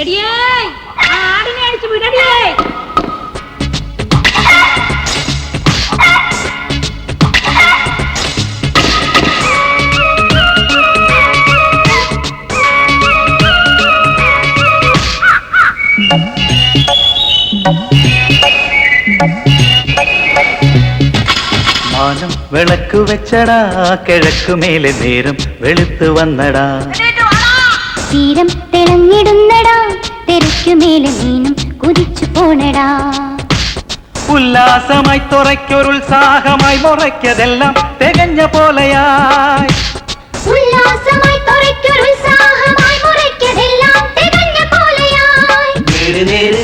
ആടിനെ അടിച്ചു വിടടിയേ. മാനം വിളക്ക് വെച്ചടാ, കിഴക്കുമേലെ നേരം വെളുത്തു വന്നടാ. തീരം തിളങ്ങിടുന്നടാ, തെരക്കുമേലെ മീനും കുതിച്ചു പോണടാ. ഉല്ലാസമായി തുറയ്ക്കൊരുത്സാഹമായി മുറയ്ക്കതെല്ലാം തികഞ്ഞ പോലെയായി. ഉല്ലാസമായി തുറയ്ക്കൊരുത്സാഹമായി മുറയ്ക്കതെല്ലാം തികഞ്ഞ പോലെയായി.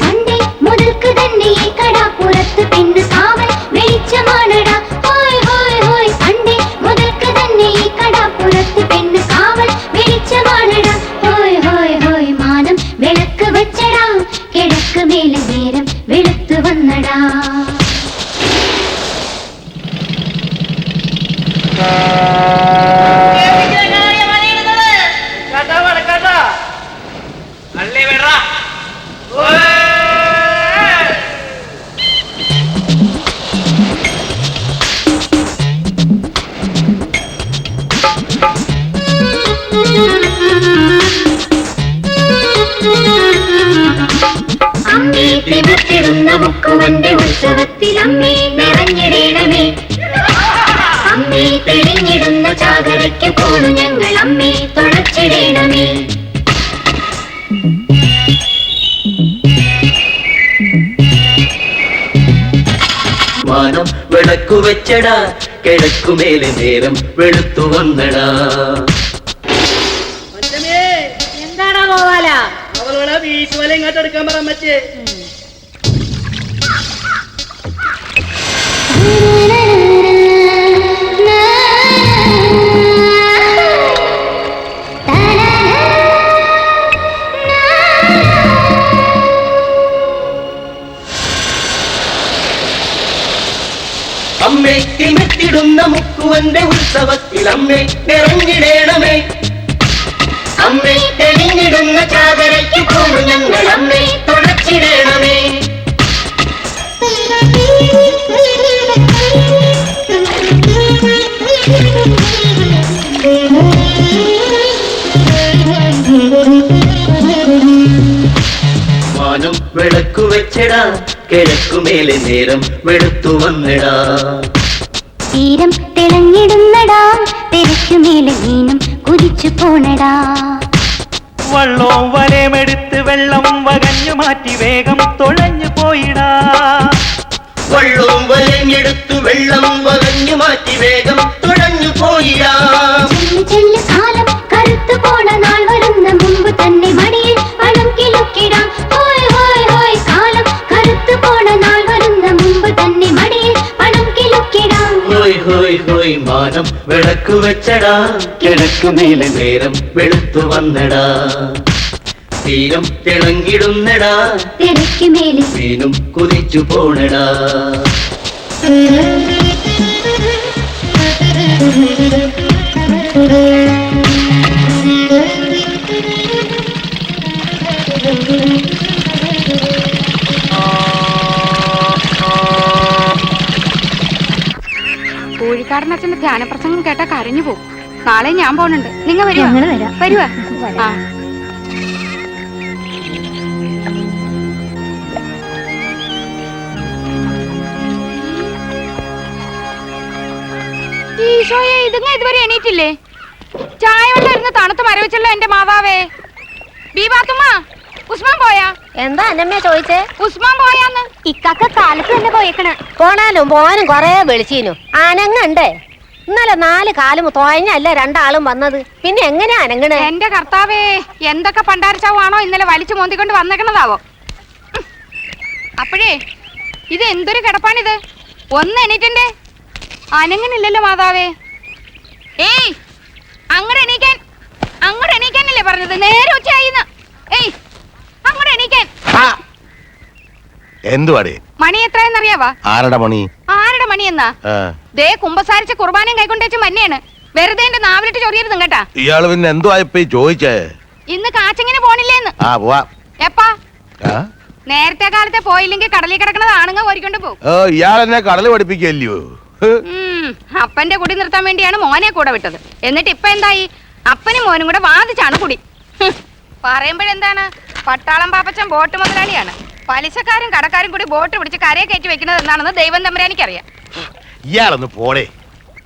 പണ്ടേ മുതൽക്ക് തന്നെ ഈ കടാപ്പുറത്ത് പെണ്ണ് കാവൽ വെളിച്ചമാണടാ. ഹോയ് ഹോയ് ഹോയ്, പണ്ടേ മുതൽക്ക് തന്നെ ഈ കടാപ്പുറത്ത് പെണ്ണ് കാവൽ വെളിച്ചമാണടാ. ഹോയ് ഹോയ് ഹോയ്, മാനം വിളക്ക് വെച്ചടാ, കിഴക്ക് മേലെ നേരം വെളുത്തു വന്നടാ. അമ്മേ തിമിർത്തിടുന്ന മുക്കുവന്റെ ഉത്സവത്തിൽ അമ്മേ നിറഞ്ഞിടേണമേ. അമ്മേ തെളിഞ്ഞിടുന്ന ചാകരയ്ക്ക് പോണു ഞങ്ങൾ അമ്മേ തുണച്ചിടേണമേ. മാനം വിളക്കു വെച്ചടാ, കിഴക്കുമേലെ നേരം വെളുത്തു വന്നടാ. എന്താടാ ഗോപാല? അവളോട് വീട്ടുവല ഇങ്ങോട്ട് എടുക്കാൻ പറ അമ്മച്ചേ. അമ്മേ തിമിർത്തിടുന്ന മുക്കുവന്റെ ഉത്സവത്തിൽ അമ്മേ നിറഞ്ഞിടേണമേ. അമ്മേ തെളിഞ്ഞിടുന്ന ചാകരയ്ക്ക് പോണു ഞങ്ങൾ അമ്മേ തുണച്ചിടേണമേ. മാനം വിളക്കു വെച്ചടാ, കിഴക്കുമേലെ നേരം വെളുത്തു വന്നടാ. തീരം തിളങ്ങിടുന്നടാ, തെരക്കുമേലെ മീനും കുതിച്ചു പോണടാ. വള്ളവും വലയമെടുത്ത് വെള്ളം വകഞ്ഞു മാറ്റി വേഗം തുഴഞ്ഞു പോയിടാ. വള്ളവും വലഞ്ഞെടുത്തു വെള്ളം വകഞ്ഞു മാറ്റി വേഗം തുഴഞ്ഞു പോയിടാ. ചെല്ലു കാലം കറുത്തു പോണ നാൾ വരുന്ന മുമ്പ് തന്നെ മടിയിൽ പണം കിലുക്കിടാം. ഹോയ് ഹോയ് ഹോയ്, കാലം കറുത്തു പോണ നാൾ വരുന്ന മുമ്പ് തന്നെ മടിയിൽ പണം കിലുക്കിടാം. ഹോയ് ഹോയ് ഹോയ്, മാനം വിളക്കു വെച്ചടാ, കിഴക്കുമേലെ നേരം വെളുത്തു വന്നടാ. തീരം തിളങ്ങിടുന്നടാ, തിരക്കുമേലെ മീനും കുതിച്ചു പോണടാ. കോഴിക്കാടൻ അച്ഛന്റെ ധ്യാനപ്രസംഗം കേട്ടാ കരഞ്ഞു പോകും. നാളെ ഞാൻ പോണുണ്ട്. നിങ്ങൾ വരുവാ? വരുവാ? ആ. ഈശോയെ, ഇതുങ്ങ ഇതുവരെ എണീറ്റില്ലേ? ചായ കൊണ്ടിരുന്ന് തണുത്ത് മരവിച്ചല്ലോ എന്റെ മാതാവേ. ബീബാത്തുമ്മ, ഉസ്മാൻ പോയാ? എന്താ അന്നമ്മ ചോദിച്ചേ? ഉസ്മാൻ പോയാന്ന്. ഇക്കാക്ക കാലത്ത് തന്നെ പോയേക്കണ. പോണാലും പോവാനും കൊറേ വിളിച്ചീനു. അനങ്ങണ്ടേ? ഇന്നലെ 4 കാലും തോയഞ്ഞല്ലേ രണ്ടാളും വന്നത്. പിന്നെ എങ്ങനെയാ അനങ്ങണേ? എന്റെ കർത്താവേ, എന്തൊക്കെ പണ്ടാരച്ചാവാണോ ഇന്നലെ വലിച്ചു മോന്തിക്കൊണ്ട് വന്നേക്കണതാവോ. അപ്പോഴേ ഇത് എന്തൊരു കിടപ്പാണിത്? ഒന്ന് എണീറ്റന്റെ അനങ്ങനില്ലല്ലോ മാതാവേ. ഏയ്, അങ്ങോട്ട് എണീക്കാനല്ലേ പറഞ്ഞത്? നേരെ ഉച്ചയായിന്ന്. ഏയ്, അങ്ങോട്ട് എണീക്കാൻ. എന്തുവാടേ? മണി എത്രയെന്നറിയാവാ? ആരുടെ മണി? ആരുടെ മണി എന്നാ? ദേ കുമ്പസാരിച്ച കുർബാനയും കൈകൊണ്ടേച്ച് മന്നെയാണ്. വെറുതെ എന്റെ നാവിലിട്ട് ചൊറിയരുതും കേട്ടാ. ഇയാള് പിന്നെ എന്തുവായപ്പോ ചോദിച്ചേ? ഇന്ന് കാച്ചങ്ങിന് പോണില്ലേന്ന്. ആ പോവാ. അല്ലപ്പാ നേരത്തെ കാലത്തെ പോയില്ലെങ്കിൽ കടലിൽ കിടക്കണത് ആണുങ്ങ കോരിക്കൊണ്ട് പോകും. ഇയാൾ എന്നെ കടല് പഠിപ്പിക്കല്ലയോ? അപ്പന്റെ കുടി നിർത്താൻ വേണ്ടിയാണ് മോനെ കൂടെ വിട്ടത്. എന്നിട്ട് ഇപ്പൊ എന്തായി? അപ്പനും മോനും കൂടെ വാദിച്ചാണ് കുടി. പറയുമ്പോഴെന്താണ്, പട്ടാളം പാപ്പച്ചൻ ബോട്ട് മുതലാളിയാണ്. പലിശക്കാരും കടക്കാരും കൂടി ബോട്ട് പിടിച്ച് കരയെ കയറ്റി വെക്കുന്നത് എന്താണെന്ന് ദൈവം തമ്പുരാനിക്കറിയാം. ഇയാളൊന്ന് പോടേ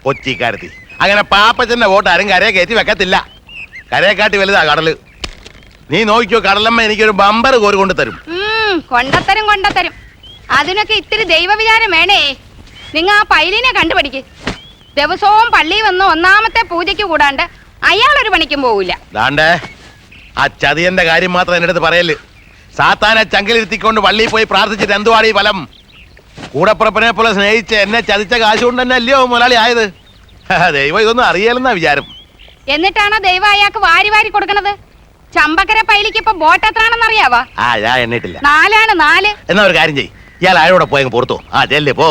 കൊച്ചിക്കാരത്തി. അങ്ങനെ പാപ്പച്ചന്റെ ബോട്ട് ആരും കരയെ കയറ്റി വെക്കത്തില്ല. കരയെ കാട്ടി വലുതാ കടല്. നീ നോക്കിയോ, കടലമ്മ എനിക്കൊരു ബമ്പർ കോരി കൊണ്ട് തരും. കൊണ്ടത്തരും. അതിനൊക്കെ ഇത്തിരി ദൈവവിചാരം വേണേ. നിങ്ങ ആ പൈലിനെ കണ്ടുപിടിക്ക്. ദിവസവും പള്ളി വന്ന് ഒന്നാമത്തെ പൂജയ്ക്ക് കൂടാണ്ട് അയാളൊരു പണിക്കും പോവില്ല. ദാണ്ടേ, ആ ചതിയന്റെ കാര്യം മാത്രം എന്റെ അടുത്ത് പറയല്. സാത്താനെ ചങ്കിലിരുത്തിക്കൊണ്ട് പള്ളിയിൽ പോയി പ്രാർത്ഥിച്ചിട്ട് എന്തുവാണ് ഈ ഫലം? കൂടപ്പുറപ്പിനെ പോലെ സ്നേഹിച്ച് എന്നെ ചതിച്ച കാശ് കൊണ്ട് തന്നെ അല്ലയോ മുതലാളി ആയത്? ദൈവം ഇതൊന്നും അറിയാലെന്നാ വിചാരം. എന്നിട്ടാണ് ദൈവം അയാൾക്ക് വാരി വാരി കൊടുക്കണത്. ചമ്പക്കര പൈലിക്ക് ഇപ്പൊ ബോട്ട് എത്രാണെന്ന് അറിയാവാ? ഞാൻ എണ്ണിട്ടില്ല. 4 എന്നാ ഒരു കാര്യം ചെയ്യ്, ഇയാൾ ആരോടെ പോയെങ്കിൽ പുറത്തു. ചെല്ലേ പോ.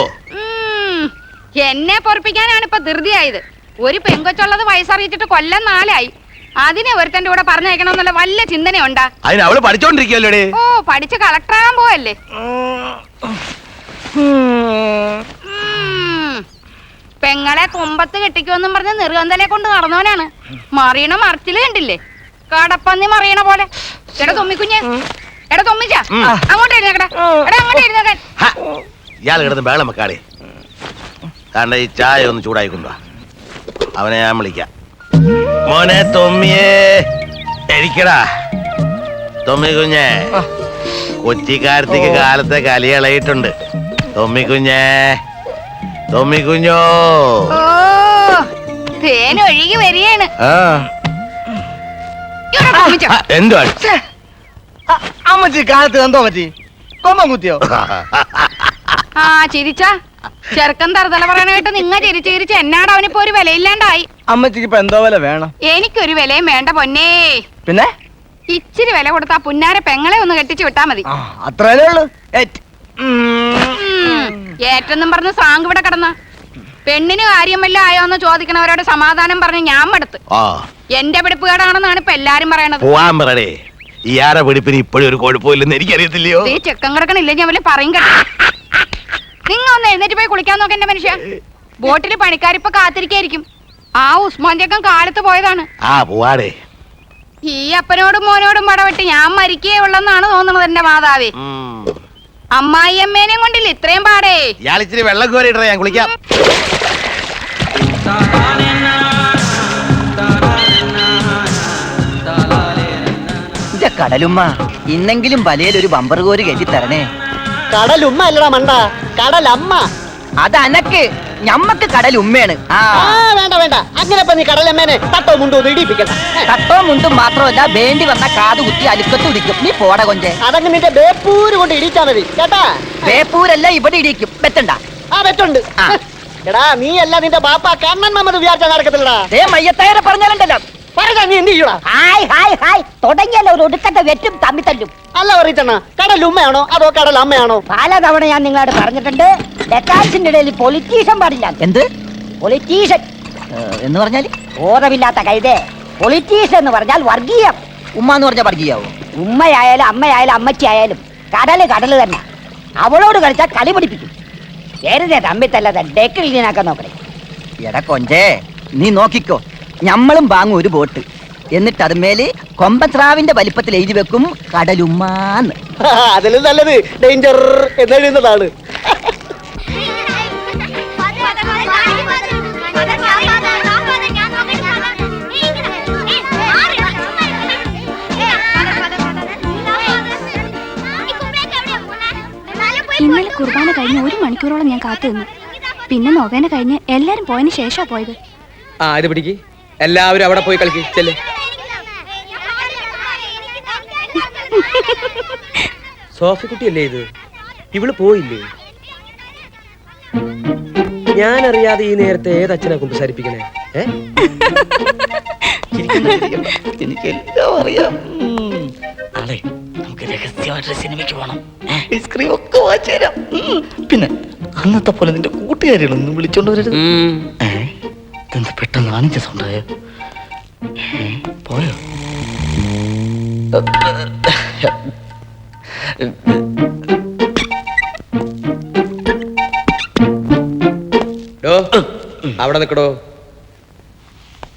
എന്നെ പൊറപ്പിക്കാനാണ് ഇപ്പൊ ധൃതിയായത്. ഒരു പെങ്കൊച്ചുള്ളത് വയസ്സറിയിച്ചിട്ട് കൊല്ലം 4 ആയി. അതിനെ ഒരുത്തന്റെ കൂടെ പറഞ്ഞയക്കണമെന്നുള്ള വല്ല ചിന്തനയുണ്ടാ? അതിന് അവള് പഠിച്ചോണ്ടിരിക്കല്ലേ? ഓ, പഠിച്ച് കളക്ടറാകാൻ പോവല്ലേ? പെങ്ങളെ കൊമ്പത്ത് കെട്ടിക്കുമെന്നും പറഞ്ഞ് നെറുകന്തലെ കൊണ്ട് നടന്നവനാണ്. മറിയണ മറച്ചില് കണ്ടില്ലേ? കടപ്പന്നി മറിയണ പോലെ. എടാ തുമ്മിക്കുഞ്ഞ്, എടാ തുമ്മിച്ച, അങ്ങോട്ട് എഴുന്നേക്കടാ. എടാ അങ്ങോട്ട് എഴുന്നേക്കാൻ. ഇയാൾ കിടന്ന് ബേളം വെക്കാളെ. കാരണം ഈ ചായ ഒന്ന് ചൂടായിക്കൊണ്ടുവാ. അവനെ ഞാൻ വിളിക്കാം. മോനെ തൊമ്മിയേ, എരിക്കടാ. തൊമ്മി കുഞ്ഞേ, കൊച്ചിക്കാരത്തേക്ക് കാലത്തെ കലിയളയിട്ടുണ്ട്. തൊമ്മി കുഞ്ഞേ, തൊമ്മി കുഞ്ഞോ. ഓ, തേനൊഴുകി വരികയാണ്. എന്തുവാ അമ്മച്ചി കാലത്ത് എന്തോ പറ്റി? കൊമ്പം കുത്തിയോ? ആ ചിരിച്ച ചെറുക്കൻ തറുതല പറയാനായിട്ട് നിങ്ങ ചിരിച്ച് ചിരിച്ച് എന്നാട് അവനിപ്പോ ഒരു വിലയില്ലാണ്ടായി. അമ്മച്ചിക്ക് ഇപ്പൊ എന്തോ വില വേണം? എനിക്കൊരു വിലയും വേണ്ട പൊന്നേ. പിന്നെ ഇച്ചിരി വില കൊടുത്താ പുന്നാര പെങ്ങളെ ഒന്ന് കെട്ടിച്ചു വിട്ടാ മതി. അത്രേ ഉള്ളു. ഏറ്റെന്നും പറഞ്ഞ് സാങ്ക് ഇവിടെ കിടന്ന പെണ്ണിന് കാര്യം വല്ല ആയോന്ന് ചോദിക്കണവരോട് സമാധാനം പറഞ്ഞ് ഞാൻ മടുത്ത്. എന്റെ പിടിപ്പുകേടാണെന്നാണ് ഇപ്പൊ എല്ലാരും പറയണത്. ഇയാടെ പിടിപ്പിന് ഇപ്പോഴും ഒരു കുഴപ്പമില്ലെന്ന് എനിക്കറിയത്തില്ലയോ? ഈ ചെക്കൻ കിടക്കണില്ല, ഞാൻ വല്ല പറയും കേട്ടോ. നിങ്ങ ഒന്ന് എഴുന്നേറ്റ് പോയി കുളിക്കാൻ നോക്ക. എന്റെ മനുഷ്യ, ബോട്ടില് പണിക്കാരിപ്പൊ കാത്തിരിക്കായിരിക്കും. ആ ഉസ്മാൻ ചെക്കൻ കാലത്ത് പോയതാണ്. ഈ അപ്പനോടും മോനോടും പടവെട്ടി ഞാൻ മരിക്കേ ഉള്ളെന്നാണ് തോന്നുന്നത് എന്റെ മാതാവേ. അമ്മായി അമ്മേനെയും കൊണ്ടില്ല ഇത്രയും പാടേ. ഇയാളിച്ചിരി വെള്ളം കോരിയിട്ടേ ഞാൻ കുളിക്കാം. കടലുമ്മ, ഇന്നെങ്കിലും വലയിൽ ഒരു ബമ്പർ കോരി കയറ്റി തരണേ. കടലുമ്മ അല്ലടാ മണ്ട, കടലമ്മ. അത് അനക്ക്, ഞമ്മക്ക് കടലുമ്മയാണ്. വേണ്ട വേണ്ട, അങ്ങനെ നീ കടലമ്മേനെ തട്ടോ മുണ്ടോ ഇടിപ്പിക്കണ്ട. തട്ടോ മുണ്ടും മാത്രമല്ല, വേണ്ടി വന്ന കാത് കുത്തി അലുക്കത്ത് ഇടിക്കും. നീ പോട കൊഞ്ചേ. അതങ്ങ് നിന്റെ ബേപ്പൂര് കൊണ്ട് ഇടിച്ചാ മതി കേട്ടാ. ബേപ്പൂരല്ല, ഇവിടെ ഇടിക്കും. വെത്തണ്ട. വെറ്റുണ്ട്. എടാ നീ അല്ല നിന്റെ ബാപ്പ കണ്ണൻ മമ്മത് വിചാരിച്ചാ നടക്കത്തില്ലടാ. മയ്യത്തായരെ പറഞ്ഞാലുണ്ടല്ലോ. പറഞ്ഞാ നീ എന്ത് ചെയ്യൂടാ? തുടങ്ങിയല്ലോ ഒരു ഒടുക്കത്തെ വെറ്റും തമ്മി തല്ലും. അല്ല പറയച്ചണ്ണ, കടലുമ്മയാണോ അതോ കടലമ്മയാണോ? പലതവണ ഞാൻ നിങ്ങളോട് പറഞ്ഞിട്ടുണ്ട്, ഡെക്കാൽസിന്റെ ഇടയിൽ പൊളിറ്റീഷ്യൻ പാടില്ല. എന്ത് പൊളിറ്റീഷ്യൻ എന്ന് പറഞ്ഞാല്? ബോധമില്ലാത്ത കൈതേ. പൊളിറ്റീഷ്യൻ എന്ന് പറഞ്ഞാൽ വർഗീയം. ഉമ്മ എന്ന് പറഞ്ഞാൽ വർഗീയാവോ? ഉമ്മയായാലും അമ്മയായാലും അമ്മച്ചി ആയാലും കടല് കടല് തന്നെ. അവളോട് കളിച്ചാൽ കളി പിടിപ്പിക്കും. വെറുതെ തമ്മിത്തല്ലാതെ ഡെക്കിൽ ക്ലീനാക്കാൻ നോക്കണേ. എടാ കൊഞ്ചേ, നീ നോക്കിക്കോ. ഞമ്മളും വാങ്ങും ഒരു ബോട്ട്. എന്നിട്ട് അതുമേല് കൊമ്പസ്രാവിന്റെ വലിപ്പത്തിൽ എഴുതി വെക്കും കടലുമ്മാന്ന്. അതിലും നല്ലത് ഡേഞ്ചർ എന്നെഴുതുന്നതാണ്. ഇന്നലെ കുർബാന കഴിഞ്ഞ് 1 മണിക്കൂറോളം ഞാൻ കാത്തു നിന്നു. പിന്നെ നൊവേന കഴിഞ്ഞ് എല്ലാരും പോയതിന് ശേഷാ പോയത്. ഇത് പിടിക്ക്, എല്ലാവരും അവിടെ പോയി കളിക്ക്. ചെല്ലേ. സോഫിക്കുട്ടിയല്ലേ ഇത്? ഇവള് പോയില്ലേ? ഞാനറിയാതെ ഈ നേരത്തെ ഏതച്ഛനെ കുമ്പസാരിപ്പിക്കണേ? എനിക്കെല്ലാം അറിയാം. നാളെ നമുക്ക് രഹസ്യമായിട്ട് സിനിമയ്ക്ക് പോകണം. ഐസ്ക്രീം ഒക്കെ വാങ്ങിച്ചു തരാം. പിന്നെ അന്നത്തെ പോലെ നിന്റെ കൂട്ടുകാരികളൊന്നും വിളിച്ചോണ്ട് വരരുത്. എന്താ പെട്ടെന്ന് കാണിച്ച സൗണ്ടായോ? പോയോ? അവിടെ നിക്കടോ.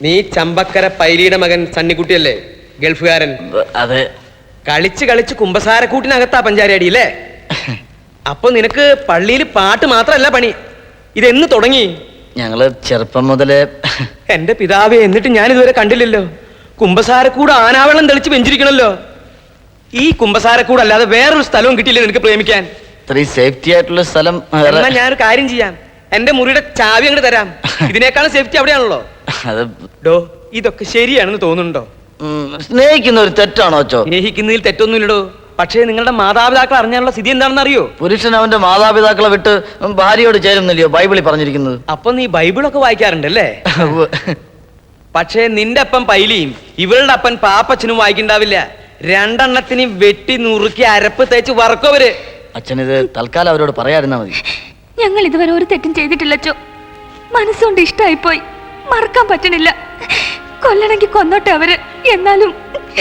നീ ചമ്പക്കര പൈലിയുടെ മകൻ സണ്ണിക്കുട്ടിയല്ലേ, ഗൾഫുകാരൻ? അതെ. കളിച്ച് കളിച്ച് കുമ്പസാരക്കൂട്ടിനകത്താ പഞ്ചാരി അടിയില്ലേ? അപ്പൊ നിനക്ക് പള്ളിയിൽ പാട്ട് മാത്രല്ല പണി. ഇതെന്ന് തുടങ്ങി? ഞങ്ങള് ചെറുപ്പം മുതലേ. എന്റെ പിതാവേ, എന്നിട്ട് ഞാൻ ഇതുവരെ കണ്ടില്ലല്ലോ. കുമ്പസാരക്കൂട് ആനാവെള്ളം തെളിച്ച് വെഞ്ചിരിക്കണല്ലോ. ഈ കുമ്പസാരക്കൂട് അല്ലാതെ വേറൊരു സ്ഥലവും കിട്ടിയില്ലേ നിനക്ക് പ്രേമിക്കാൻ? ഇത്രയും സേഫ്റ്റി ആയിട്ടുള്ള സ്ഥലം. എന്നാ ഞാനൊരു കാര്യം ചെയ്യാം, എന്റെ മുറിയുടെ ചാവി അങ്ങോട്ട് തരാം. ഇതിനേക്കാളും സേഫ്റ്റി അവിടെയാണല്ലോ. ഡോ, ഇതൊക്കെ ശരിയാണെന്ന് തോന്നുന്നുണ്ടോ? സ്നേഹിക്കുന്ന ഒരു തെറ്റാണോ അച്ചോ? സ്നേഹിക്കുന്നതിൽ തെറ്റൊന്നുമില്ലടോ. പക്ഷേ നിങ്ങളുടെ മാതാപിതാക്കൾ അറിഞ്ഞാലുള്ള സ്ഥിതി എന്താണെന്ന് അറിയോ? പുരുഷൻ അവന്റെ മാതാപിതാക്കളെ വിട്ട് ഭാര്യയോട് ചേരുന്നില്ലയോ ബൈബിളിൽ പറഞ്ഞിരിക്കുന്നത്? അപ്പൊ നീ ബൈബിളൊക്കെ വായിക്കാറുണ്ടല്ലേ? പക്ഷേ നിന്റെ അപ്പൻ പൈലിയും ഇവളുടെ അപ്പൻ പാപ്പച്ചനും വായിക്കണ്ടാവില്ല. രണ്ടെണ്ണത്തിനും വെട്ടി നുറുക്കി അരപ്പ് തേച്ച് വറക്കവര്. അച്ഛനിത് തൽക്കാലം അവരോട് പറയാതിരുന്നാ മതി. ഞങ്ങൾ ഇതുവരെ ഒരു തെറ്റും ചെയ്തിട്ടില്ലച്ചോ. മനസ്സുകൊണ്ട് ഇഷ്ടായിപ്പോയി, മറക്കാൻ പറ്റണില്ല. കൊല്ലണമെങ്കിൽ കൊന്നോട്ടെ അവര്. എന്നാലും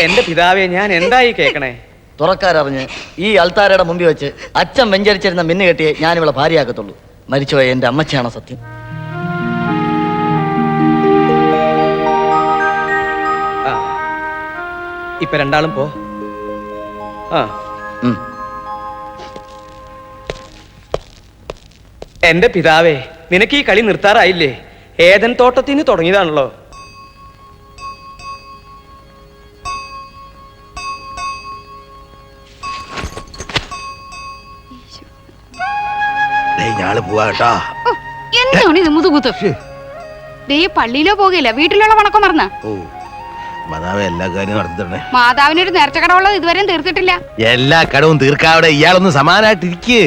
എന്റെ പിതാവേ, ഞാൻ എന്തായി കേക്കണേ? തുറക്കാരറിഞ്ഞ് ഈ അൾത്താരയുടെ മുമ്പിൽ വെച്ച് അച്ഛൻ വെഞ്ചരിച്ചിരുന്ന മിന്നു കെട്ടിയെ ഞാൻ ഇവളെ ഭാര്യയാക്കത്തുള്ളൂ. മരിച്ചുപോയ എന്റെ അമ്മച്ചാണോ സത്യം. ഇപ്പൊ രണ്ടാളും പോ. എന്റെ പിതാവേ, നിനക്ക് ഈ കളി നിർത്താറായില്ലേ? ഏതൻ തോട്ടത്തിന് തുടങ്ങിയതാണല്ലോ. എന്താണ് ഇത് മുതുകുത്ത്? ദേ പള്ളിയിലോ പോകില്ല, വീട്ടിലുള്ള പണക്കം മറന്ന. എല്ലാ കാര്യവും നടത്തിത്തരണേ. മാതാവിനൊരു നേർച്ച കടവുള്ളത് ഇതുവരെയും തീർത്തിട്ടില്ല. എല്ലാ കടവും തീർക്കാവിടെ ഇയാളൊന്ന് സമാനായിട്ടിരിക്കേ.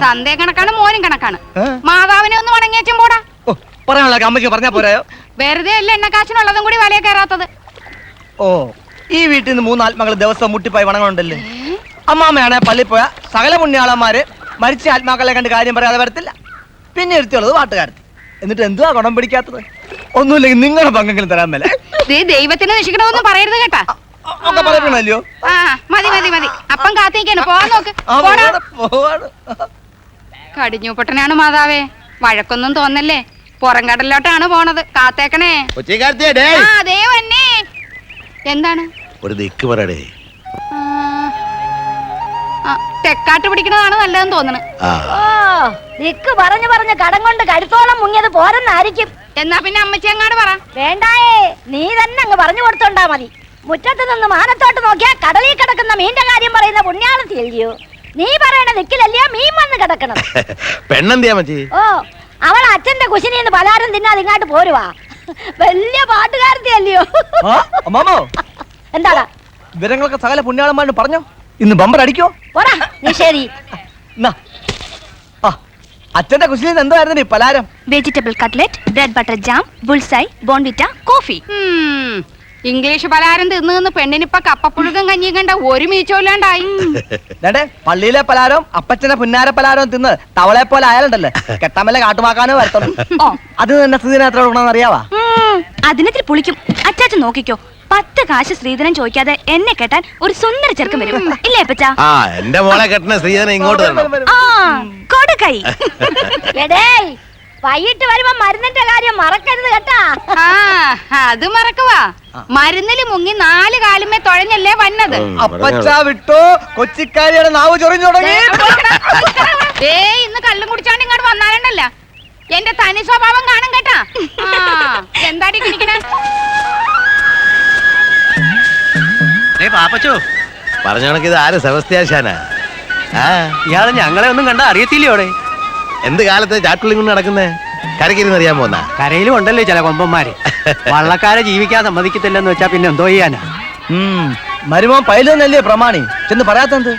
തന്തേ കണക്കാണ്, മോനും കണക്കാണ്. മാതാവിനെ ഒന്ന് വണങ്ങിയച്ചും പോടാ. പറയാനുള്ള അമ്മയ്ക്ക് പറഞ്ഞാ പോരായോ? വെറുതെ അല്ല എണ്ണക്കാശിനുള്ളതും കൂടി വലയെ കയറാത്തത്. ഓ, ഈ വീട്ടിൽ നിന്ന് 3 ആത്മാക്കൾ ദിവസം മുട്ടിപ്പോയി വണങ്ങുന്നുണ്ടല്ലേ. അമ്മാമ്മയാണെ പള്ളി പോയ സകല പുണ്യാളന്മാര് മരിച്ച ആത്മാക്കളെ കണ്ട് കാര്യം പറയാതെ വരത്തില്ല. പിന്നെ എടുത്തുള്ളത് പാട്ടുകാരത്തി. എന്നിട്ട് എന്തുവാ ഗുണം പിടിക്കാത്തത്? ഒന്നുമില്ലെങ്കിൽ നിങ്ങളുടെ പങ്കെങ്കിലും തരാൻ മേലെ. ദൈവത്തിന് നിഷ്കണമെന്ന് പറയരുത് കേട്ടാ. ഒക്കെ പറയണല്ലോ. മതി മതി മതി, അപ്പം കാത്തിരിക്കാണ്. പോവാൻ നോക്ക്. കടിഞ്ഞു പൊട്ടനാണ് മാതാവേ. വഴക്കൊന്നും തോന്നല്ലേ. പുറം കടലിലോട്ടാണ് പോണത്. കാത്തേക്കണേ. എന്താണ് ഒരു ദിക്ക് പറയടേ. തെക്കാട്ട് പിടിക്കണതാണ് നല്ലതെന്ന് തോന്നണ്. ദിക്ക് പറഞ്ഞു പറഞ്ഞ് കടം കൊണ്ട് കരുത്തോളം മുങ്ങിയത് പോരെന്നായിരിക്കും. എന്നാ പിന്നെ അമ്മച്ചി അങ്ങാട് പറ. വേണ്ടായേ, നീ തന്നെ അങ്ങ് പറഞ്ഞു കൊടുത്തോണ്ടാ മതി. മുറ്റത്ത് നിന്ന് മാനത്തോട്ട് നോക്കിയാ കടലിൽ കിടക്കുന്ന മീന്റെ കാര്യം പറയുന്ന പുണ്യാളത്തില്ലയോ? നീ പറയണ ദിക്കിലല്ലയോ മീൻ വന്ന് കിടക്കണം. പെണ്ണെന്തിയാ മച്ചി? ഓ, അവൾ അച്ഛന്റെ കുശിനിന്ന് പലാരം തിന്നാതെ ഇങ്ങോട്ട് പോരുവാ. വലിയ പാട്ടുകാരത്തി അല്ലയോ? എന്താടാ വിവരങ്ങളൊക്കെ സകല പുണ്യാളന്മാരും പറഞ്ഞോ? ഇന്ന് ബമ്പർ അടിക്കോ? പോടാ നീ. ശരി, അച്ഛന്റെ കുശിനിന്ന് എന്തായിരുന്നു പലാരം? Vegetable cutlet, bread butter jam, bullseye, Bournvita, coffee. English പലഹാരം തിന്നു പെണ്ണിനിപ്പ കപ്പപ്പുഴുകം കഞ്ഞിയും കണ്ട ഒരു മീച്ചോല്ലാണ്ടായി. പള്ളിയിലെ പലഹാരം അപ്പച്ചന്റെ പുന്നാര പലഹാരം തിന്ന് തവളെ പോലെ ആയാലുണ്ടല്ലേ കെട്ടാമല്ല കാട്ടുമാക്കാനോ വരത്തുള്ളൂ. അത് തന്നെ സ്ഥിതി എത്ര കൊടുക്കണമെന്ന് അറിയാവാ? അതിനെത്തിരി പുളിക്കും. അച്ചാച്ചൻ നോക്കിക്കോ, 10 കാശ് ശ്രീധരൻ ചോദിക്കാതെ എന്നെ കെട്ടാൻ ഒരു സുന്ദര ചെറുക്കം വരും. ഇല്ലേ അപ്പച്ചാ? എന്റെ മോളെ കെട്ടണ ശ്രീധരൻ ഇങ്ങോട്ട് കൊടുക്കൈ. വൈകിട്ട് വരുമ്പോ മരുന്നിന്റെ കാര്യം മറക്കരുത് കേട്ടാ. അത് മറക്കുവാ. മരുന്നില് മുങ്ങി 4 കാലുമേ തുഴഞ്ഞല്ലേ വന്നത്. അപ്പച്ചാ വിട്ടോ, കൊച്ചിക്കാരിയുടെ നാവ് ചൊറിഞ്ഞു തുടങ്ങി. ഇന്ന് കള്ളും കുടിച്ചാണ്ട് ഇങ്ങോട്ട് വന്നാലുണ്ടല്ല എന്റെ തനി സ്വഭാവം കാണും കേട്ടാ. എന്താടി കിണിക്കണേ? പാപ്പച്ചോ, പറഞ്ഞ കണക്ക് ഇത് ആര് സെബസ്ത്യാശാനാ? ഇയാള് ഞങ്ങളെ ഒന്നും കണ്ട അറിയത്തില്ലയോടെ? എന്ത് കാലത്തെ ചാട്ടുള്ളി കൊണ്ട് നടക്കുന്നേ? കരക്കിരുന്ന് അറിയാൻ പോന്നാ? കരയിലും ഉണ്ടല്ലോ ചില കൊമ്പന്മാര്. വള്ളക്കാരെ ജീവിക്കാൻ സമ്മതിക്കത്തില്ലെന്ന് വെച്ചാ പിന്നെ എന്തോ ചെയ്യാനാ? മരുമോൻ പൈലെന്നല്ലേ പ്രമാണി ചെന്ന് പറയാത്തത്?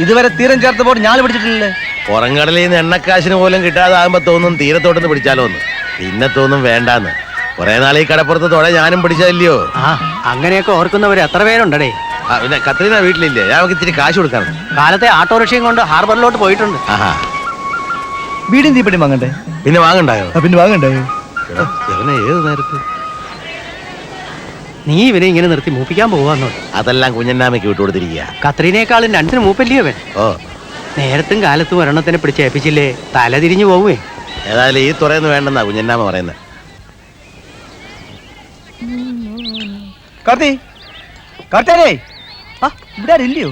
ഇതുവരെ തീരം ചേർത്ത് പോട്ട് ഞാൻ പിടിച്ചിട്ടില്ലേ? പുറംകടലിൽ നിന്ന് എണ്ണക്കാശിന് പോലും കിട്ടാതാകുമ്പോ തോന്നും തീരത്തോട്ടൊന്ന് പിടിച്ചാലോന്ന്. പിന്നെ തോന്നും വേണ്ടാന്ന്. കുറെ നാളീ കടപ്പുറത്ത് തൊഴ ഞാനും പിടിച്ചതല്ലയോ. അങ്ങനെയൊക്കെ ഓർക്കുന്നവര് എത്ര പേരുണ്ടേ? പിന്നെ കത്രീന വീട്ടിലില്ലേ? ഞങ്ങൾക്ക് ഇത്തിരി കാശ് കൊടുക്കണം. കാലത്തെ ഓട്ടോറിക്ഷയും കൊണ്ട് ഹാർബറിലോട്ട് പോയിട്ടുണ്ട്. വീടും തീപ്പെട്ടി വാങ്ങണ്ടേ? പിന്നെ വാങ്ങണ്ടായോ? പിന്നെ വാങ്ങണ്ടായോ? ഏത് നേരത്ത് നീ ഇവനെ ഇങ്ങനെ നിർത്തി മൂപ്പിക്കാൻ പോവാന്നോ? അതെല്ലാം കുഞ്ഞന്നാമയ്ക്ക് വിട്ടുകൊടുത്തിരിക്കുക. കത്രീനേക്കാളും 2 മൂപ്പല്ലയോ അവൻ? ഓ, നേരത്തും കാലത്തും ഒരെണ്ണത്തിനെ പിടിച്ചേൽപ്പിച്ചില്ലേ തല തിരിഞ്ഞു പോവേ. ഏതായാലും ഈ തുറയെന്ന് വേണ്ടെന്നാ കുഞ്ഞന്നാമ പറയുന്നത്. കാർത്തി, കാർത്തിയാരേ, ആ ഇവിടെ ആരില്ലയോ?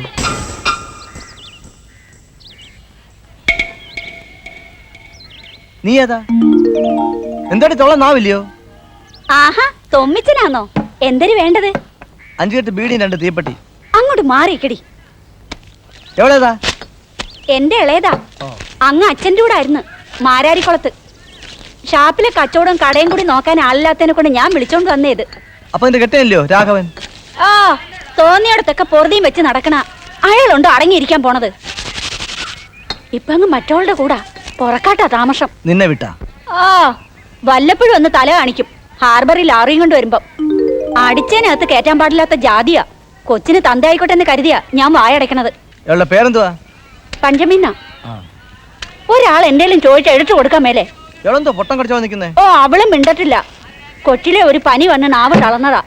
നീ ഏതാ? എന്താടി തൊള്ള നാവില്ലയോ? ആഹാ, തൊമ്മിച്ചനാണോ? എന്തൊരു വേണ്ടത്? 5 കെട്ട് ബീഡിയും 2 തീപ്പെട്ടി. അങ്ങോട്ട് മാറിക്കടി. എവിടെതാ? എന്റെ ഇളയതാ. അങ്ങ് അച്ഛൻ്റെ കൂടെ ആയിരുന്നു മാരാരിക്കുളത്ത്. ഷാപ്പിലെ കച്ചവടം കടയും കൂടി നോക്കാൻ ആളില്ലാത്തതിനെ കൊണ്ട് ഞാൻ വിളിച്ചോണ്ട് വന്നേത്. അപ്പൊ എന്റെ കെട്ടനില്ലയോ രാഘവൻ? ആ, തോന്നിയിടത്തൊക്കെ പൊറുതിയും വെച്ച് നടക്കണ അയാളുണ്ടോ അടങ്ങിയിരിക്കാൻ പോണത്? ഇപ്പൊ അങ്ങ് മറ്റവളുടെ കൂടാ പുറക്കാട്ടാ താമസം. നിന്നെ വിട്ടാ? ആ, വല്ലപ്പോഴും ഒന്ന് തല കാണിക്കും ഹാർബറിൽ ലാറിയും കൊണ്ട് വരുമ്പം. അടിച്ചതിനകത്ത് കയറ്റാൻ പാടില്ലാത്ത ജാതിയാ. കൊച്ചിന് തന്തയായിക്കോട്ടെ എന്ന് കരുതിയാ ഞാൻ വായടക്കണത്. ഇവളുടെ പേരെന്തുവാ? പഞ്ചമീന. ഒരാൾ എന്തേലും ചോദിച്ച് എടുത്തു കൊടുക്കാൻ മേലെ. ഇവളെന്തോ പൊട്ടം കടിച്ചോ നിൽക്കുന്നേ? ഓ, അവളും മിണ്ടട്ടില്ല. കൊച്ചിലെ ഒരു പനി വന്ന് നാവ് തളർന്നതാ.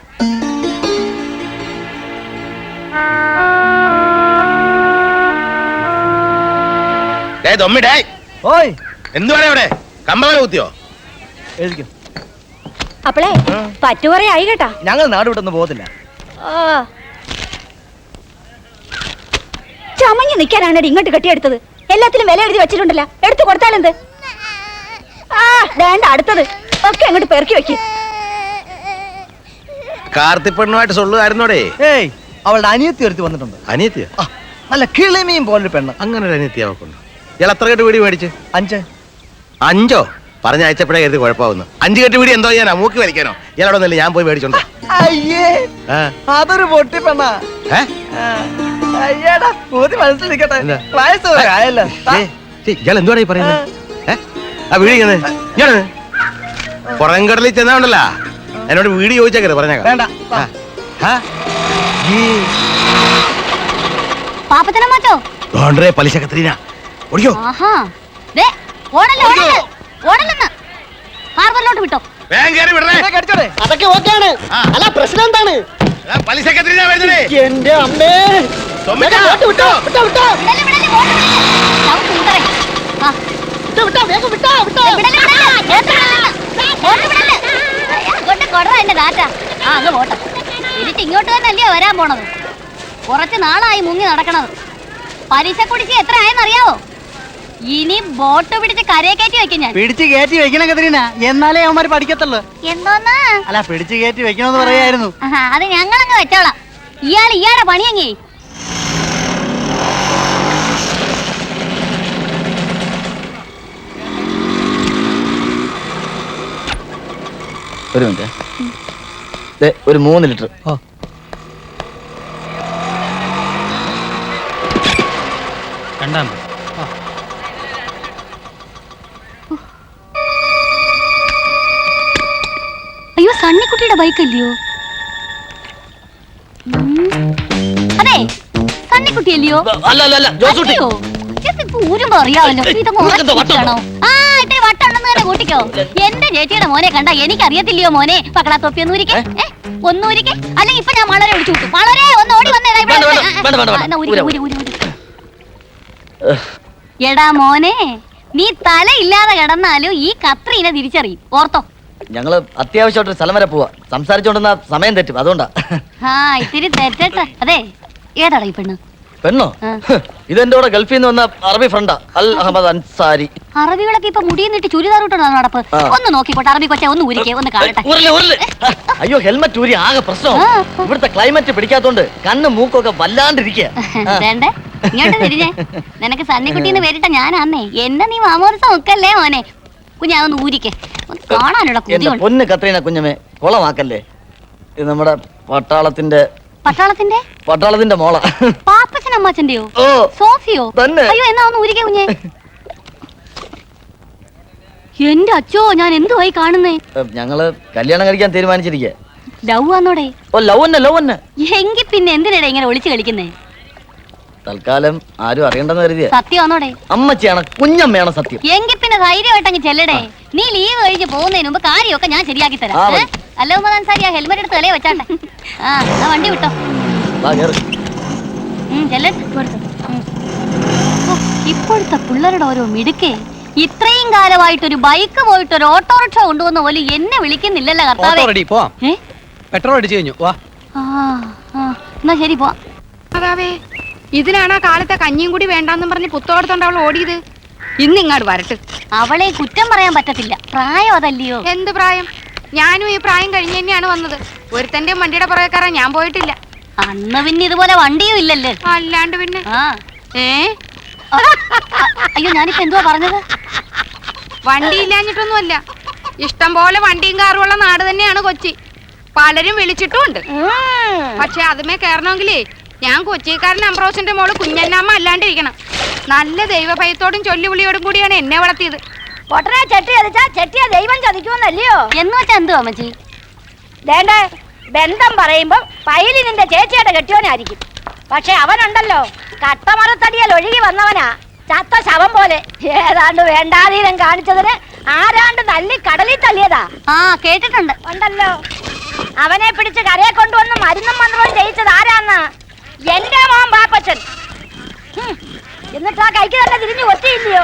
ഓയ്, എന്തുവാണ് ഇവിടെ കമ്പവല കുത്തിയോ? എഴുതിക്കോ. അപ്പളേ പറ്റുപറയായി കേട്ടാ. ഞങ്ങൾ നാട് വിട്ടൊന്നും പോകത്തില്ല. ചമഞ്ഞു നിൽക്കാനാണ് ഇങ്ങോട്ട് കെട്ടിയെടുത്തത്. എല്ലാത്തിലും വില എഴുതി വെച്ചിട്ടുണ്ടല്ലോ, എടുത്തു കൊടുത്താലെന്ത്? ആ, വേണ്ട, അടുത്തത് ഒക്കെ അങ്ങോട്ട് പെറുക്കി വെക്ക്. കാർത്തിപ്പെണ്ണുമായിട്ട് സൊള്ളുകാരനോടെ. ഏയ്, അവളുടെ അനിയത്തി ഒരുത്തി വന്നിട്ടുണ്ട്. അനിയത്തിയ? നല്ല കിളിമീൻ പോലൊരു പെണ്ണ്. അങ്ങനെ ഒരു അനിയത്തി അവക്കുണ്ട്. ഇയാൾ എത്ര കെട്ട് വീടി മേടിച്ച്? 5. 5? പറഞ്ഞ അയച്ചപ്പോഴേ കരുതി കുഴപ്പമാവുന്നു. 5 കെട്ട് വീടി എന്തോ ചെയ്യാനാ? മൂക്കി വലിക്കാനോ? ഇയാളോടൊന്നല്ലേ ഞാൻ പോയി മേടിച്ചോണ്ടോ? അയ്യേ, അതൊരു പൊട്ടി പെണ്ണാ. അയ്യേടാ, ഊതി മനസ്സിലിരിക്കട്ടെ. വയസ്സോരായല്ലോ. ഇയാൾ എന്തുവാണ് ഈ പറയുന്നത്? ആ വീടി പുറംകടലിൽ ചെന്നാണ്ടല്ലോ എന്നോട് വീട് ചോദിച്ചേക്കരുത് പറഞ്ഞേക്കാം. വേണ്ട. പാപ്പത്തനമാറ്റോ പലിശ കത്രീന ഓടിക്കോ. ഹാർബറിലോട്ട് വിട്ടോ. അതൊക്കെ ഓക്കെയാണ്. അല്ല, പ്രശ്നം എന്താണ്? പലിശ കത്രീന വരുന്നേ. എന്റെ അമ്മേ, വിട്ടോ വിട്ടോ വിട്ടോ വിട്ടോ വിട്ടോ, വേഗം വിട്ടോ വിട്ടോ. ഇങ്ങോട്ട് തന്നെയല്ലയോ വരാൻ പോണത്? കുറച്ച് നാളായി മുങ്ങി നടക്കണത്. പലിശ കുടിച്ച് എത്ര ആയെന്നറിയാവോ? ഇനി ബോട്ട് പിടിച്ച് കരയെ കയറ്റി വെക്കും ഞാൻ. പിടിച്ച് കയറ്റി വെക്കണം കത്രീന, എന്നാലേ അവന്മാര് പഠിക്കത്തുള്ളൂ. എന്തോന്നാ? അല്ല, പിടിച്ച് കയറ്റി വെക്കണമെന്ന് പറയായിരുന്നു. അത് ഞങ്ങളങ്ങ് വെച്ചോളാം. ഇയാളുടെ പണിയങ്ങി. ഒരു മിനിറ്റ്, ഒരു 3 ലിറ്റർ. അയ്യോ, സണ്ണിക്കുട്ടിയുടെ ബൈക്കല്ലയോ? അതെ, സണ്ണിക്കുട്ടിയല്ലയോ? ഊരുമ്പോ അറിയാമല്ലോ. ഇതൊക്കെയാണോ? ആ, ഇത്തിരി വട്ടുണ്ടെന്ന് തന്നെ കൂട്ടിക്കോ. എന്റെ ചേച്ചിയുടെ മോനെ കണ്ട എനിക്കറിയത്തില്ലയോ മോനെ? പക്കളാ തൊപ്പി ഒന്നൂരിക്കേ, ഒന്നൂരിക്കേ. അല്ലെങ്കിൽ ഇപ്പൊ ഞാൻ വളരെ ഒടിച്ചു വിട്ടു. വളരെ ഒന്ന് ഓടി വന്നേടാ. എടാ മോനെ, നീ തല ഇല്ലാതെ കിടന്നാലും ഈ കത്രീനെ തിരിച്ചറിയും, ഓർത്തോ. ഞങ്ങള് അത്യാവശ്യമായിട്ട് സ്ഥലം വരെ പോവാ. സംസാരിച്ചോണ്ടെന്നാ സമയം തെറ്റും, അതുകൊണ്ടാ. ആ, ഇത്തിരി തെറ്റട്ടെ. അതെ, ഏതാടാ ഈ പെണ്ണ്? പെണ്ണോ? ഇതെന്റെ കൂടെ ഗൾഫിൽ നിന്ന് വന്ന അറബി ഫ്രണ്ടാ, അൽ അഹമ്മദ് അൻസാരി. അറബികളൊക്കെ ഇപ്പൊ മുടിയെന്നിട്ട് ചുരിദാർ ഇട്ടോ നടപ്പ്. ഒന്ന് നോക്കിക്കോട്ടെ, അറബി കൊച്ചെ ഒന്ന് ഊരിക്കേ, ഒന്ന് കാണട്ടെ. അയ്യോ, ഹെൽമറ്റ് ഊരി ആകെ പ്രശ്നം. ഇവിടുത്തെ ക്ലൈമറ്റ് പിടിക്കാത്തോണ്ട് കണ്ണ് മൂക്കൊക്കെ വല്ലാണ്ടിരിക്കുക. വേണ്ടേ, ഇങ്ങോട്ട് തിരിഞ്ഞേ. നിനക്ക് സണ്ണിക്കുട്ടിന്ന് പേരിട്ട ഞാനാന്നേ. എന്നെ നീ മാമോദിസം ഒക്കല്ലേ മോനെ? കുഞ്ഞാതൊന്ന് ഊരിക്കേ, ഒന്ന് കാണാനുള്ള കൊതിയുണ്ട്. പൊന്ന് കത്രീന കുഞ്ഞമ്മേ, കുളമാക്കല്ലേ. ഇത് നമ്മുടെ പട്ടാളത്തിന്റെ മോള. പാപ്പച്ചൻ അമ്മാച്ചന്റെയോ? സോഫിയോ? അയ്യോ, എന്നാ ഒന്ന് ഊരിക്കേ കുഞ്ഞേ. എന്റെ അച്ചോ, ഞാൻ എന്തുവായി കാണുന്നേ? ഞങ്ങള് കല്യാണം കഴിക്കാൻ തീരുമാനിച്ചിരിക്കുക. ലവ് ആന്നോടെ? ഓ, ലവ് തന്നെ. എങ്കി പിന്നെ എന്തിനാ ഇങ്ങനെ ഒളിച്ചു കളിക്കുന്നേ? തൽക്കാലം ആരും അറിയണ്ടെന്ന് കരുതിയ. സത്യമാണോടെ? അമ്മച്ചിയാണ്, കുഞ്ഞമ്മയാണ് സത്യം. എങ്കി പിന്നെ ധൈര്യമായിട്ടങ്ങ് ചെല്ലടേ. നീ ലീവ് കഴിഞ്ഞ് പോകുന്നതിന് മുമ്പ് കാര്യമൊക്കെ ഞാൻ ശരിയാക്കി തരാം. അല്ല ഉമ്മ അൻസാരിയാ ഹെൽമെറ്റ് എടുത്ത് തലയെ വെച്ചാട്ടെ. ആ എന്നാ വണ്ടി വിട്ടോ. ഇപ്പോഴത്തെ പിള്ളേരുടെ ഓരോ മിടുക്കേ. ഇത്രയും കാലമായിട്ടൊരു ബൈക്ക് പോയിട്ട് ഒരു ഓട്ടോറിക്ഷ കൊണ്ടുവന്ന പോലും എന്നെ വിളിക്കുന്നില്ലല്ലോ കർത്താവേ. പെട്രോൾ അടിച്ചു കഴിഞ്ഞു. വാ എന്നാ ശരി പോവാം. അതാവേ ഇതിനാണ് ആ കാലത്തെ കഞ്ഞിയും കൂടി വേണ്ടാന്നും പറഞ്ഞ് പുത്തോടത്തോണ്ട് അവൾ ഓടിയത്. ഇന്ന് ഇങ്ങോട്ട് വരട്ടെ. അവളെ കുറ്റം പറയാൻ പറ്റത്തില്ല, പ്രായം അതല്ലയോ. എന്ത് പ്രായം? ഞാനും ഈ പ്രായം കഴിഞ്ഞ് തന്നെയാണ് വന്നത്. ഒരുത്തന്റെ വണ്ടിയുടെ പുറകെ കയറാൻ ഞാൻ പോയിട്ടില്ല. അന്ന് പിന്നെ ഇതുപോലെ വണ്ടിയും ഇല്ലല്ലേ. അല്ലാണ്ട് പിന്നെ അയ്യോ ഞാനിപ്പോ എന്തുവാ പറഞ്ഞത്? വണ്ടി ഇല്ലാഞ്ഞിട്ടൊന്നുമല്ല, ഇഷ്ടം പോലെ വണ്ടിയും കാറും ഉള്ള നാട് തന്നെയാണ് കൊച്ചി. പലരും വിളിച്ചിട്ടുമുണ്ട്. പക്ഷെ അതുമേ കയറണമെങ്കിലേ ഞാൻ കൊച്ചിക്കാരൻ അംബ്രോസിന്റെ മോള് കുഞ്ഞന്നാമ്മ അല്ലാണ്ടിരിക്കണം. നല്ല ദൈവഭയത്തോടും ചൊല്ലുവിളിയോടും കൂടിയാണ് എന്നെ വളർത്തിയത്. പൊട്ടനെ ചെട്ടി ചതിച്ചാ ചെട്ടിയെ ദൈവം ചതിക്കുമെന്നല്ലയോ എന്ന് വെച്ചാ എന്തുവാ അമ്മച്ചി? വേണ്ട, ബന്ധം പറയുമ്പോ പൈലി നിന്റെ ചേച്ചിയുടെ കെട്ടിയോനായിരിക്കും. പക്ഷെ അവനുണ്ടല്ലോ കട്ടമറത്തടിയാൽ ഒഴുകി വന്നവനാ, ചത്ത ശവം പോലെ. ഏതാണ്ട് വേണ്ടാതീനം കാണിച്ചതിന് ആരാണ്ട് തല്ലി കടലിൽ തള്ളിയതാ. ആ കേട്ടിട്ടുണ്ട്. ഉണ്ടല്ലോ, അവനെ പിടിച്ച് കരയെ കൊണ്ടുവന്ന് മരുന്നും മന്ത്രവും ചെയ്യിച്ചത് ആരാന്ന്? എന്റെ മോൻ പാപ്പച്ചൻ. എന്നിട്ട് ആ കൈക്ക് തന്നെ തിരിഞ്ഞു കൊത്തിയില്ലയോ?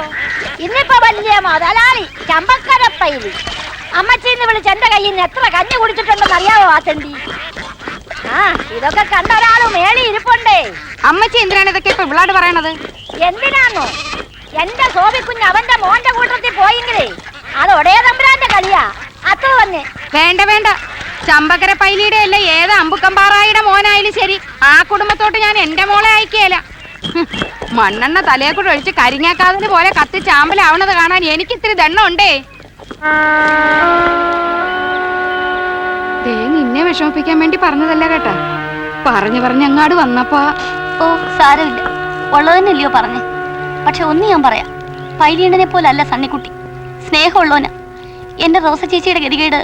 ഇന്നിപ്പോ വലിയ മുതലാളി ചമ്പക്കരപ്പയില് അമ്മച്ചിന്ന് വിളിച്ച് എന്റെ കയ്യിൽ നിന്ന് എത്ര കഞ്ഞി കുടിച്ചിട്ടുണ്ടെന്ന് അറിയാവോ ആ തെണ്ടി? ആ ഇതൊക്കെ കണ്ട ഒരാള് മേളി ഇരിപ്പുണ്ടേ. അമ്മച്ചി എന്തിനാണ് ഇതൊക്കെ ഇപ്പൊ ഇവളോട് പറയണത്? എന്തിനാന്നോ? എന്റെ സോബിക്കുഞ്ഞ് അവന്റെ മോന്റെ കൂട്ടത്തിൽ പോയെങ്കിലേ അത് ഒടേ തമ്പുരാന്റെ കളിയാ. അത്ര തന്നെ. വേണ്ട വേണ്ട, ചമ്പക്കര പൈലിയുടെ അല്ല ഏത് അമ്പുക്കമ്പാറായിയുടെ മോനായാലും ശരി, ആ കുടുംബത്തോട്ട് ഞാൻ എന്റെ മോളെ അയക്കുകയില്ല. മണ്ണെണ്ണ തലയെ കൂടെ ഒഴിച്ച് കരിങ്ങാക്കാതിന് പോലെ കത്തി ചാമ്പലാവണത് കാണാൻ എനിക്ക് ഇത്തിരി ദണ്ണുണ്ടേ. നിന്നെ വിഷമിപ്പിക്കാൻ വേണ്ടി പറഞ്ഞതല്ല കേട്ടാ, പറഞ്ഞു അങ്ങാട് വന്നപ്പോ. ഓ സാരമില്ല, ഉള്ളതന്നെല്ലയോ പറഞ്ഞേ. പക്ഷെ ഒന്ന് ഞാൻ പറയാം, പൈലീണ്ടനെ പോലെ അല്ല സണ്ണിക്കുട്ടി, സ്നേഹമുള്ളവനാ. എന്റെ റോസ ചേച്ചിയുടെ ഗതികേട്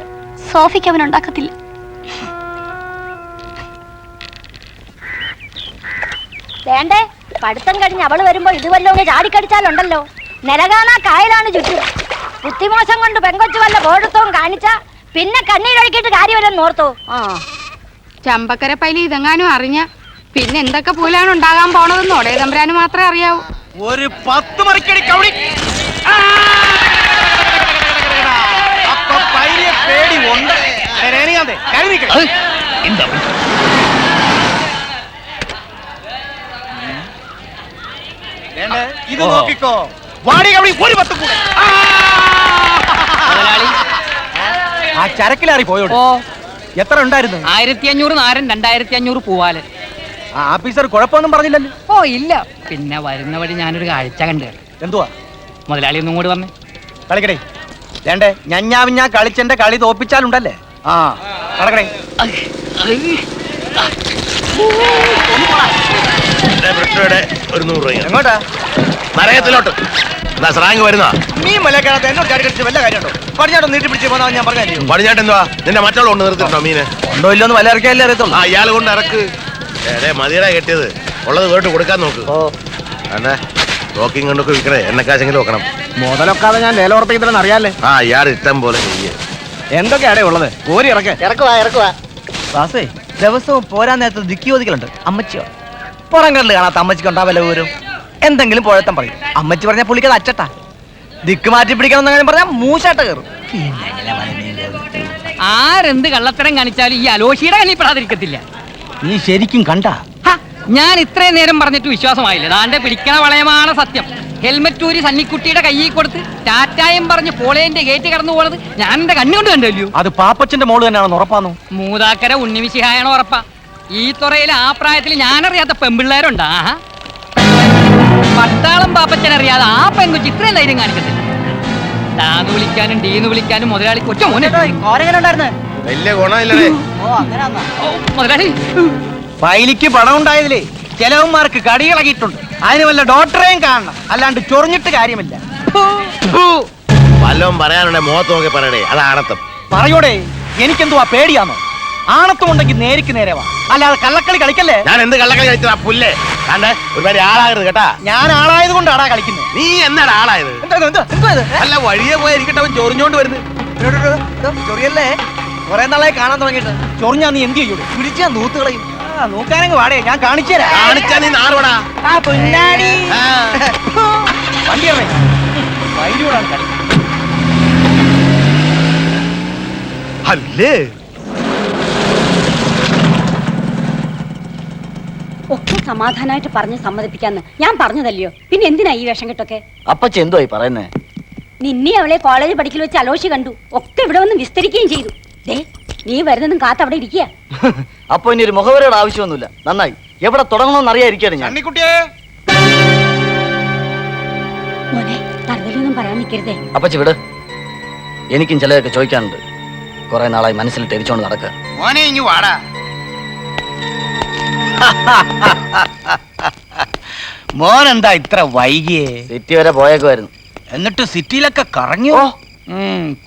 സോഫിക്ക് അവനുണ്ടാക്കത്തില്ല. വേണ്ടേ, പഠിത്തം കഴിഞ്ഞ് അവള് വരുമ്പോ ഇതുവല്ലോ ഒന്ന് ചാടിക്കടിച്ചാലുണ്ടല്ലോ, നിലകാണാ കായലാണ് ചുറ്റും. ബുദ്ധിമോശം കൊണ്ട് പെങ്കൊച്ചു വല്ല ബോധത്വവും കാണിച്ച പിന്നെ കണ്ണീരൊഴുക്കിയിട്ട് കാര്യമല്ലെന്ന് ഓർത്തോ. ചമ്പക്കര പൈലി ഇതെങ്ങാനും അറിഞ്ഞ പിന്നെ എന്തൊക്കെ പൂലാണ് ഉണ്ടാകാൻ പോണതെന്ന് ഒടേ തമ്പുരാന് മാത്രമേ അറിയാവൂ. ഒരു 10 മറിക്കടി കൗളി. അപ്പൊ പൈലിയെ പേടി ഉണ്ട്. ഇത് നോക്കിക്കോ, വാടി കവളി ഒരു 10 കൂടെ. ആ ചരക്കിലാറി പോയോട്. എത്ര ഉണ്ടായിരുന്നു? 1500 നാരൻ, 2500 പൂവാല്. ആഫീസർ കുഴപ്പമൊന്നും പറഞ്ഞില്ലല്ലോ? ഓ ഇല്ല. പിന്നെ വരുന്ന വഴി ഞാനൊരു കാഴ്ച കണ്ടു. എന്തുവാ? മുതലാളി ഒന്നും കൂടി വന്നേ. കളിക്കടേ. വേണ്ടേ, ഞാൻ കളിച്ചെന്റെ കളി തോപ്പിച്ചാലുണ്ടല്ലേ. ആ നടക്കണേ. ഒരു 100 രൂപ എങ്ങോട്ടാ? നരകത്തിലോട്ട്. വരുന്ന നീ മലക്കാലത്ത് എന്നോട് ചാടി കളിച്ച് വല്ല കാര്യമുണ്ടോ? പടിഞ്ഞാട്ടോ നീട്ടി പിടിച്ച് പോന്നാ ഞാൻ പറഞ്ഞാലേ. പടിഞ്ഞാട്ട് എന്തുവാ? നിന്റെ മറ്റുള്ള കൊണ്ട് നിർത്തിട്ടോ മീന്? ഉണ്ടോ ഇല്ലോന്ന് വല്ല ഇറക്കിയല്ലേ അറിയത്തുള്ളൂ. ആ ഇയാൾ കൊണ്ട് ഇറക്ക്. മതിയടാ കെട്ടിയത്, ഉള്ളത് വീട്ട് കൊടുക്കാൻ നോക്ക്. അതെ, ടോക്കിങ് കൊണ്ടൊക്കെ വിൽക്കണേ, എണ്ണക്കാശെങ്കിലും വെക്കണം. മുതലൊക്കാതെ ഞാൻ ലേലോർപ്പിക്കുന്നതെന്ന് അറിയാല്ലേ. ആ ഇയാൾ ഇഷ്ടം പോലെ ചെയ്യേ. എന്തൊക്കെയാടേ ഉള്ളത്? കോരി ഇറക്കുവാ. വാസേ, ദിവസവും പോരാൻ നേരത്ത് ദിക്കിയോദിക്കലുണ്ട് അമ്മച്ചിയോ. പുറം കണ്ടിൽ കാണാത്ത അമ്മച്ചിക്ക് ഉണ്ടാവല്ല ഊരും. എന്തെങ്കിലും പോഴത്തം പറയും. അമ്മച്ചി പറഞ്ഞ പുള്ളിക്കത് അച്ചട്ടാ. ദിക്ക് മാറ്റി പിടിക്കണം എന്നങ്ങനെ പറഞ്ഞാൽ മൂശാട്ട കയറും. ആരെന്ത് കള്ളത്തരം കാണിച്ചാലും ഈ അലോഷിയുടെ കണ്ണിപ്പെടാതിരിക്കത്തില്ല. നീ ശരിക്കും കണ്ടാ? ഞാൻ ഇത്രയും നേരം പറഞ്ഞിട്ട് വിശ്വാസമായില്ല. ദാണ്ടെ പിടിക്കണ വളയമാണ് സത്യം. ഹെൽമെറ്റ് ഊരി സണ്ണിക്കുട്ടിയുടെ കയ്യിൽ കൊടുത്ത് ടാറ്റായം പറഞ്ഞ് പോളേന്റെ ഗേറ്റ് കടന്നു പോണത് ഞാൻ എന്റെ കണ്ണുകൊണ്ട് കണ്ടല്ലോ. അത് പാപ്പച്ചന്റെ മോള് തന്നെയാണെന്ന് ഉറപ്പാണോ? മൂതാക്കര ഉണ്ണിവിശിഹായാണോ ഉറപ്പാ. ഈ തുറയിൽ ആ പ്രായത്തിൽ ഞാനറിയാത്ത പെമ്പിള്ളേരുണ്ടാ. പട്ടാളം പാപ്പച്ചൻ അറിയാതെ ആ പെങ്കുച്ച് ഇത്രയും ധൈര്യം കാണിക്കത്തില്ല. ഡാന്ന് വിളിക്കാനും ഡീന്ന് വിളിക്കാനും മുതലാളി കൊച്ചു മോനെ വലിയ ഗുണമില്ലേ മുതലാളി. പൈലിക്ക് പണം ഉണ്ടായതിലേ ചെലവന്മാർക്ക് കടികളകിയിട്ടുണ്ട്. അതിന് വല്ല ഡോക്ടറേയും കാണണം, അല്ലാണ്ട് ചൊറിഞ്ഞിട്ട് കാര്യമില്ല. വല്ലതും പറയാനുണ്ടെ മുഖത്ത് നോക്കി പറയണേ, അത് ആണത്തം. പറയൂടെ, എനിക്കെന്തുവാ പേടിയാണോ? ആണത്തം ഉണ്ടെങ്കിൽ നേരിക്ക് നേരെവാ, അല്ലാതെ കള്ളക്കളി കളിക്കല്ലേ. ഞാൻ എന്ത് കള്ളക്കളി കളിച്ചതാ പുല്ലേ? ഒരുപാട് ആളാകരുത് കേട്ടാ. ഞാൻ ആളായത് കൊണ്ടാടാ കളിക്കുന്നത്. നീ എന്നാണ് ആളായത്? എന്താ അല്ല വഴിയെ പോയി ഇരിക്കട്ടെ, അവൻ ചൊറിഞ്ഞോണ്ട് വരുന്നത്. ചൊറിയല്ലേ, കുറെ നാളായി കാണാൻ തുടങ്ങിയിട്ട്. ചൊറിഞ്ഞാ നീ എന്ത് ചെയ്യൂടെ? പിടിച്ചാ നൂത്ത് കളയും. നോക്കാനെങ്കിൽ വാടേ, ഞാൻ കാണിച്ചു തരാം. കാണിച്ചാ നീ നാറുവാടാ. വണ്ടി വൈദ്യൂടാണ് കളി. അല്ലേ ഒക്കെ സമാധാനമായിട്ട് പറഞ്ഞ് സമ്മതിപ്പിക്കാന്ന് ഞാൻ പറഞ്ഞതല്ലയോ, പിന്നെ എന്തിനാ ഈ വേഷം കെട്ടൊക്കെ? അപ്പച്ചി എന്തുവായി പറയുന്നേ? നിന്നെ അവളെ കോളേജ് പഠിക്കൽ വെച്ച് അലോഷി കണ്ടു, ഒക്കെ ഇവിടെ വന്ന് വിസ്തരിക്കുകയും ചെയ്തു. ദേ നീ വരുന്നതും കാത്ത് അവിടെ ഇരിക്കുക. അപ്പൊ ഇനി ഒരു മുഖവരയുടെ ആവശ്യമൊന്നുമില്ല. നന്നായി. എവിടെ തുടങ്ങണമെന്ന് അറിയാതിരിക്കാണ് ഞാൻ. മോനെ തറുതലൊന്നും പറയാൻ നിൽക്കരുതേ. അപ്പച്ചി വിട്, എനിക്കും ചിലതൊക്കെ ചോദിക്കാനുണ്ട്. കുറെ നാളായി മനസ്സിൽ ടെരിച്ചോണ്ട് നടക്കുക. മോനെ ഇങ്ങ് വാടാ. മോൻ എന്താ ഇത്ര വൈകിയേ? സിറ്റി വരെ പോയേക്കുമായിരുന്നു. എന്നിട്ട് സിറ്റിയിലൊക്കെ കറങ്ങിയോ?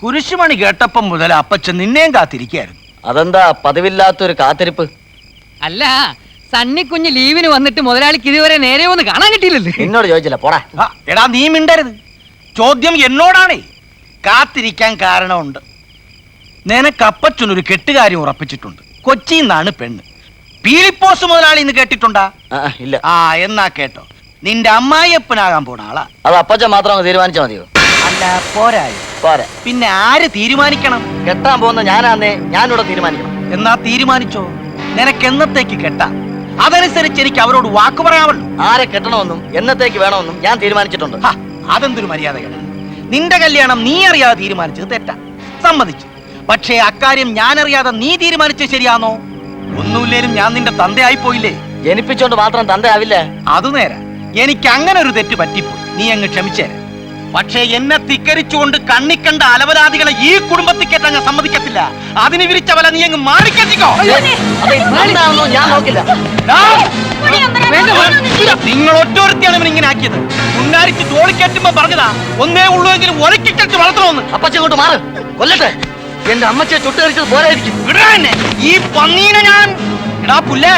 കുരിശുമണി കേട്ടപ്പം മുതൽ അപ്പച്ചൻ നിന്നെയും കാത്തിരിക്കായിരുന്നു. അതെന്താ പതിവില്ലാത്തൊരു കാത്തിരിപ്പ്? അല്ല, സണ്ണിക്കുഞ്ഞ് ലീവിന് വന്നിട്ട് മുതലാളിക്ക് ഇതുവരെ നേരെ ഒന്ന് കാണാൻ കിട്ടിയില്ലല്ലോ. എന്നോട് ചോദിച്ചില്ല, പോടാ. എടാ നീ മിണ്ടരുത്. ചോദ്യം എന്നോടാണേ. കാത്തിരിക്കാൻ കാരണമുണ്ട്. നിനക്ക് അപ്പച്ചനൊരു കെട്ടുകാര്യം ഉറപ്പിച്ചിട്ടുണ്ട്. കൊച്ചിന്നാണ് പെണ്ണ്. പീലിപ്പോസ് മുതലാളി എന്ന് കേട്ടിട്ടുണ്ടാ? ഇല്ല. എന്നാ കേട്ടോ, നിന്റെ അമ്മായിയപ്പനാകാൻ പോണ ആളാ. അത് അപ്പച്ചൻ മാത്രം തീരുമാനിച്ചാ മതിയോ? അല്ല, പോരായോ? പോരാ. പിന്നെ ആര് തീരുമാനിക്കണം? കെട്ടാൻ പോകുന്ന ഞാനാന്നേ, ഞാനിവിടെ തീരുമാനിക്കണം. എന്നാ തീരുമാനിച്ചോ. നിനക്ക് എന്നത്തേക്ക് കെട്ടാം, അതനുസരിച്ച് എനിക്ക് അവരോട് വാക്ക് പറയാമല്ലോ. ആരെ കെട്ടണമെന്നും എന്നത്തേക്ക് വേണമെന്നും ഞാൻ തീരുമാനിച്ചിട്ടുണ്ട്. അതെന്തൊരു മര്യാദയാണ്. നിന്റെ കല്യാണം നീ അറിയാതെ തീരുമാനിച്ചത് തെറ്റാ, സമ്മതിച്ചു. പക്ഷേ അക്കാര്യം ഞാൻ അറിയാതെ നീ തീരുമാനിച്ചത് ശരിയാണോ? ഒന്നുമില്ലേലും ഞാൻ നിന്റെ തന്തയായി പോയില്ലേ? ജനിപ്പിച്ചോണ്ട് മാത്രം തന്തയാവില്ലേ? അത് നേരെ. എനിക്ക് അങ്ങനെ ഒരു തെറ്റ് പറ്റിപ്പോയി, നീ അങ്ങ് ക്ഷമിച്ചേരെ. പക്ഷേ എന്നെ ധിക്കരിച്ചുകൊണ്ട് കണ്ണിക്കണ്ട അലവലാദികളെ ഈ കുടുംബത്തിൽ കെട്ടാൻ ഞാൻ സമ്മതിക്കത്തില്ല. അതിന് വിരിച്ച വല നീ അങ്ങ് മാറിക്കെത്തിക്കോ. ഞാൻ നോക്കില്ല. നിങ്ങൾ ഒറ്റൊരുത്തിയാണ് ഇവൻ ഇങ്ങനെ ആക്കിയത്. മുന്നാരിച്ച് തോളിക്കേറ്റുമ്പോ പറഞ്ഞതാ, ഒന്നേ ഉള്ളുവെങ്കിലും ഒരക്കിക്കടിച്ച് വളർത്തണമെന്ന്. അപ്പച്ചങ്ങോട്ട് മാറ്, കൊല്ലട്ടെ. എന്റെ അമ്മച്ചിയെ ചുട്ടുകരിച്ചത് പോരായിരിക്കും. ഈ പന്നീനെ ഞാൻ. എടാ പുല്ലേ,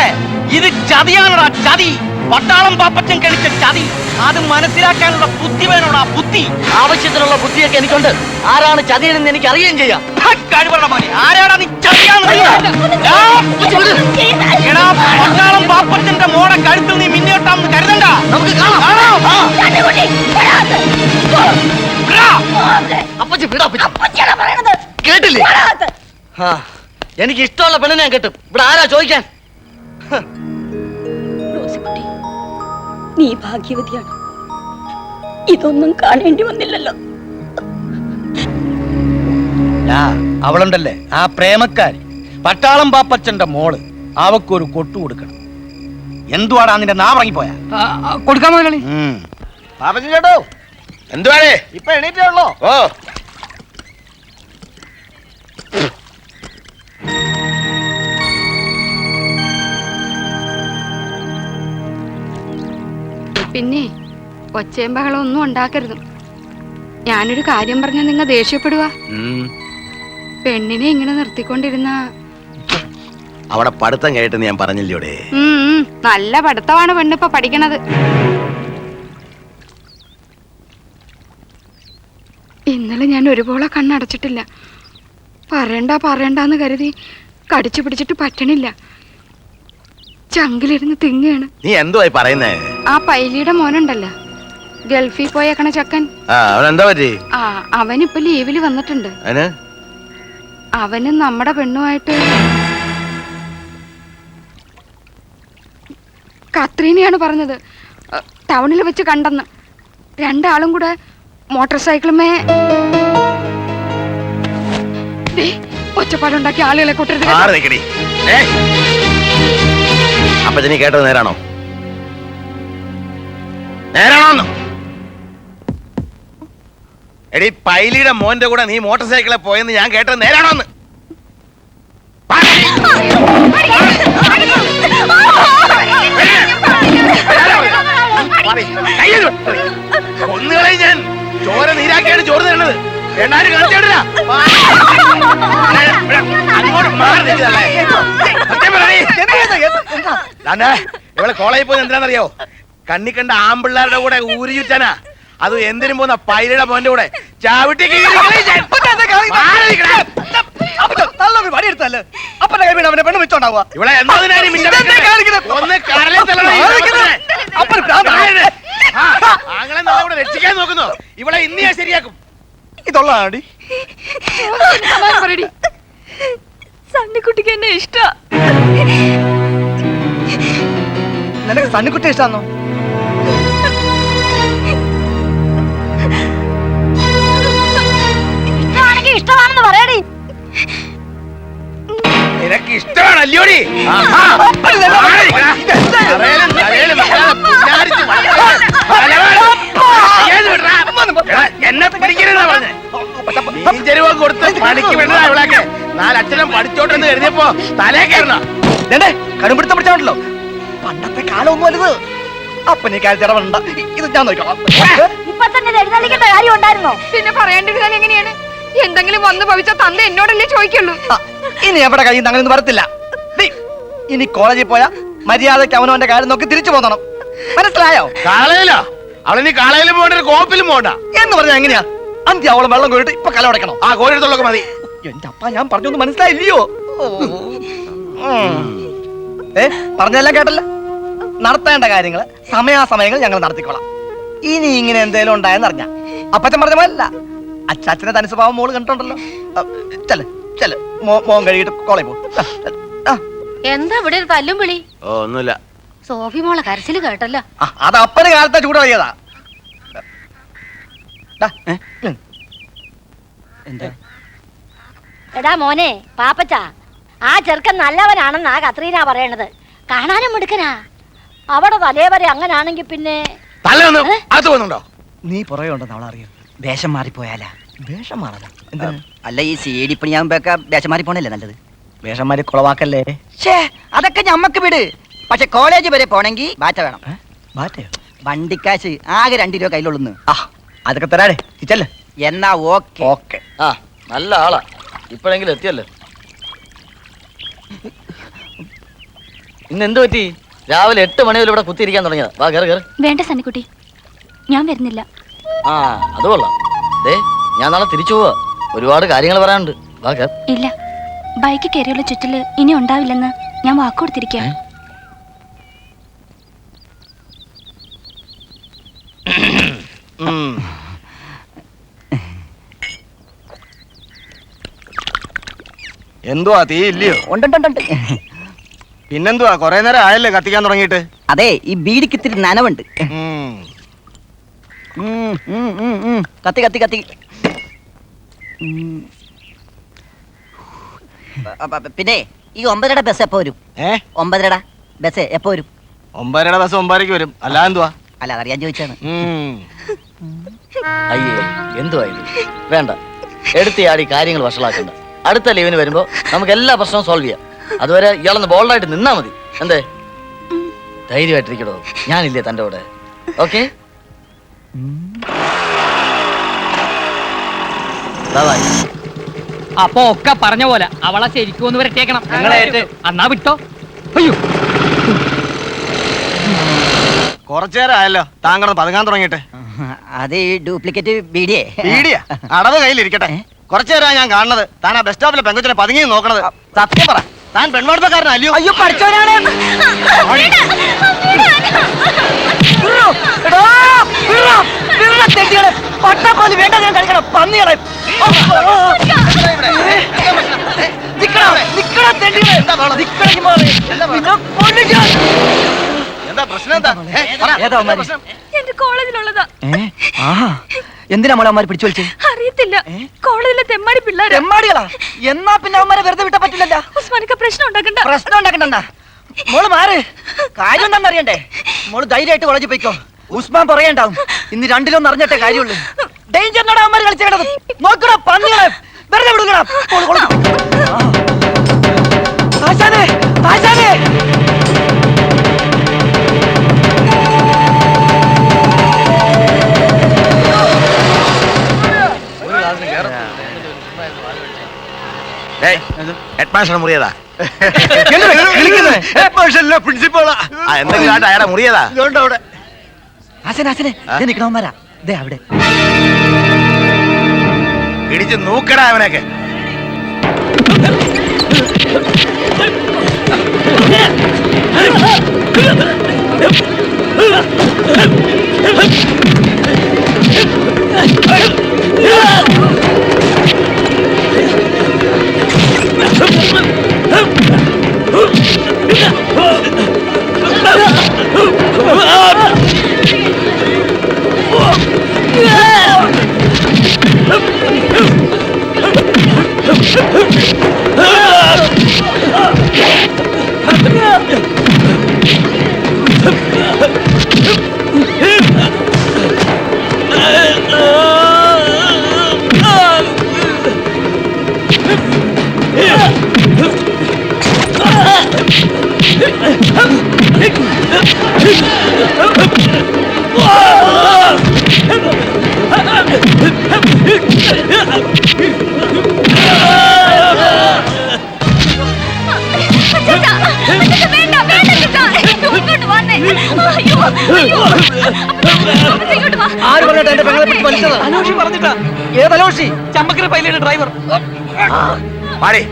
ഇത് ചതിയാണടാ, ചതി. പട്ടാളം പാപ്പച്ചൻ കഴിച്ച ചതി. അത് മനസ്സിലാക്കാനുള്ള ബുദ്ധി വേണോടാ, ബുദ്ധി. ആവശ്യത്തിനുള്ള ബുദ്ധിയൊക്കെ എനിക്കുണ്ട്. ആരാണ് ചതിയെന്ന് എനിക്ക് അറിയുകയും ചെയ്യാം. കഴിവറ മോനെ, ആരാടാ നീ ചതിയാന്ന്? എടാ പട്ടാളം പാപ്പച്ചന്റെ മോടെ കഴുത്തിൽ നീ മിന്നിയോട്ടാമെന്ന് കരുതണ്ട. നമുക്ക് കാണാം. കേട്ടില്ലേ? എനിക്ക് ഇഷ്ടമുള്ള പെണ്ണിനെ ഞാൻ കെട്ടും. ഇവിടെ ആരാ ചോദിക്കാൻ? റോസിക്കുട്ടി, നീ ഭാഗ്യവതിയാണ്. ഇതൊന്നും കാണേണ്ടി വന്നില്ലല്ലോ. അവളുണ്ടല്ലേ ആ പ്രേമക്കാരി, പട്ടാളം പാപ്പച്ചന്റെ മോള്, അവക്കൊരു കൊട്ടു കൊടുക്കണം. എന്തുവാടാ നിന്റെ നാവറങ്ങിപ്പോയാ? കൊടുക്കാൻ മുതലാളി. പാപ്പച്ചൻ ചേട്ടോ, എന്തുവാടേ? ഇപ്പൊ എണീറ്റേ ഉള്ളോ? ഓ, പിന്നെ ഒച്ചയും ബഹളം ഒന്നും ഉണ്ടാക്കരുത്. ഞാനൊരു കാര്യം പറഞ്ഞാൽ നിങ്ങൾ ദേഷ്യപ്പെടുക. പെണ്ണിനെ ഇങ്ങനെ നിർത്തിക്കൊണ്ടിരുന്ന അവിടെ പഠിത്തം കേട്ടെന്ന് ഞാൻ പറഞ്ഞില്ലോടെ. നല്ല പഠിത്തമാണ് പെണ്ണിപ്പൊ പഠിക്കണത്. ഇന്നലെ ഞാൻ ഒരുപോലെ കണ്ണടച്ചിട്ടില്ല. പറയണ്ടെന്ന് കരുതി കടിച്ചു പിടിച്ചിട്ട് പറ്റണില്ല. ചങ്കിലിരുന്ന് തിങ്ങയാണ്. നീ എന്തുവായി പറയുന്നേ? ആ പൈലിയുടെ മോനുണ്ടല്ലോ, ഗൾഫിൽ പോയേക്കണ ചക്കൻ. അവനെന്താ പറ്റി? അവനിപ്പൊ ലീവില് വന്നിട്ടുണ്ട്. അവന് നമ്മുടെ പെണ്ണുമായിട്ട് കത്രീനയാണ് പറഞ്ഞത്. ടൗണിൽ വെച്ച് കണ്ടെന്ന്. രണ്ടാളും കൂടെ മോട്ടോർ സൈക്കിളുമേ ഒച്ചപ്പാടുണ്ടാക്കി ആളുകളെ കൂട്ടരുത്. അപ്പച്ചനി കേട്ടത് നേരാണോ? നേരാണോന്ന്? എടി പൈലിയുടെ മോന്റെ കൂടെ നീ മോട്ടോർ സൈക്കിളിൽ പോയെന്ന് ഞാൻ കേട്ടത് നേരാണോന്ന്? ഒന്നുകളെ ഞാൻ ചോര നീരാക്കിയാണ് ചോറ് തരണത്. രണ്ടാരും കാണിച്ചോണ്ടിരാ. അങ്ങോട്ട് മാറി. ഇവളെ കോളേജിൽ പോയി എന്തിനാണെന്നറിയോ? കണ്ണി കണ്ട ആമ്പിള്ളാരുടെ കൂടെ ഊരി ചുറ്റാനാ. അത് എന്തിനും പോകുന്ന പൈലയുടെ മോന്റെ കൂടെ ചാവിട്ടി നല്ലൊരു പണി എടുത്തല്ലേ അപ്പന്റെ കൈ വീണ് അവനെ പെണ്ണ് വെച്ചോണ്ടാവുക ഇവിടെ എന്നതിനാണ് ഒന്ന് കരളിൽ തള്ളണം ഈ അപ്പന് ആങ്ങളെ നാളെ ഇവിടെ രക്ഷിക്കാൻ നോക്കുന്നു ഇവിടെ ഇന്ന് ഞാൻ ശരിയാക്കും ഇതൊള്ളാടി സണ്ണിക്കുട്ടിക്ക് എന്നെ ഇഷ്ട. നിനക്ക് സണ്ണിക്കുട്ടി ഇഷ്ടാന്നോ? ഇഷ്ടമാണെന്ന് പറയടി. നിനക്ക് ഇഷ്ടമാണല്ലോടി എന്നെ പിടിക്കരുതാ പറഞ്ഞേ ചെരുവ കൊടുത്ത് പണിക്ക് വിടണ ഇവളൊക്കെ നാലക്ഷരം പഠിച്ചോട്ടെന്ന് കരുതിയപ്പോ തലേ കയറണം കടുംപിടുത്തം പിടിച്ചാണല്ലോ പണ്ടത്തെ കാലമൊന്നും വലുത് അപ്പനെ കാര്യത്തിടവണ്ട ഇത് ഞാൻ നോക്കാം ഇപ്പൊ തന്നെ എഴുന്നള്ളിക്കേണ്ട കാര്യം ഉണ്ടായിരുന്നോ? പിന്നെ പറയേണ്ടിരുന്നാൽ എങ്ങനെയാണ്? എന്തെങ്കിലും വന്ന് ഭവിച്ച തന്ത എന്നോടല്ലേ ചോദിക്കുള്ളൂ. ഇനി എവിടെ കഴിയും അങ്ങനെയൊന്നും വരത്തില്ല. ഇനി കോളേജിൽ പോയാ മര്യാദയ്ക്ക് അവനവന്റെ കാര്യം നോക്കി തിരിച്ചു പോകണം. മനസ്സിലായോ? കാളയിലോ അവളിനി കാളയിലും പോകണ്ട ഒരു കോപ്പിലും പോകണ്ട എന്ന് പറഞ്ഞാൽ എങ്ങനെയാ? അന്ത്യാവളം വെള്ളം കോരിട്ട് ഇപ്പൊ കലവടക്കണം. ആ കോരിടത്തുള്ളൊക്കെ മതി. എന്റെ അപ്പ ഞാൻ പറഞ്ഞൊന്നും മനസ്സിലായില്ലയോ? പറഞ്ഞെല്ലാം കേട്ടല്ല. നടത്തേണ്ട കാര്യങ്ങള് സമയാസമയങ്ങൾ ഞങ്ങൾ നടത്തിക്കോളാം. ഇനി ഇങ്ങനെ എന്തേലും ഉണ്ടായെന്ന് അറിഞ്ഞ അപ്പച്ചൻ പറഞ്ഞ പോലല്ല അച്ചാച്ചനെ തനി സ്വഭാവം മോള് കണ്ടിട്ടുണ്ടല്ലോ. ചെല് ചെല് മോൻ കഴുകിട്ട് കോളേജ് പോകും. എന്താ ഇവിടെ ഒരു തല്ലും വിളി? ഓ ഒന്നുമില്ല. സോഫി മോളെ കരച്ചില് കേട്ടല്ലോ. അത് അപ്പന് കാലത്തെ ചൂട് വയ്യതാ. എടാ മോനെ പാപ്പച്ച, ആ ചെറുക്കൻ നല്ലവനാണെന്നാ കത്രീന പറയണത്. കാണാനും മിടുക്കനാ. അവിടെ തലേ വരെ അങ്ങനാണെങ്കി പിന്നെ നീ പുറകെ ഉണ്ടെന്ന് അവളറിയോ? വേഷം മാറിപ്പോയാലാ? വേഷം മാറല അല്ല ഈ സീഡിപ്പണിയാകുമ്പോഴൊക്കെ വേഷം മാറിപ്പോണല്ലേ നല്ലത്? വേഷം മാറി കുളവാക്കല്ലേ. അതൊക്കെ ഞമ്മക്ക് വിട്. പക്ഷെ കോളേജ് വരെ പോണെങ്കി ബാറ്റ വേണം. മാറ്റയോ? വണ്ടിക്കാശ് ആകെ 2 രൂപ കയ്യിലുള്ളു. അതൊക്കെ തരാടേ ചെല്ലേ. എന്നാ ഓക്കെ ഓക്കെ. നല്ല ആളാ. ഇപ്പോഴെങ്കിലും എത്തിയല്ലോ. ഇന്ന് എന്ത് പറ്റി? രാവിലെ 8 മണി വരെ ഇവിടെ കുത്തിയിരിക്കാൻ തുടങ്ങിയതാ. വാ കേറ് കേറ്. വേണ്ട സണ്ണിക്കുട്ടി, ഞാൻ വരുന്നില്ല. അത് കൊള്ളാം. ഞാൻ നാളെ തിരിച്ചു പോവാ. ഒരുപാട് കാര്യങ്ങൾ പറയാനുണ്ട്. വാ കേറ്. ഇല്ല, ബൈക്ക് കയറിയുള്ള ചുറ്റല് ഇനി ഉണ്ടാവില്ലെന്ന് ഞാൻ വാക്കുകൊടുത്തിരിക്കുക. എന്തുവാ തീ ഇല്ലയോ? ഉണ്ട്. പിന്നെന്തുവാ കൊറേ നേരം ആയല്ലേ കത്തിക്കാൻ തുടങ്ങിയിട്ട്? അതെ, ഈ ബീഡിക്ക് ഇത്തിരി നനവുണ്ട്. കത്തി കത്തി കത്തി. പിന്നെ ഈ 9:30 ബസ് എപ്പോ വരും? 9:30 ബസ് എപ്പോ വരും? 9:30 ബസ് 9:30 വരും. അല്ല എന്തുവാ? അല്ല അതറിയാൻ ചോദിച്ചാണ്. അയ്യേ എന്തുവാ ഇത്? വേണ്ട, എടുത്തിയാടി കാര്യങ്ങൾ വഷളാക്കണ്ട. അടുത്ത ലീവിന് വരുമ്പോ നമുക്ക് എല്ലാ പ്രശ്നവും സോൾവ് ചെയ്യാം. അതുവരെ ഇയാളൊന്ന് ബോൾഡായിട്ട് നിന്നാ മതി. എന്തേ? ധൈര്യമായിട്ടിരിക്കടോ, ഞാനില്ലേ തൻ്റെ കൂടെ. ഓക്കെ? അപ്പൊ ഒക്കെ പറഞ്ഞ പോലെ അവളെ ശരിക്കും ഒന്ന് വരട്ടേക്കണം. എന്നാ വിട്ടോ. അയ്യോ, കുറച്ചേരം ആയല്ലോ താങ്കൾ പതുങ്ങാൻ തുടങ്ങിയിട്ട്. അത് ഈ ഡ്യൂപ്ലിക്കേറ്റ് ബീഡിയെ. ബീഡിയാ? അടവ് കയ്യിലിരിക്കട്ടെ. കുറച്ചേരാ ഞാൻ കാണുന്നത് താൻ ആ ബസ് സ്റ്റോപ്പിലെ പെങ്കൊച്ചിനെ പതുങ്ങി നോക്കണത്. സത്യം പറ, താൻ പെൺവാഴ്ത്തക്കാരനല്ലയോ? അയ്യോ പഠിച്ചവനാണ്. എന്താ പ്രശ്നം? എന്താ എന്റെ കോളേജിലുള്ളതാ. എന്തിനാ മോളന്മാര് പിടിച്ചു വലിച്ചേ? അറിയത്തില്ല. കോളേജിലെ തെമ്മാടി പിള്ളേര്. തെമ്മാടികളാ? എന്നാ പിന്നെ അവന്മാരെ വെറുതെ വിട്ടാ പറ്റില്ലല്ലോ. ഉസ്മാനിക്ക പ്രശ്നം ഉണ്ടാക്കണ്ട. പ്രശ്നം ഉണ്ടാക്കണ്ട. മോള് മാറ്. കാര്യം എന്താണെന്ന് അറിയണ്ടേ? മോള് ധൈര്യമായിട്ട് കോളേജിൽ പോയിക്കോ. ഉസ്മാൻ പറയണ്ടാവും. ഇന്ന് 2-1 അറിഞ്ഞിട്ടേ കാര്യമുള്ളൂ. ഡേഞ്ചറിനോട് അവന്മാര് കളിച്ചേണ്ടത്. നോക്കണോ പന്നികളെ വെറുതെ വിടുകടാ. ആശാനേ, ആശാനേ. ഹെഡ്മാസ്റ്റർ മുറിയതാ. പ്രിൻസിപ്പളാ. എന്തെങ്കിലും ആട്ടെ അയാളെ മുറിയതാ. അവിടെ ആശാനെ നിക്കണവന്മാരാ. അവിടെ ഇടിച്ച് നോക്കടാ അവനൊക്കെ. ആര് പറഞ്ഞിട്ട് എന്റെ പെങ്ങളെ പിടിച്ച് വലിച്ചത്? അലോഷി പറഞ്ഞിട്ടാ. ഏതലോഷി? ചമ്പക്കര പൈലയുടെ ഡ്രൈവർ. പാടി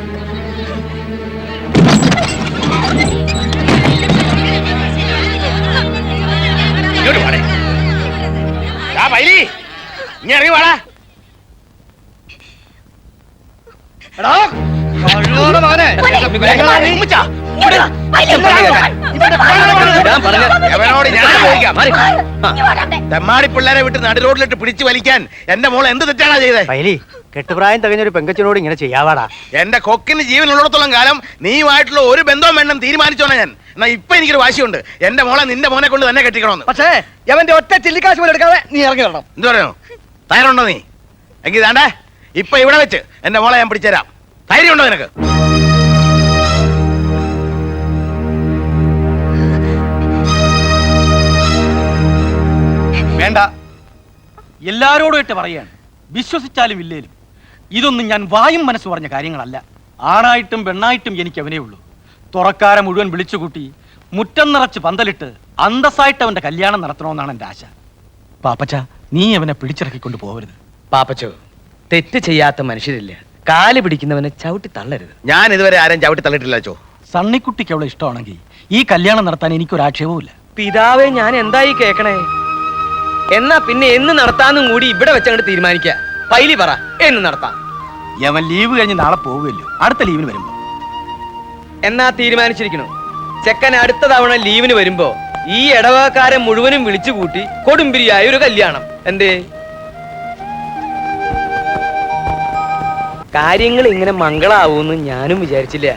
ഇങ്ങോട്ട് പാടേ. ആ പൈലി ഇനി ഇറങ്ങി പാടാ. എടാ കഴുകാതെ മകനെ. ഉമ്മിച്ചാ, എവനോട് ഞാൻ ചോദിക്കാം. തെമ്മാടി പിള്ളേരെ വിട്ട് നടു റോഡിലിട്ട് പിടിച്ചു വലിക്കാൻ എന്റെ മോൾ എന്ത് തെറ്റാണാ ചെയ്തേ? പൈലി കെട്ടുപ്രായം തികഞ്ഞൊരു പെങ്കച്ചിനോട് ഇങ്ങനെ ചെയ്യാവാടാ. എന്റെ കൊക്കിന് ജീവനുള്ളിടത്തോളം കാലം നീയുമായിട്ടുള്ള ഒരു ബന്ധവും വേണം തീരുമാനിച്ചോണ ഞാൻ. എന്നാ ഇപ്പൊ എനിക്കൊരു വാശിയുണ്ട്, എന്റെ മോളെ നിന്റെ മോനെ കൊണ്ട് തന്നെ കെട്ടിക്കണമെന്ന്. പക്ഷേ എവന്റെ ഒറ്റ ചില്ലിക്കാശ് പോലും എടുക്കാതെ നീ ഇറങ്ങി വരണം. എന്ത് പറയുന്നു? തയ്യാറുണ്ടോ നീ? എങ്കിൽ ഇതാണ്ടേ ഇപ്പൊ ഇവിടെ വെച്ച് എന്റെ മോളെ ഞാൻ പിടിച്ചുതരാം. ധൈര്യമുണ്ടോ നിനക്ക്? വേണ്ട, എല്ലാരോടും ഇട്ട് പറയാണ്, വിശ്വസിച്ചാലും ഇല്ലേലും ഇതൊന്നും ഞാൻ വായും മനസ്സ് പറഞ്ഞ കാര്യങ്ങളല്ല. ആണായിട്ടും പെണ്ണായിട്ടും എനിക്ക് അവനേ ഉള്ളൂ. തുറക്കാരെ മുഴുവൻ വിളിച്ചുകൂട്ടി മുറ്റം നിറച്ച് പന്തലിട്ട് അന്തസ്സായിട്ട് അവന്റെ കല്യാണം നടത്തണമെന്നാണ് എന്റെ ആശ. പാപ്പച്ച, നീ അവനെ പിടിച്ചിറക്കിക്കൊണ്ട് പോകരുത്. പാപ്പച്ചോ, തെറ്റ് ചെയ്യാത്ത മനുഷ്യരില്ല. കാല് പിടിക്കുന്നവനെ ചവിട്ടി തള്ളരുത്. ഞാൻ ഇതുവരെ ആരും ചവിട്ടി തള്ളിട്ടില്ല ചോ. സണ്ണിക്കുട്ടിക്ക് അവളെ ഇഷ്ടമാണെങ്കിൽ ഈ കല്യാണം നടത്താൻ എനിക്കൊരാക്ഷേപവും. പിതാവേ, ഞാൻ എന്തായി കേക്കണേ? എന്നാ പിന്നെ എന്ന് നടത്താന്നും കൂടി ഇവിടെ വെച്ചങ്ങോട്ട് തീരുമാനിക്ക. പൈലി പറ, എന്ന് നടത്താം. അവൻ ലീവ് കഴിഞ്ഞ് നാളെ പോവുകയല്ലോ, അടുത്ത ലീവിന് വരുമ്പോ. എന്നാ തീരുമാനിച്ചിരിക്കണു. ചെക്കൻ അടുത്ത തവണ ലീവിന് വരുമ്പോ ഈ ഇടവക്കാരെ മുഴുവനും വിളിച്ചു കൂട്ടി കൊടുമ്പിരിയായ ഒരു കല്യാണം. എന്തേ? കാര്യങ്ങൾ ഇങ്ങനെ മംഗളാവൂന്ന് ഞാനും വിചാരിച്ചില്ല.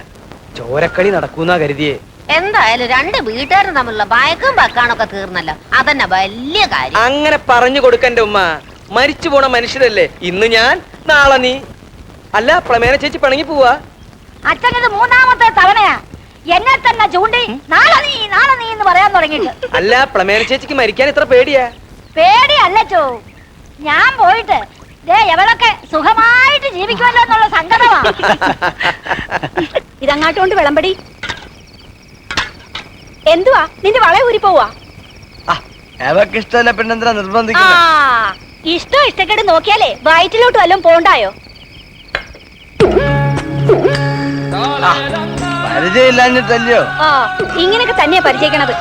ചോരക്കളി നടക്കൂന്നാ കരുതിയേ. എന്തായാലും രണ്ട് വീട്ടുകാരും തമ്മിലുള്ള ഭയക്കും വെക്കാനൊക്കെ തീർന്നല്ലോ, അതന്നെ വലിയ കാര്യം. അങ്ങനെ പറഞ്ഞു കൊടുക്കന്റെ ഉമ്മ. മരിച്ചു പോണ മനുഷ്യരല്ലേ, ഇന്ന് ഞാൻ നാളെ നീ. അല്ല, പ്രമേന ചേച്ചി പിണങ്ങി പോവാ. അച്ഛനത് മൂന്നാമത്തെ തവണയാ എന്നെ തന്നെ ചൂണ്ടി നാളെ നീ എന്ന് പറയാൻ തുടങ്ങിയിട്ട്. അല്ല, പ്രമേന ചേച്ചിക്ക് മരിക്കാൻ ഇത്ര പേടിയാ? പേടിയല്ലോ, ഞാൻ പോയിട്ട് എവളൊക്കെ സുഖമായിട്ട് ജീവിക്കുമല്ലോ എന്നുള്ള സങ്കടമാ. ഇതങ്ങാട്ടോണ്ട് വിളമ്പടി. എന്തുവാ നിന്റെ വള ഊരി പോവാ? അവക്ക് ഇഷ്ടമല്ല, പിന്നെന്തിനാ നിർബന്ധിക്കുന്നത്? ഇഷ്ടക്കേട് നോക്കിയാലേ വയറ്റിലോട്ട് വല്ലതും പോണ്ടായോ? പരിചയമില്ലാഞ്ഞിട്ടല്ലയോ? ഇങ്ങനെയൊക്കെ തന്നെയാ പരിചയിക്കണത്.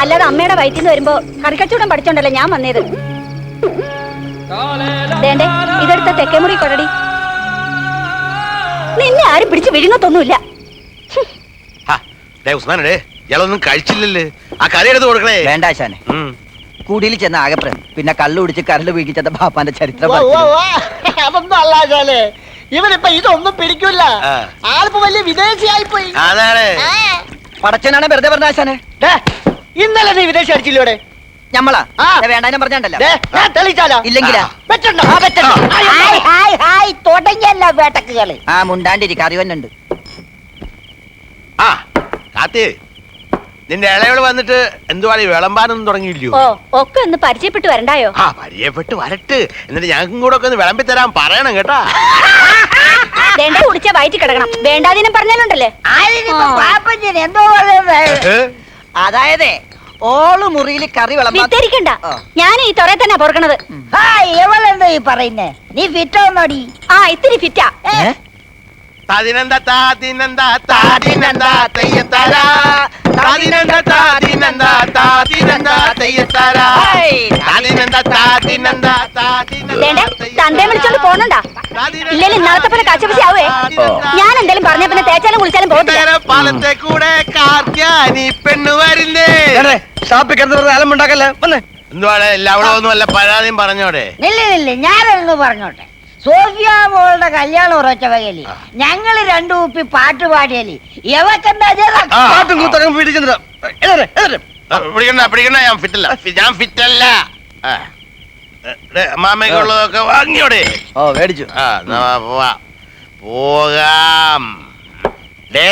അല്ലാതെ അമ്മയുടെ വയറ്റിൽ നിന്ന് വരുമ്പോ കറിക്കച്ചവടം പഠിച്ചോണ്ടല്ലേ ഞാൻ വന്നേത്. ദേണ്ടേ, ഇതെടുത്ത തെക്കേമുറി കൊടടി. നിന്നെ ആരും പിടിച്ച് വിഴുങ്ങത്തൊന്നുമില്ല. ഇയാളൊന്നും കഴിച്ചില്ലല്ലേ? ആ കറി എടുത്ത് കൊടുക്കണേ. വേണ്ട ആശാനെ, കൂടിയിൽ ചെന്ന ആകപ്രം പിന്നെ കള്ളു കുടിച്ച് കരല് വീഴ്ച ബാപ്പാന്റെ ചരിത്രം. അതൊന്നും അല്ല ആശാനെ, ഇവനിപ്പോ ഇതൊന്നും പിടിക്കൂല. ആളിപ്പോ വലിയ വിദേശിയായി പോയി. പടച്ചനാണ് വെറുതെ പറഞ്ഞ ആശാനെ. ഇന്നലെ നീ വിദേശി അടിച്ചില്ലോടെ? ഞമ്മളാ വേണ്ടാനും പറഞ്ഞല്ലോ. തെളിച്ചാലോ? ഇല്ലെങ്കിലാ തുടങ്ങിയല്ലോ വേട്ടക്കുകള്. മുണ്ടാണ്ടിരിക്ക അറിവന്നുണ്ട്. ആ കാത്തേ, നിന്റെ ഇളയോള് വന്നിട്ട് എന്തുവാണ് വിളമ്പാനൊന്നും തുടങ്ങിയില്ലയോ? ഒക്കെ ഒന്ന് പരിചയപ്പെട്ട് വരണ്ടായോ? ആ, പരിചയപ്പെട്ട് വരട്ട്. എന്നിട്ട് ഞങ്ങൾക്കും കൂടെ ഒക്കെ ഒന്ന് വിളമ്പി തരാൻ പറയണം കേട്ടാ. കുടിച്ച വയറ്റി കിടക്കണം, വേണ്ടാതിനും പറഞ്ഞാലുണ്ടല്ലേ. എന്തോ അതായത് ഓള് മുറിയിൽ കറി വിത്തരിക്കണ്ട, ഞാൻ ഈ തൊറ തന്നെ പൊറുക്കണത്. എവളെന്താ ഈ പറയുന്നേ? നീ ഫിറ്റോന്നോടി? ഇത്തിരി ഫിറ്റാ. താതിനന്ദ താതിനന്ദ താതിനന്ദ തെയ്യത്താര താതിനന്ദ താതിനന്ദ താതിനന്ദ തെയ്യത്താര താതിനന്ദ താതിനന്ദ തന്റെ വിളിച്ചോണ്ട് പോണണ്ടാ ഇല്ലെങ്കിൽ നാളത്തെ പോലെ കാച്ചപശി ആവേ ഞാൻ എന്തേലും പറഞ്ഞ പിന്നെ തേച്ചാലും കുളിച്ചാലും പോകത്തില്ല. പാലത്തെ കൂടെ കാർക്കാനി പെണ്ണു വരില്ലേ ഷാപ്പിൽ കിടന്ന് അലമ്പുണ്ടാക്കല്ലേ വന്നേ. എന്തുവാടെ അവിടെ ഒന്നും വല്ല പരാതിയും പറഞ്ഞോടെ? ഇല്ല ഞാനൊന്ന് പറഞ്ഞോട്ടെ. സോഫിയ മോളുടെ കല്യാണം ഉറച്ച വകയില് ഞങ്ങള് രണ്ടു കുപ്പി പാട്ട് പാടിയാല് എവക്കെന്താ പാട്ടും കൂത്തൊക്കെ പിടിക്കുന്നത് പിടിക്കണ്ട ഞാൻ ഫിറ്റല്ല ഞാൻ ഫിറ്റല്ല. മാമയ്ക്കുള്ളതൊക്കെ വാങ്ങിയോടെ? ഓ മേടിച്ചു. പോകാം. നീ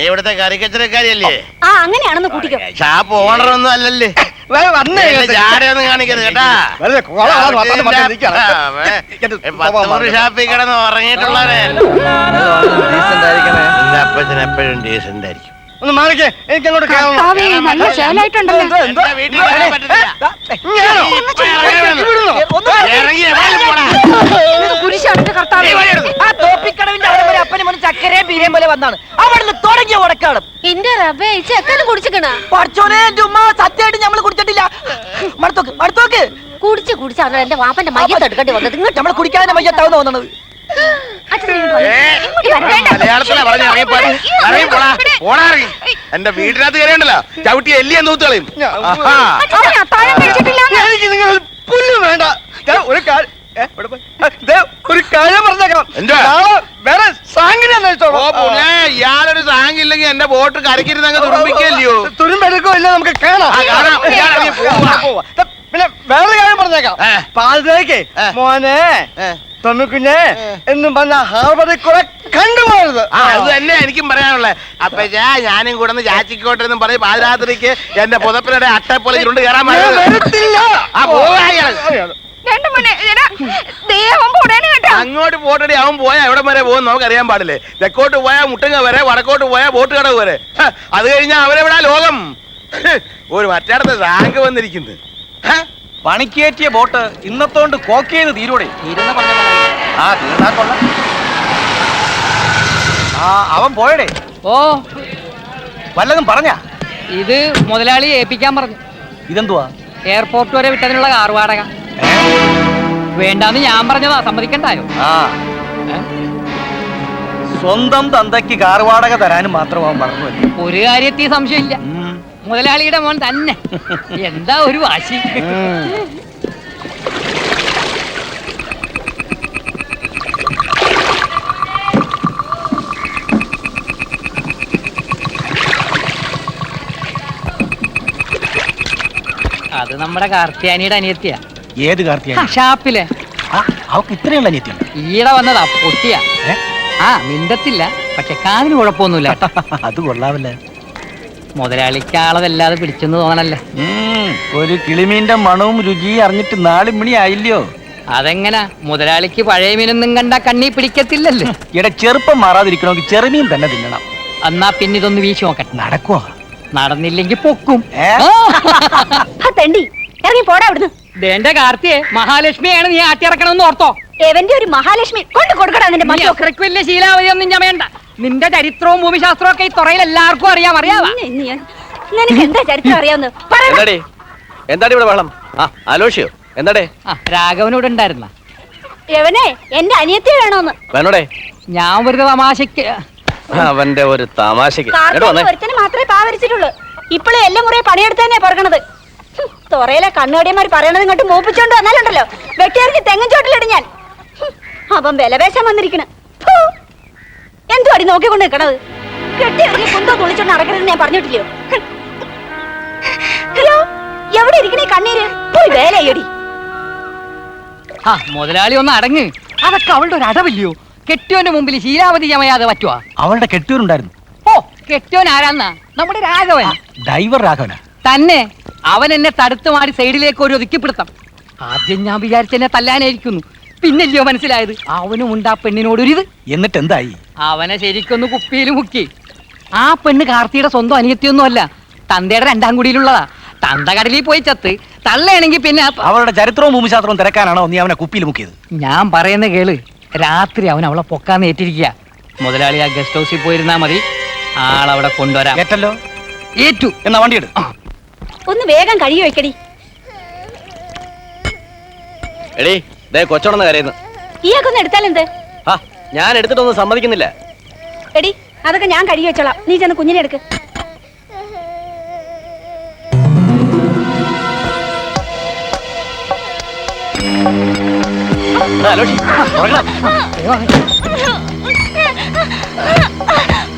ഇവിടുത്തെ കറിക്കച്ചറക്കാരിയല്ലേ? ആ അങ്ങനെയാണെന്ന് കൂട്ടിക്കോ. ഷാപ്പ് ഓണറൊന്നും അല്ലല്ലേ? ജാടയൊന്നും കാണിക്കരുത് കേട്ടാ. 10 ഷാപ്പിൽ കിടന്ന് ഉറങ്ങിയിട്ടുള്ളവരെ എന്റെ അപ്പച്ചൻ എപ്പോഴും ഡീസന്റ് ആയിരിക്കും. ഒന്ന് മാറിക്കേ, എനിക്ക് അങ്ങോട്ട് കർത്താവേ, നല്ല ശേലായിട്ടുണ്ടല്ലോ. കുരിശാണ് കർത്താവേ. ആ തോപ്പിക്കടവിന്റെ അവിടെ വരെ അപ്പനും മോനും ചക്കരയും ബീരയും പോലെ വന്നാണ് അവിടുന്ന് തുടങ്ങിയ ഉടക്കാണ്. എന്റെ റബ്ബേ ചെക്കനും കുടിച്ചിക്കണ പഠിച്ചോനെ ഉമ്മ സത്യമായിട്ട് ഞമ്മള് കുടിച്ചിട്ടില്ല. മടുത്തോക്ക് കുടിച്ചാണ് എന്റെ വാപ്പന്റെ മയ്യത്ത് എടുക്കേണ്ടി വന്നത്. ഇങ്ങോട്ട് നമ്മള് കുടിക്കാതെ മയ്യത്താവുന്ന തോന്നുന്നത്. എന്റെ വീട്ടിനകത്ത് കയറിയുണ്ടല്ലോ ചവിട്ടി എല്ലിയെ നൂത്തുകളയും. എനിക്ക് നിങ്ങൾ പുല്ല് വേണ്ട. ഒരു കാര്യം പറഞ്ഞേക്കാം. വേറെ സാങ്കിനെ ഇയാളൊരു സാങ്കില്ലെങ്കിൽ എന്റെ ബോട്ട് കരക്കിരുന്ന് തുറമ്പിക്കല്ലയോ? തുരുമ്പെടുക്കോ ഇല്ല നമുക്ക് കാണാം. പിന്നെ വേറെ കാര്യം പറഞ്ഞേക്കാം. പാലത്തേക്ക് മോനെ തൊമ്മിക്കുഞ്ഞെ എന്നും പറഞ്ഞ ഹാർബറിൽ കുറെ കണ്ടുപോയത്. അത് തന്നെ എനിക്കും പറയാനുള്ളത്. അപ്പൊ ഞാനും കൂടെ ചാച്ചിക്കോട്ടെന്നും പറഞ്ഞ് പാതിരാത്രിക്ക് എന്റെ പുതപ്പിനുടെ അട്ടപ്പോലെ ചുരുണ്ട് കയറാൻ അങ്ങോട്ട് പോട്ടടി. അവൻ പോയാ എവിടെ വരെ പോകും നമുക്കറിയാൻ പാടില്ലേ. തെക്കോട്ട് പോയാ മുട്ടുങ്ങ വരെ, വടക്കോട്ട് പോയാ ബോട്ട് കടവ് വരെ. അത് കഴിഞ്ഞാൽ അവരെവിടാ ലോകം. ഒരു മറ്റേടത്ത് റാങ്ക് വന്നിരിക്കുന്നു. പണിക്കേറ്റിയ ബോട്ട് ഇന്നത്തോണ്ട് കോക്കിയത് തീരൂടെ? തീർന്നാ കൊള്ളാം. അവൻ പോയടേ. ഓ വല്ലതും പറഞ്ഞ? ഇത് മുതലാളിയെ ഏൽപ്പിക്കാൻ പറഞ്ഞു. ഇതെന്തുവാ? എയർപോർട്ട് വരെ വിട്ടതിനുള്ള കാർ വാടക. വേണ്ടാന്ന് ഞാൻ പറഞ്ഞതാ, സമ്മതിക്കണ്ടായോ? സ്വന്തം തന്തയ്ക്ക് കാർ വാടക തരാനും മാത്രമാവും പറഞ്ഞു. ഒരു കാര്യത്തിൽ സംശയമില്ല, മുതലാളിയുടെ മോൻ തന്നെ. എന്താ ഒരു വാശി. അത് നമ്മുടെ കാർത്തിയാനിയുടെ അനിയത്തിയാ. ഏത് കാർത്തിയാനി? ഷാപ്പിലെ. അവക്ക് ഇത്രയുള്ള അനിയത്തിയാണ്? ഈടെ വന്നതാ, പൊട്ടിയാ. മിണ്ടത്തില്ല, പക്ഷെ കാതിന് കുഴപ്പമൊന്നുമില്ല. അത് കൊള്ളാവല്ലേ. മുതലാളിക്ക് ആളതല്ലാതെ പിടിച്ചെന്ന് തോന്നണല്ലേ. ഒരു കിളിമീന്റെ മണവും രുചിയും അറിഞ്ഞിട്ട് 4 മണി ആയില്ലയോ? അതെങ്ങനാ? മുതലാളിക്ക് പഴയ മീനൊന്നും കണ്ടാ കണ്ണി പിടിക്കത്തില്ലല്ലോ. ഇവിടെ ചെറുപ്പം മാറാതിരിക്കണമെങ്കിൽ ചെറുമീൻ തന്നെ തിന്നണം. എന്നാ പിന്നെ ഇതൊന്ന് വീശി നോക്കട്ടെ. നടക്കുവോ? നടന്നില്ലെങ്കിൽ പൊക്കും. ഇറങ്ങി പോടാ അവിടുന്ന്. എന്റെ കാർത്തിയെ മഹാലക്ഷ്മിയാണ് നീ ആട്ടിറക്കണമെന്ന് ഓർത്തോ. എവന്റെ ഒരു മഹാലക്ഷ്മി കൊണ്ട് കൊടുക്കടാ നിന്റെ അത്രയ്ക്ക് വലിയ ശീലാവധി ഒന്നും ഞാൻ വേണ്ട. നിന്റെ ചരിത്രവും ഭൂമിശാസ്ത്രവും ഒക്കെ ഈ തുറയിൽ എല്ലാവർക്കും അറിയാവാ. നിനക്ക് എന്താ ചരിത്രം അറിയാവുന്ന? എന്താടി ഇവിടെ വെള്ളം? ആലോചിച്ചോ? എന്താടേ? രാഘവനോട് ഉണ്ടായിരുന്ന എവനെ എന്റെ അനിയത്തി വേണോന്ന്. വേണോടെ? ഞാൻ വെറുതെ തമാശക്ക്. അവന്റെ ഒരു തമാശക്ക് ഒരുത്തന് മാത്രമേ പാവരിച്ചിട്ടുള്ളൂ. ഇപ്പോഴും എല്ലാം മുറിയെ പണിയെടുത്ത് തന്നെ പറക്കണത്. തുറയിലെ കണ്ണുകടിയന്മാർ പറയണത് ഇങ്ങോട്ട് മൂപ്പിച്ചോണ്ട് വന്നാലുണ്ടല്ലോ വെട്ടിയറിഞ്ഞ് തെങ്ങും ചോട്ടിലിടും ഞാൻ. അവൻ വിലപേശാൻ വന്നിരിക്കണ്. എന്തോ അടി നോക്കിക്കൊണ്ട് നിൽക്കണത്. കെട്ടിയറിഞ്ഞ് കുന്തോ തുളിച്ചോണ്ട് നടക്കരുത് ഞാൻ പറഞ്ഞിട്ടില്ലയോ? എവിടെ ഇരിക്കണേ കണ്ണീര്? പോയി വേലയടി. മുതലാളി ഒന്ന് അടങ്ങ്. അതൊക്കെ അവളുടെ ഒരു അടവില്ലയോ? കെട്ടിയോന്റെ മുമ്പിൽ ശീലാവധി ചമയാതെ പറ്റുവാ? അവളുടെ കെട്ടിയോരുണ്ടായിരുന്നു. ഓ, കെട്ടിയോൻ ആരാന്നാ? നമ്മുടെ രാഘവൻ. ഡ്രൈവർ രാഘവനാ തന്നെ. അവൻ എന്നെ തടുത്തു മാറി സൈഡിലേക്ക് ഒരു ഒതുക്കിപ്പിടുത്തം. ആദ്യം ഞാൻ വിചാരിച്ചെന്നെ തല്ലാനായിരിക്കുന്നു. പിന്നല്ലയോ മനസ്സിലായത് അവനും ഉണ്ട് ആ പെണ്ണിനോടൊരിത്. എന്നിട്ട് എന്തായി? അവനെ ശരിക്കൊന്ന് കുപ്പിയിൽ മുക്കി. ആ പെണ്ണ് കാർത്തിയുടെ സ്വന്തം അനിയത്തിയൊന്നും അല്ല, തന്തയുടെ 2ാം കുടിയിലുള്ളതാ. തന്ത കടലിൽ പോയി ചത്ത്. തള്ളയാണെങ്കിൽ പിന്നെ അവളുടെ ചരിത്രവും ഭൂമിശാസ്ത്രവും തിരക്കാനാണോ നീ അവനെ കുപ്പിയിൽ മുക്കിയത്? ഞാൻ പറയുന്ന കേള്. രാത്രി അവൻ അവളെ പൊക്കാന്ന് ഏറ്റിരിക്കുക. മുതലാളി ആ ഗസ്റ്റ് ഹൗസിൽ പോയിരുന്നാ മതി, ആളവിടെ കൊണ്ടുവരാം. ഏറ്റല്ലോ? ഏറ്റു. എന്നാ വണ്ടി എടു. ഒന്ന് വേഗം കഴിയോ വെക്കടി. എടീ ദേ കൊച്ചോണെന്ന് കരയുന്നു. ഈയൊക്കൊന്ന് എടുത്താലെന്ത്? ഞാൻ എടുത്തിട്ടൊന്നും സമ്മതിക്കുന്നില്ല. എടി അതൊക്കെ ഞാൻ കഴുകി വെച്ചോളാം, നീ ചെന്ന് കുഞ്ഞിനെ എടുക്ക്.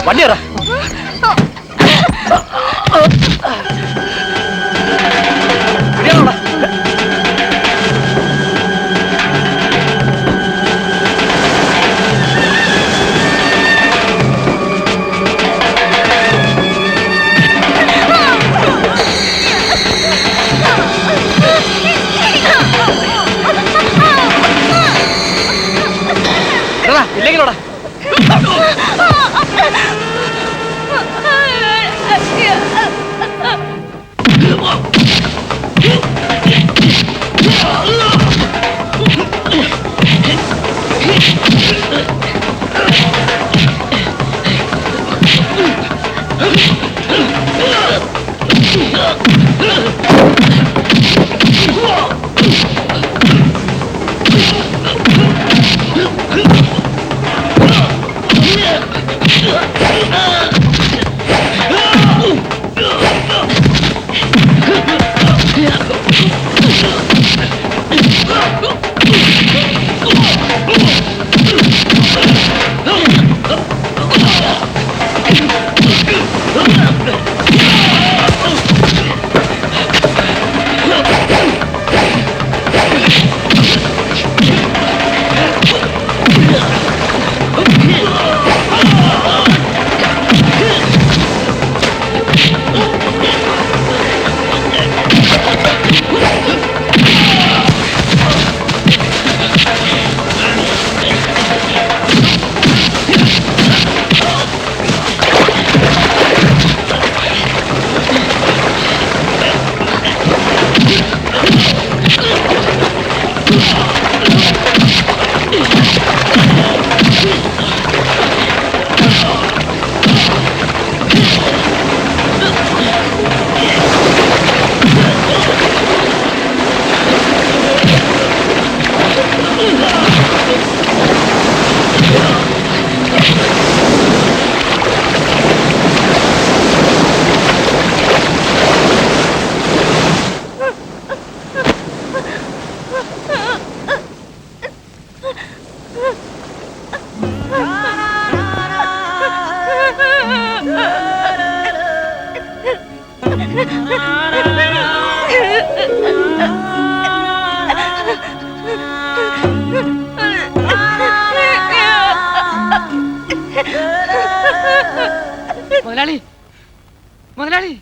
വണ്ടി ഇറ. ഇല്ലെങ്കിലോടാ. മുതലാളി, മുതലാളി,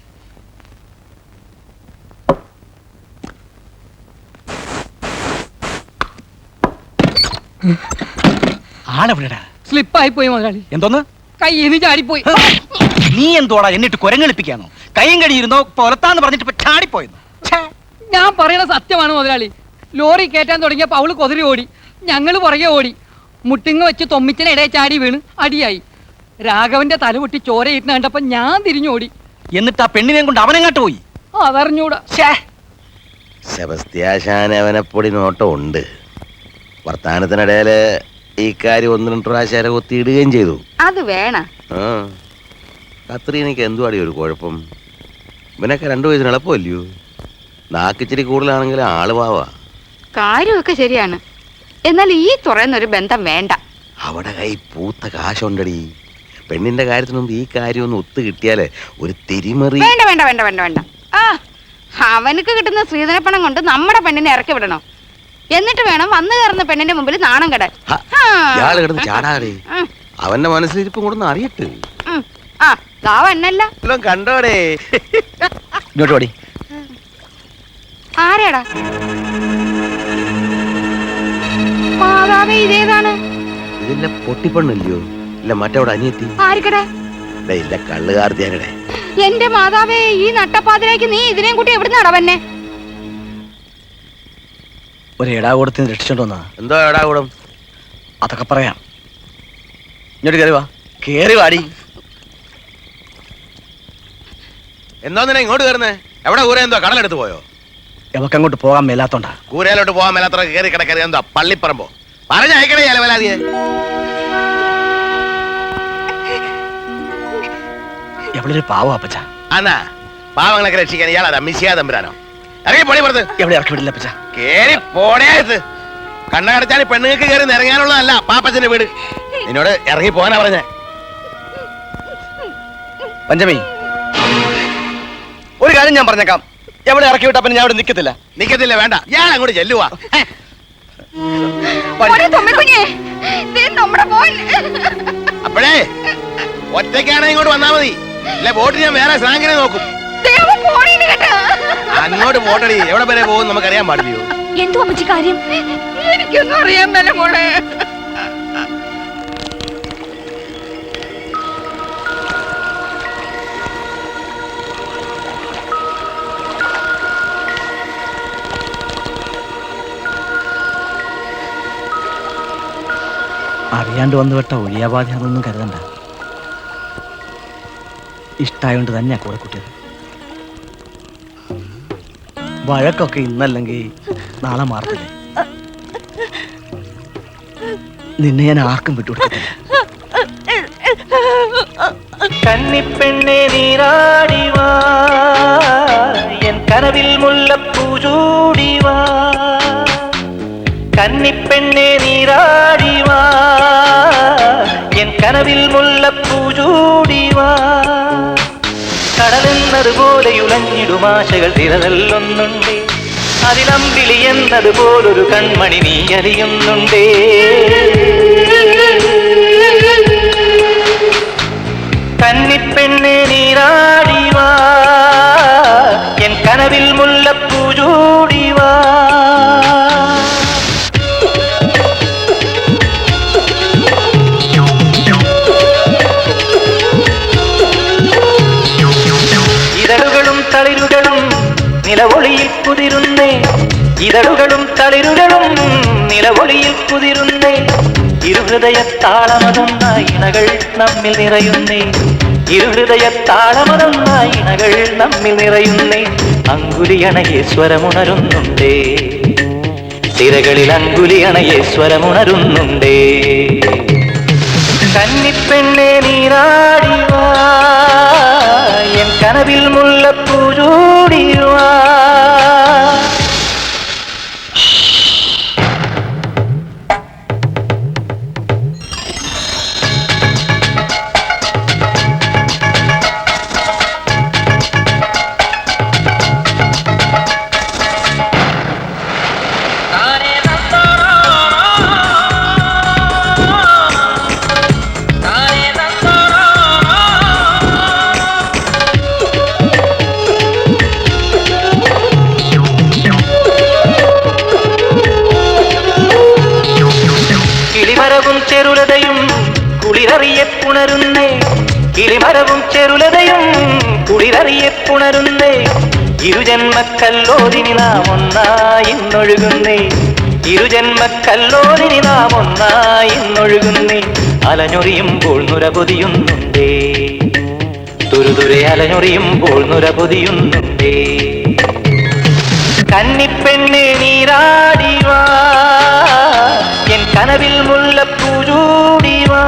ആളെവിടെടാ? സ്ലിപ്പായി പോയി മുതലാളി. എന്തോന്ന്? കയ്യിന്ന് ചാടിപ്പോയി. നീ എന്തോടാ എന്നിട്ട് കുരങ്ങളിപ്പിക്കാന്നോ? കയ്യും കടിയിരുന്നോ പൊലത്താന്ന് പറഞ്ഞിട്ട് ഇപ്പൊ ചാടിപ്പോയെന്നോ? ഞാൻ പറയണ സത്യമാണ് മുതലാളി. ലോറി കയറ്റാൻ തുടങ്ങിയപ്പോ അവള് കൊതിരി ഓടി, ഞങ്ങള് പുറകെ ഓടി. മുട്ടിങ്ങ വെച്ച് തൊമ്മിച്ചനെ ഇടയിൽ ചാടി വീണ് അടിയായി. രാഘവന്റെ തല പൊട്ടി ചോരയിട്ട് കണ്ടപ്പോ ഞാൻ തിരിഞ്ഞോടി. എന്നിട്ട് ആ പെണ്ണിനെയും കൊണ്ട് അവനെങ്ങാട്ട് പോയി? അതറിഞ്ഞൂടാ. സെബസ്ത്യാശാന് അവനെപ്പൊടി നോട്ടം ഉണ്ട്. വർത്താനത്തിനിടയില് ഈ കാര്യം 1-2 പ്രാവശ്യം കൊത്തിയിടുകയും ചെയ്തു. അത് വേണ. കത്രീനക്ക് എന്തുവാടി ഒരു കുഴപ്പം? ഇവനൊക്കെ 2 വയസ്സിന് എളുപ്പമല്ലയോ? നാക്കിച്ചിരി കൂടുതലാണെങ്കിലും ആള് പാവാ. കാര്യമൊക്കെ ശരിയാണ്, എന്നാൽ ഈ തുറന്നൊരു ബന്ധം വേണ്ട. അവിടെ കൈ പൂത്ത കാശുണ്ടടി. പെണ്ണിന്റെ കാര്യത്തിനൊന്നും ഈ കാര്യം ഒന്ന് ഒത്തു കിട്ടിയാലേ ഒരു തിരിമറി. വേണ്ട വേണ്ട വേണ്ട വേണ്ട വേണ്ട. ആ അവനക്ക് കിട്ടുന്ന സ്ത്രീധനപ്പണം കൊണ്ട് നമ്മുടെ പെണ്ണിനെ ഇറക്കി വിടണം. എന്നിട്ട് വേണം വന്നു കയറുന്ന പെണ്ണിന്റെ മുമ്പിൽ നാണം കെടാൻ. ഇയാള് കിടന്ന് ചാടാടേ. അവന്റെ മനസ്സിലിരിപ്പും കൂടെ അറിയട്ടെ. കണ്ടോടേ. ഇങ്ങോട്ട് ഓടി. ആരാടാ? മാതാവേ, ഇതേതാണ്? ഇതില്ല പൊട്ടിപ്പണ്ണല്ലയോ? ഇല്ല മറ്റവിടെ അനിയത്തി. ആർക്കടാ? ഇല്ല കള്ളുകാർത്തിയാനടെ. എന്റെ മാതാവേ, ഈ നട്ടപ്പാതിലേക്ക് നീ ഇതിനെയും കൂട്ടി എവിടുന്നാടാ വന്നെ? ഒരു എടാകൂടത്തിന് രക്ഷിച്ചോണ്ട് വന്നാ. എന്തോ എടാകൂടം? അതൊക്കെ പറയാം. ഇങ്ങോട്ട് കയറി വാ. കേറി വാടി. എന്തോന്നിനെ ഇങ്ങോട്ട് കയറുന്നേ? എവിടെ കൂര എന്തോ കടലെടുത്ത് പോയോ? എവക്കങ്ങോട്ട് പോകാൻ മേലാത്തോണ്ടാ. കൂരയിലോട്ട് പോകാൻ മേലാത്ര കയറി കിടക്കറി എന്തോ പള്ളിപ്പറമ്പോ പറഞ്ഞയക്കണേ അലവലാതിയെ. എവളൊരു പാവം അപ്പച്ച. അന്നാ പാവങ്ങളൊക്കെ രക്ഷിക്കാൻ ഇയാളാ മിശിയാ തമ്പുരാനോ? ഇറങ്ങി പോണി പുറത്ത്. എവിടെ ഇറക്കി വിടില്ല അപ്പച്ച. കേറി പോടേത്. കണ്ണടച്ചാൽ പെണ്ണുങ്ങൾക്ക് കയറി നിറങ്ങാനുള്ളതല്ല പാപ്പച്ചന്റെ വീട്. നിന്നോട് ഇറങ്ങി പോകാനാ പറഞ്ഞേ. പഞ്ചമി, ഒരു കാര്യം ഞാൻ പറഞ്ഞേക്കാം. എവിടെ ഇറക്കി വിട്ടാ പിന്നെ ഞാൻ അവിടെ നിക്കത്തില്ല. നിക്കത്തില്ല, വേണ്ട. ഇയാൾ അങ്ങോട്ട് ചെല്ലുവാ. അപ്പോഴേ ഒറ്റയ്ക്കാണ് ഇങ്ങോട്ട് വന്നാ മതി. അല്ലെ ബോട്ട് ഞാൻ വേറെ സാങ്കിനെ നോക്കും. അങ്ങോട്ട് പോട്ടടി. എവിടെ വരെ പോകും നമുക്കറിയാൻ പാടില്ലയോ? എന്തോ അമ്മച്ചി കാര്യം? എനിക്കൊന്നും അറിയാൻ മേല മോളെ. അറിയാണ്ട് വന്നു വിട്ട ഒഴിയാബാധ അതൊന്നും കരുതണ്ട. ഇഷ്ടായോണ്ട് തന്നെയാ കൂടെ കുട്ടിയത്. വഴക്കൊക്കെ ഇന്നല്ലെങ്കിൽ നാളെ മാറത്തില്ലേ. നിന്നെ ഞാൻ ആർക്കും വിട്ടുകൊടുത്തില്ല. കന്നിപ്പെണ്ണെ നീരാടിവാ, എൻ കനവിൽ മുല്ലപ്പൂ ചൂടിവാ. കന്നിപ്പെണ്ണെ നീരാടിവാ, എൻ കനവിൽ മുല്ലപ്പൂ ചൂടിവാ. കടലെന്നതുപോലെ ഉലഞ്ഞിടുമാശകൾ തിരതല്ലൊന്നുണ്ടേ, അതിലമ്പിളി എന്നതുപോലൊരു കൺമണി നീ അറിയുന്നുണ്ടേ. കന്നിപ്പെണ്ണെ നീരാടിവാ, എൻ കനവിൽ മുല്ലപ്പൂ ചൂടിവാ. ഇതളുകളും തളിരുകളും നിലവൊളിയിൽ കുതിരുന്നേ, ഇതളുകളും തളിരുകളും നിലവൊളിയിൽ കുതിരുന്നേ. ഇരുഹൃദയത്താളമതൊന്നായി ഇണകൾ നമ്മിൽ നിറയുന്നേ, ഇരുഹൃദയത്താളമതൊന്നായി ഇണകൾ നമ്മിൽ നിറയുന്നേ. അങ്കുലിയണയെ സ്വരമുണരുന്നുണ്ടേ, തിരകളിൽ അങ്കുലിയണയെ സ്വരമുണരുന്നുണ്ടേ. കന്നിപ്പെണ്ണെ നീരാടിവാ, എൻ കനവിൽ മുല്ലപ്പൂ ചൂടിവാ. കിളിമരവും ചെറുലതയും കുളിരറിയെ പുണരുന്നേ, കിളിമരവും ചെറുലതയും കുളിരറിയെ പുണരുന്നേ. ഇരുജന്മക്കല്ലോലിനി നാം ഒന്നായിന്നൊഴുകുന്നേ, ഇരുജന്മക്കല്ലോലിനി നാം ഒന്നായിന്നൊഴുകുന്നേ. അലഞ്ഞൊറിയുമ്പോൾ നുരപൊതിയുന്നുണ്ടേ, തുരുതുരെ അലഞ്ഞൊറിയുമ്പോൾ നുരപൊതിയുന്നുണ്ടേ. കന്നിപ്പെണ്ണെ നീരാടിവാ, എൻ കനവിൽ മുല്ലപ്പൂ ചൂടിവാ.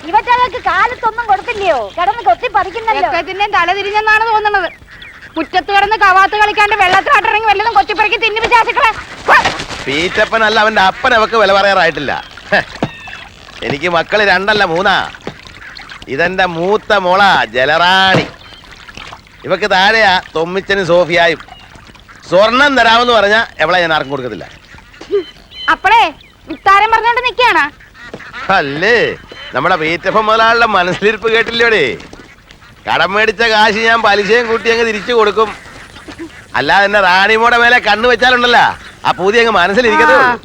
ഇവറ്റകൾക്ക് കാലത്തൊന്നും കൊടുത്തില്ലയോ? കിടന്ന് കൊത്തി പറിക്കുന്നല്ലോ. തല തിരിഞ്ഞെന്നാണ് തോന്നുന്നത്. മുറ്റത്ത് കിടന്ന് കവാത്ത് കളിക്കാണ്ട് വെള്ളത്തിലാട്ടിറങ്ങി വല്ലതും കൊത്തിപ്പറക്കി തിന്നു വിചാരിക്കളെ. പീറ്റപ്പനല്ല അവന്റെ അപ്പൻ അവക്ക് വില പറയാറായിട്ടില്ല. എനിക്ക് മക്കള് 2 അല്ല 3. ഇതെന്റെ മൂത്ത മോള ജലറാണി. ഇവക്ക് താഴെയാ തൊമ്മിച്ചനും സോഫിയായും. സ്വർണം തരാമെന്ന് പറഞ്ഞാ എവളെ ഞാൻ ആർക്കും കൊടുക്കത്തില്ല. അപ്പളേ വിത്താരം പറഞ്ഞോണ്ട് നിക്കാണ്. അല്ലേ നമ്മുടെ പീറ്റപ്പൻ മുതലാളുടെ മനസ്സിലിരിപ്പ് കേട്ടില്ലോടെ. കടം മേടിച്ച കാശ് ഞാൻ പലിശയും കൂട്ടി അങ്ങ് തിരിച്ചു കൊടുക്കും. അല്ലാതെ എന്നെ റാണിമോടെ മേലെ കണ്ണു വെച്ചാലുണ്ടല്ലോ ആ പൂതി അങ്ങ് മനസ്സിലിരിക്കത്തേ ഉള്ളൂ.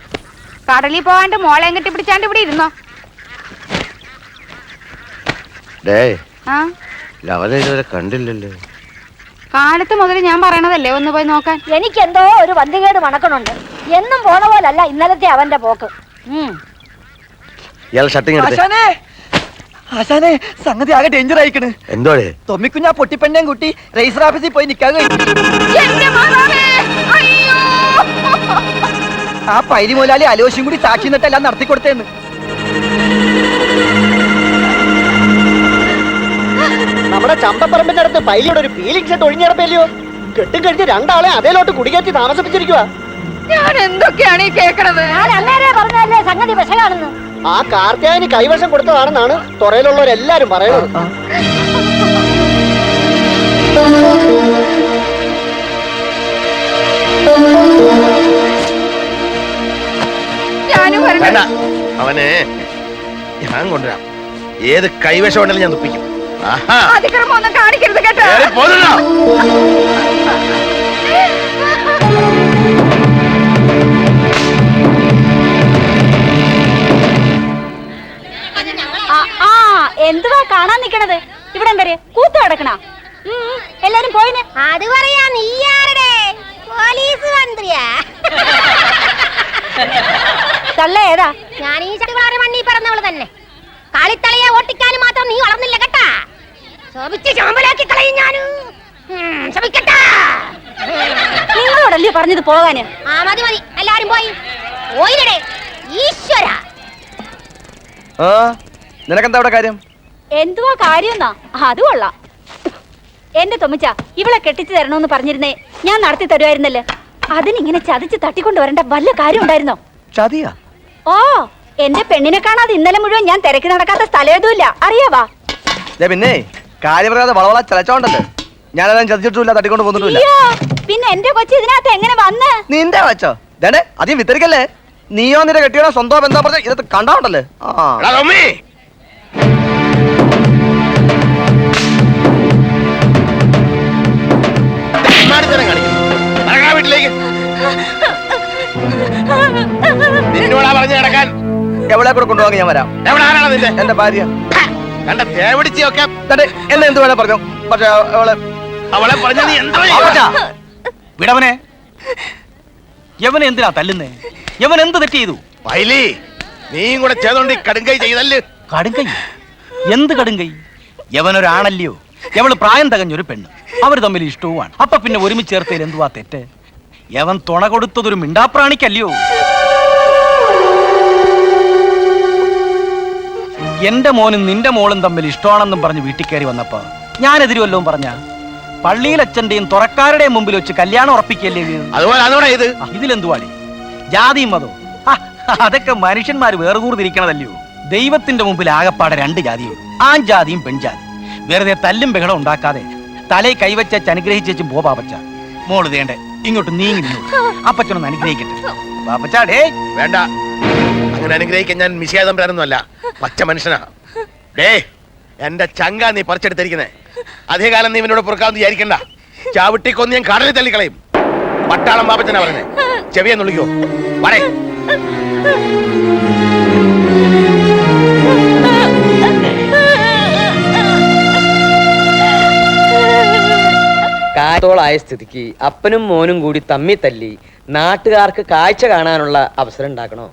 കടലിൽ പോകാണ്ട് മോളെ കെട്ടി പിടിച്ചാണ്ട് ഇവിടെ ഇരുന്നോ. ഡേ ആ അവരെ ഇതുവരെ കണ്ടില്ലല്ലോ. കാലത്ത് മുതൽ ഞാൻ പറയണതല്ലേ ഒന്ന് പോയി നോക്കാൻ. എനിക്കെന്തോ ഒരു വന്തികേട് മണക്കണുണ്ട്. എന്നും പോണ പോലല്ല ഇന്നലത്തെ അവന്റെ പോക്ക്. ഇയാൾ ഷട്ടിങ് എടുത്ത് ആശാനെ സംഗതി ആകെ ഡേഞ്ചർ ആയിക്കണ്. എന്തോടെ തൊമ്മിക്കുഞ്ഞാ പൊട്ടിപ്പെണ്ണേം കുട്ടി രജിസ്റ്റർ ഓഫീസിൽ പോയി നിൽക്കാൻ ആ പൈലി മുതലാളി അലോശിയും കൂടി സാക്ഷി നിന്നിട്ടെല്ലാം നടത്തി കൊടുത്തേന്ന്. നമ്മുടെ ചമ്പപ്പറമ്പിന്റെ അടുത്ത് പൈലിയുടെ ഒരു ഫീലിംഗ് സെറ്റ് ഒഴിഞ്ഞിടപ്പല്ലയോ? കെട്ടും കഴിഞ്ഞ് രണ്ടാളെ അതേലോട്ട് കുടികയറ്റി താമസിപ്പിച്ചിരിക്കുക. ഞാൻ എന്തൊക്കെയാണ് ഈ കേക്കണത്? ഞാൻ അന്നേരെ പറഞ്ഞല്ലേ സംഗതി വിഷയാണെന്ന്. ആ കാർത്തിയായന് കൈവശം കൊടുത്തതാണെന്നാണ് തുറയിലുള്ളവരെല്ലാരും പറയുന്നത്. വേണ്ട, അവനെ ഞാൻ കൊണ്ടുവരാം. ഏത് കൈവശം ഉണ്ടെങ്കിലും ഞാൻ തുപ്പിക്കും. അതിക്രമം ഒന്നും കാണിക്കരുത് കേട്ടോ. എന്തുവാ കാണാൻ നിക്കണത്? ഇവിടെ എന്തരെ കൂത്ത് കിടക്കണ? എല്ലാരും പോയിന്. അത് പറയാ നീയാരുടെ പോലീസ് മന്ത്രിയാ? തള്ള ഏതാ? ഞാൻ ഈ ചടിവാറ് മണ്ണി പറഞ്ഞവള് തന്നെ. കാളിത്തളയെ ഓട്ടിക്കാനും മാത്രം നീ വളർന്നില്ല കേട്ടാ. ശോഭിച്ച് ചാമ്പലാക്കി കളയും ഞാനും. ശമിക്കട്ടാ. നിങ്ങളോടല്ലേ പറഞ്ഞത് പോകാന്? ആ മതി മതി, എല്ലാരും പോയി. പോയിരടേ ഈശ്വര. നിനക്കെന്താ അവിടെ കാര്യം? എന്തുവാ കാര്യമെന്നാ? അത് കൊള്ളാം. എന്റെ തൊമ്മിച്ച ഇവളെ കെട്ടിച്ചു തരണോന്ന് പറഞ്ഞിരുന്നേ ഞാൻ നടത്തി തരുമായിരുന്നല്ലേ. അതിനിങ്ങനെ ചതിച്ച് തട്ടിക്കൊണ്ട് വരേണ്ട വല്ല കാര്യം ഉണ്ടായിരുന്നോ? ചതിയാ? ഓ, എന്റെ പെണ്ണിനെ കാണാതെ ഇന്നലെ മുഴുവൻ ഞാൻ തിരക്കി നടക്കാത്ത സ്ഥലമേതുമില്ല, അറിയാവാ? പിന്നെ കാര്യം പറയാതെ വളവള ചലച്ചോണ്ടല്ലേ. ഞാനതെല്ലാം ചതിച്ചിട്ടില്ല, തട്ടിക്കൊണ്ട് പോന്നിട്ടില്ല. പിന്നെ എന്റെ കൊച്ചി ഇതിനകത്ത് എങ്ങനെ വന്ന്? നിന്റെ വെച്ചോ ദേ അധികം വിത്തരിക്കല്ലേ. നീയോ നിന്റെ കെട്ടിയോ സ്വന്തം ബന്ധം പറഞ്ഞ ഇതൊക്കെ കണ്ടാവണ്ടല്ലേ. വീട്ടിലേക്ക് നിന്നോടാ പറഞ്ഞു കിടക്കാൻ. എവിടെ കൂടെ കൊണ്ടുപോകാൻ ഞാൻ വരാം. എവിടെ ആരാണ് നിന്റെ? എന്റെ ഭാര്യ. കണ്ട തേവിടിച്ചൊക്കെ എന്നെ എന്ത് വേണേ പറഞ്ഞു. പക്ഷെ അവളെ പറഞ്ഞ നീ എന്തോ വിടവനെ. യവനെ എന്തിനാ തല്ലുന്നേ? യവൻ എന്ത് തെറ്റ് ചെയ്തു? പൈലി, നീയും കൂടെ ചേർന്നോണ്ട് കടുങ്കൈ ചെയ്തല്ലേ. കടുങ്കൈ? എന്ത് കടുങ്കൈ? യവനൊരാണല്ലയോ, യവള് പ്രായം തികഞ്ഞൊരു പെണ്ണ്. അവർ തമ്മിൽ ഇഷ്ടവുമാണ്. അപ്പൊ പിന്നെ ഒരുമിച്ച് ചേർത്തതിൽ എന്തുവാ തെറ്റ്? യവൻ തുണ കൊടുത്തതൊരു മിണ്ടാപ്രാണിക്കല്ലയോ. എന്റെ മോനും നിന്റെ മോളും തമ്മിൽ ഇഷ്ടമാണെന്നും പറഞ്ഞ് വീട്ടിൽ കയറി വന്നപ്പോ ഞാനെതിര് വല്ലതും പറഞ്ഞ? പള്ളിയിൽ അച്ഛന്റെയും തുറക്കാരുടെയും മുമ്പിൽ വെച്ച് കല്യാണം ഉറപ്പിക്കല്ലേ ഇത്? ഇതിലെന്തുവാടി? ജാതിയും മതവും അതൊക്കെ മനുഷ്യന്മാർ വേർകൂർതിരിക്കണതല്ലയോ. ദൈവത്തിന്റെ മുമ്പിൽ ആകപ്പാടെ രണ്ട് ജാതിയുള്ളൂ, ആൺജാതിയും പെൺജാതി. വെറുതെ തല്ലും ബഹളം ഉണ്ടാക്കാതെ തലയിൽ കൈവച്ച അനുഗ്രഹിച്ചും പോ പാപ്പച്ച. മോള് വേണ്ടേ ഇങ്ങോട്ട് നീങ്ങി നിന്നു, അപ്പച്ചനൊന്ന് അനുഗ്രഹിക്കട്ടെ. പാപ്പച്ചാടേ വേണ്ട, അങ്ങനെ അനുഗ്രഹിക്കാൻ ഞാൻ മിശിയാതമ്പരാനൊന്നും അല്ല, പച്ച മനുഷ്യനാ. ഡേ എന്റെ ചങ്ക നീ പറിച്ചെടുത്തിരിക്കുന്നേ. അധികകാലം നീ ഇവനോട് പൊറുക്കാമെന്ന് വിചാരിക്കണ്ട. ചാവിട്ടിക്കൊന്ന് ഞാൻ കടലിൽ തള്ളിക്കളയും. പട്ടാളം പാപ്പച്ചനാ പറഞ്ഞേ. ചെവിയെന്ന് വിളിക്കോ വടേ. കായത്തോളായ സ്ഥിതിക്ക് അപ്പനും മോനും കൂടി തമ്മി തല്ലി നാട്ടുകാർക്ക് കാഴ്ച കാണാനുള്ള അവസരം ഉണ്ടാക്കണോ?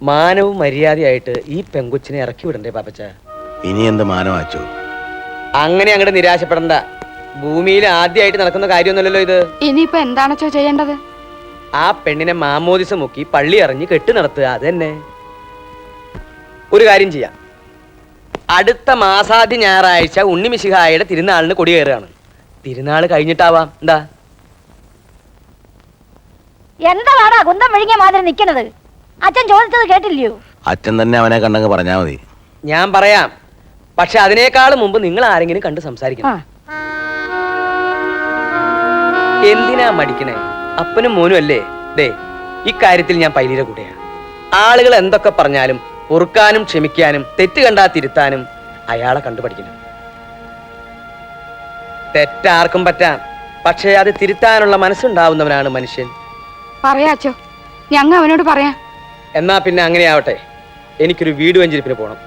മാനവും മര്യാദയായിട്ട് ഈ പെങ്കൊച്ചിനെ ഇറക്കി വിടണ്ടേ പാപ്പച്ച? ഇനി എന്ത് മാനമാച്ചോ? അങ്ങനെ അങ്ങോട്ട് നിരാശപ്പെടണ്ട. ഭൂമിയിൽ ആദ്യമായിട്ട് നടക്കുന്ന കാര്യമൊന്നുമല്ലല്ലോ ഇത്. ഇനിയിപ്പോ എന്താണോ ചെയ്യേണ്ടത്? ആ പെണ്ണിനെ മാമോദിസ മുക്കി പള്ളി അറിഞ്ഞ് കെട്ടി നടത്തുക, അതന്നെ. ഒരു കാര്യം ചെയ്യാം. അടുത്ത മാസാദ്യ ഞായറാഴ്ച ഉണ്ണിമിശിഹായുടെ തിരുനാളിന് കൊടി കയറുകയാണ്. തിരുനാൾ കഴിഞ്ഞിട്ടാവാം. എന്താ എന്താ കുന്തം വിഴുങ്ങിയ മാതിരി നിൽക്കുന്നത്? അച്ഛൻ ചോദിച്ചത് കേട്ടില്ലയോ? അച്ഛൻ തന്നെ അവനെ കണ്ടങ്ങ് പറഞ്ഞാ മതി. ഞാൻ പറയാം, പക്ഷെ അതിനേക്കാളും മുമ്പ് നിങ്ങൾ ആരെങ്കിലും കണ്ട് സംസാരിക്കണം. എന്തിനാ മടിക്കണേ? അപ്പനും മോനും അല്ലേ. ദേ ഇക്കാര്യത്തിൽ ഞാൻ പൈലിയുടെ കൂടെയാ. ആളുകൾ എന്തൊക്കെ പറഞ്ഞാലും പൊറുക്കാനും ക്ഷമിക്കാനും തെറ്റ് കണ്ടാ തിരുത്താനും അയാളെ കണ്ടുപഠിക്കണം. തെറ്റാർക്കും പറ്റാം, പക്ഷേ അത് തിരുത്താനുള്ള മനസ്സുണ്ടാവുന്നവനാണ് മനുഷ്യൻ. പറയാച്ചോ, ഞങ്ങ അവനോട് പറയാം. എന്നാ പിന്നെ അങ്ങനെ ആവട്ടെ. എനിക്കൊരു വീട് വെഞ്ചിരിപ്പിന് പോണം.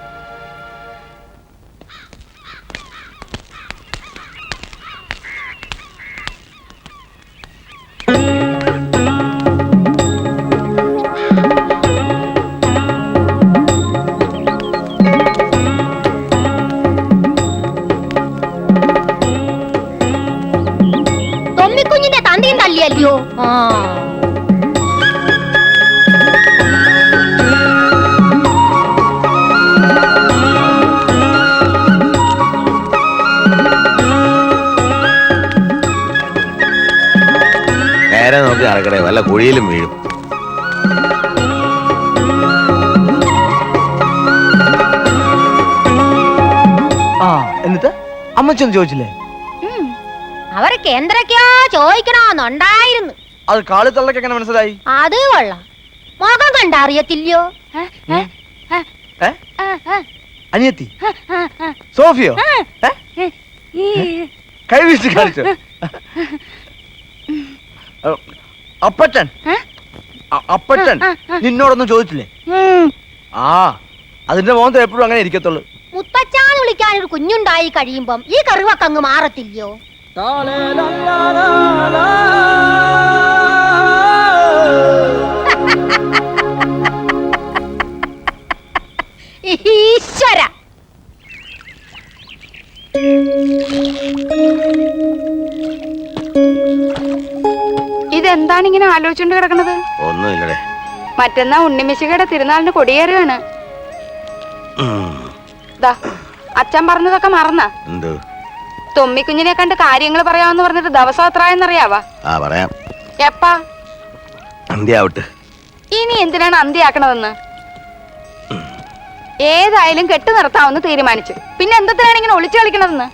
തടിയല്ലയോ. നേരെ നോക്കി നടക്കണേ, വല്ല കുഴിയിലും വീഴും. ആ എന്നിട്ട് അമ്മച്ചൊന്നും ചോദിച്ചില്ലേ? അവർക്ക് എന്തൊക്കെയോ ചോദിക്കണമെന്നുണ്ടായിരുന്നു. അത് കാളിത്തള്ളക്ക് എങ്ങനെ മനസ്സിലായി? അത് കൊള്ളാം, മുഖം കണ്ട അറിയത്തില്ലയോ. അനിയത്തി സോഫിയോ കൈവീശി കാണിച്ചു. അപ്പച്ചൻ അപ്പച്ചൻ നിന്നോടൊന്നും ചോദിച്ചില്ലേ? ആ അതിന്റെ മോഹത്ത് എപ്പോഴും അങ്ങനെ ഇരിക്കത്തുള്ളൂ. മുത്തച്ഛാന്ന് വിളിക്കാൻ ഒരു കുഞ്ഞുണ്ടായി കഴിയുമ്പം ഈ കറിവൊക്കെ അങ്ങ് മാറത്തില്ലയോ. ഈശ്വര, ഇതെന്താണ് ഇങ്ങനെ ആലോചിച്ചോണ്ട് കിടക്കണത്? ഒന്നുമില്ലടേ. മറ്റന്നാ ഉണ്ണിമിശികയുടെ തിരുനാളിന് കൊടിയേറുകയാണ്. അച്ഛൻ പറഞ്ഞതൊക്കെ മറന്ന? തൊമ്മിക്കുഞ്ഞിനെ കണ്ട് കാര്യങ്ങൾ പറയാമെന്ന് പറഞ്ഞിട്ട് ദിവസം എത്രയെന്നറിയാവാ? പറയാം. എപ്പാ? അന്ത്യാവട്ടെ. ഇനി എന്തിനാണ് അന്ത്യാക്കണതെന്ന്? ഏതായാലും കെട്ടു നിർത്താമെന്ന് തീരുമാനിച്ചു. പിന്നെ എന്തിനാണ് ഇങ്ങനെ ഒളിച്ചു കളിക്കണതെന്ന്?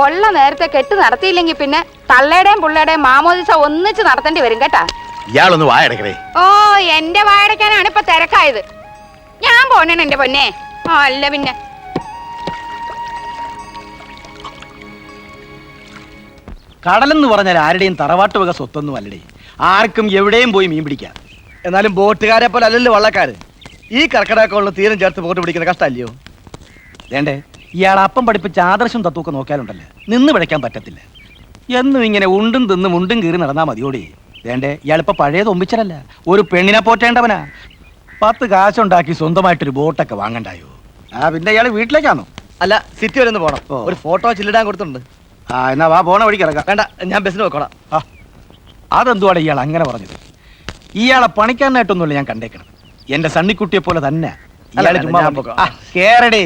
ഉള്ള നേരത്തെ കെട്ട് നടത്തിയില്ലെങ്കിൽ പിന്നെ തള്ളയുടെയും പുള്ളയുടെയും മാമോദിസ ഒന്നിച്ച് നടത്തേണ്ടി വരും കേട്ടാ. ഇയാളൊന്ന് വായടക്കണേ. ഓ, എന്റെ വായടക്കാനാണ് ഇപ്പൊ തിരക്കായത്. ഞാൻ പോണേണ് എന്റെ പൊന്നെ. അല്ല പിന്നെ കടലെന്ന് പറഞ്ഞാൽ ആരുടെയും തറവാട്ട് വക സ്വത്തൊന്നും അല്ലടേ. ആർക്കും എവിടെയും പോയി മീൻ പിടിക്കാം. എന്നാലും ബോട്ടുകാരെ പോലെ അല്ലല്ലോ വള്ളക്കാര്. ഈ കർക്കിടകമുള്ള തീരം ചേർത്ത് ബോട്ട് പിടിക്കുന്ന കഷ്ടല്ലയോ? വേണ്ടേ, ഇയാൾ അപ്പം പഠിപ്പിച്ച ആദർശം തത്വമൊക്കെ നോക്കിയാലുണ്ടല്ലേ നിന്ന് പിഴയ്ക്കാൻ പറ്റത്തില്ല. എന്നും ഇങ്ങനെ ഉണ്ടും തിന്നും മുണ്ടും കീറി നടന്നാ മതിയോടെ. വേണ്ടേ, ഇയാളിപ്പോ പഴയത് ഒമ്പിച്ചതല്ല, ഒരു പെണ്ണിനെ പോറ്റേണ്ടവനാ. 10 കാശുണ്ടാക്കി സ്വന്തമായിട്ടൊരു ബോട്ടൊക്കെ വാങ്ങണ്ടായോ? പിന്നെ ഇയാള് വീട്ടിലേക്കാണോ? അല്ല, സിറ്റി വരെ ഒന്ന് പോണം. ഒരു ഫോട്ടോ ചില്ലിടാൻ കൊടുത്തിട്ടുണ്ട്. എന്നാ വാ, പോണ വഴിക്ക് ഇറങ്ങാം. വേണ്ട, ഞാൻ ബസ്സിന് പോയിക്കോളാം. അതെന്തുവാണ് ഇയാൾ അങ്ങനെ പറഞ്ഞത്? ഇയാളെ പണിക്കാരനായിട്ടൊന്നുമില്ല ഞാൻ കണ്ടേക്കണം. എന്റെ സണ്ണിക്കുട്ടിയെ പോലെ തന്നെ. കേറടേ.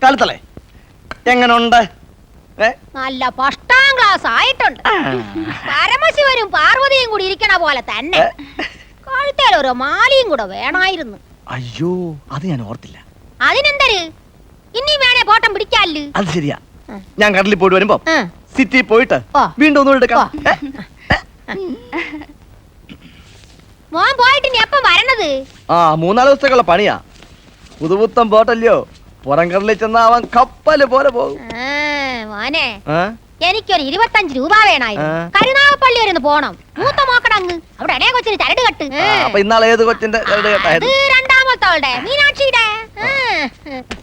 കാലത്തല്ലേ എങ്ങനുണ്ട്? നല്ല 10ാം ക്ലാസ് ആയിട്ടുണ്ട്. പരമശിവനും പാർവതിയും കൂടി ഇരിക്കണ പോലെ തന്നെ. കഴുത്തേൽ ഒരു മാലയും കൂടെ വേണമായിരുന്നു. അയ്യോ, അത് ഞാൻ ഓർത്തില്ല. അതിനെന്തര്, ഇനി വേണേ ബോട്ടം പിടിക്കാല്ലോ. അത് ശരിയാ. ഞാൻ കടലിൽ പോയിട്ട് വരുമ്പോ സിറ്റി പോയിട്ട് വീണ്ടും ഒന്നും എടുക്കാം. മോൻ പോയിട്ട് ഇനി എപ്പം വരണത്? 3-4 ദിവസത്തേക്കുള്ള പണിയാ. പുതുപുത്തൻ ബോട്ടല്ലയോ, പുറം കടലിൽ ചെന്ന അവൻ കപ്പല് പോലെ പോകും. മോനെ, എനിക്കൊരു 25 രൂപ വേണമായിരുന്നു. കരുനാഗപ്പള്ളി വരെ ഒന്ന് പോണം. മൂത്ത മോക്കടങ്ങ് അവിടെ ഇടയ കൊച്ചിന് ചരട് കെട്ട്. അപ്പൊ ഇന്നാളെ ഏത് കൊച്ചിന്റെ ചരട് കെട്ടായത്? രണ്ടാമത്തോളുടെ, മീനാക്ഷിയുടെ.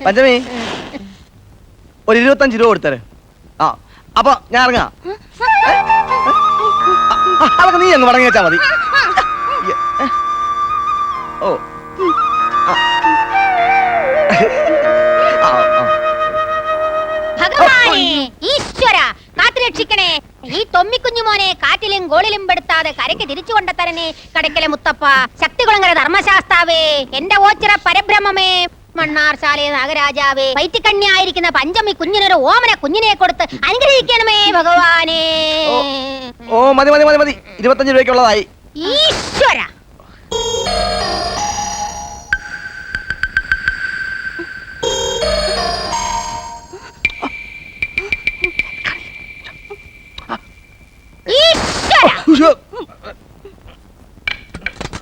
പഞ്ചമി, ഒരു 25 രൂപ കൊടുത്തരെ. അപ്പൊ ഞാൻ ഇറങ്ങാ. അതൊക്കെ നീ അങ്ങ് മടങ്ങി വെച്ചാ മതി. ഓ, ഭഗവാനെ, ഈശ്വര, കാത്തുരക്ഷിക്കണേ. ഈ തൊമ്മിക്കുഞ്ഞു മോനെ കാറ്റിലും ഗോളിലും പെടുത്താതെ കരയ്ക്ക് തിരിച്ചു കൊണ്ടത്തരനെ. കടക്കലെ മുത്തപ്പ, ശക്തികുളങ്ങര ധർമ്മശാസ്താവേ, എന്റെ ഓച്ചിറ പരബ്രഹ്മമേ, മണ്ണാർശാലേ നാഗരാജാവേ, വൈറ്റിക്കണ്യായിരിക്കുന്ന പഞ്ചമി കുഞ്ഞിനൊരു ഓമന കുഞ്ഞിനെ കൊടുത്ത് അനുഗ്രഹിക്കണമേ ഭഗവാനെ. ഓ, മതി മതി മതി മതി, 25 രൂപയ്ക്കുള്ളതായി. ഈശ്വര,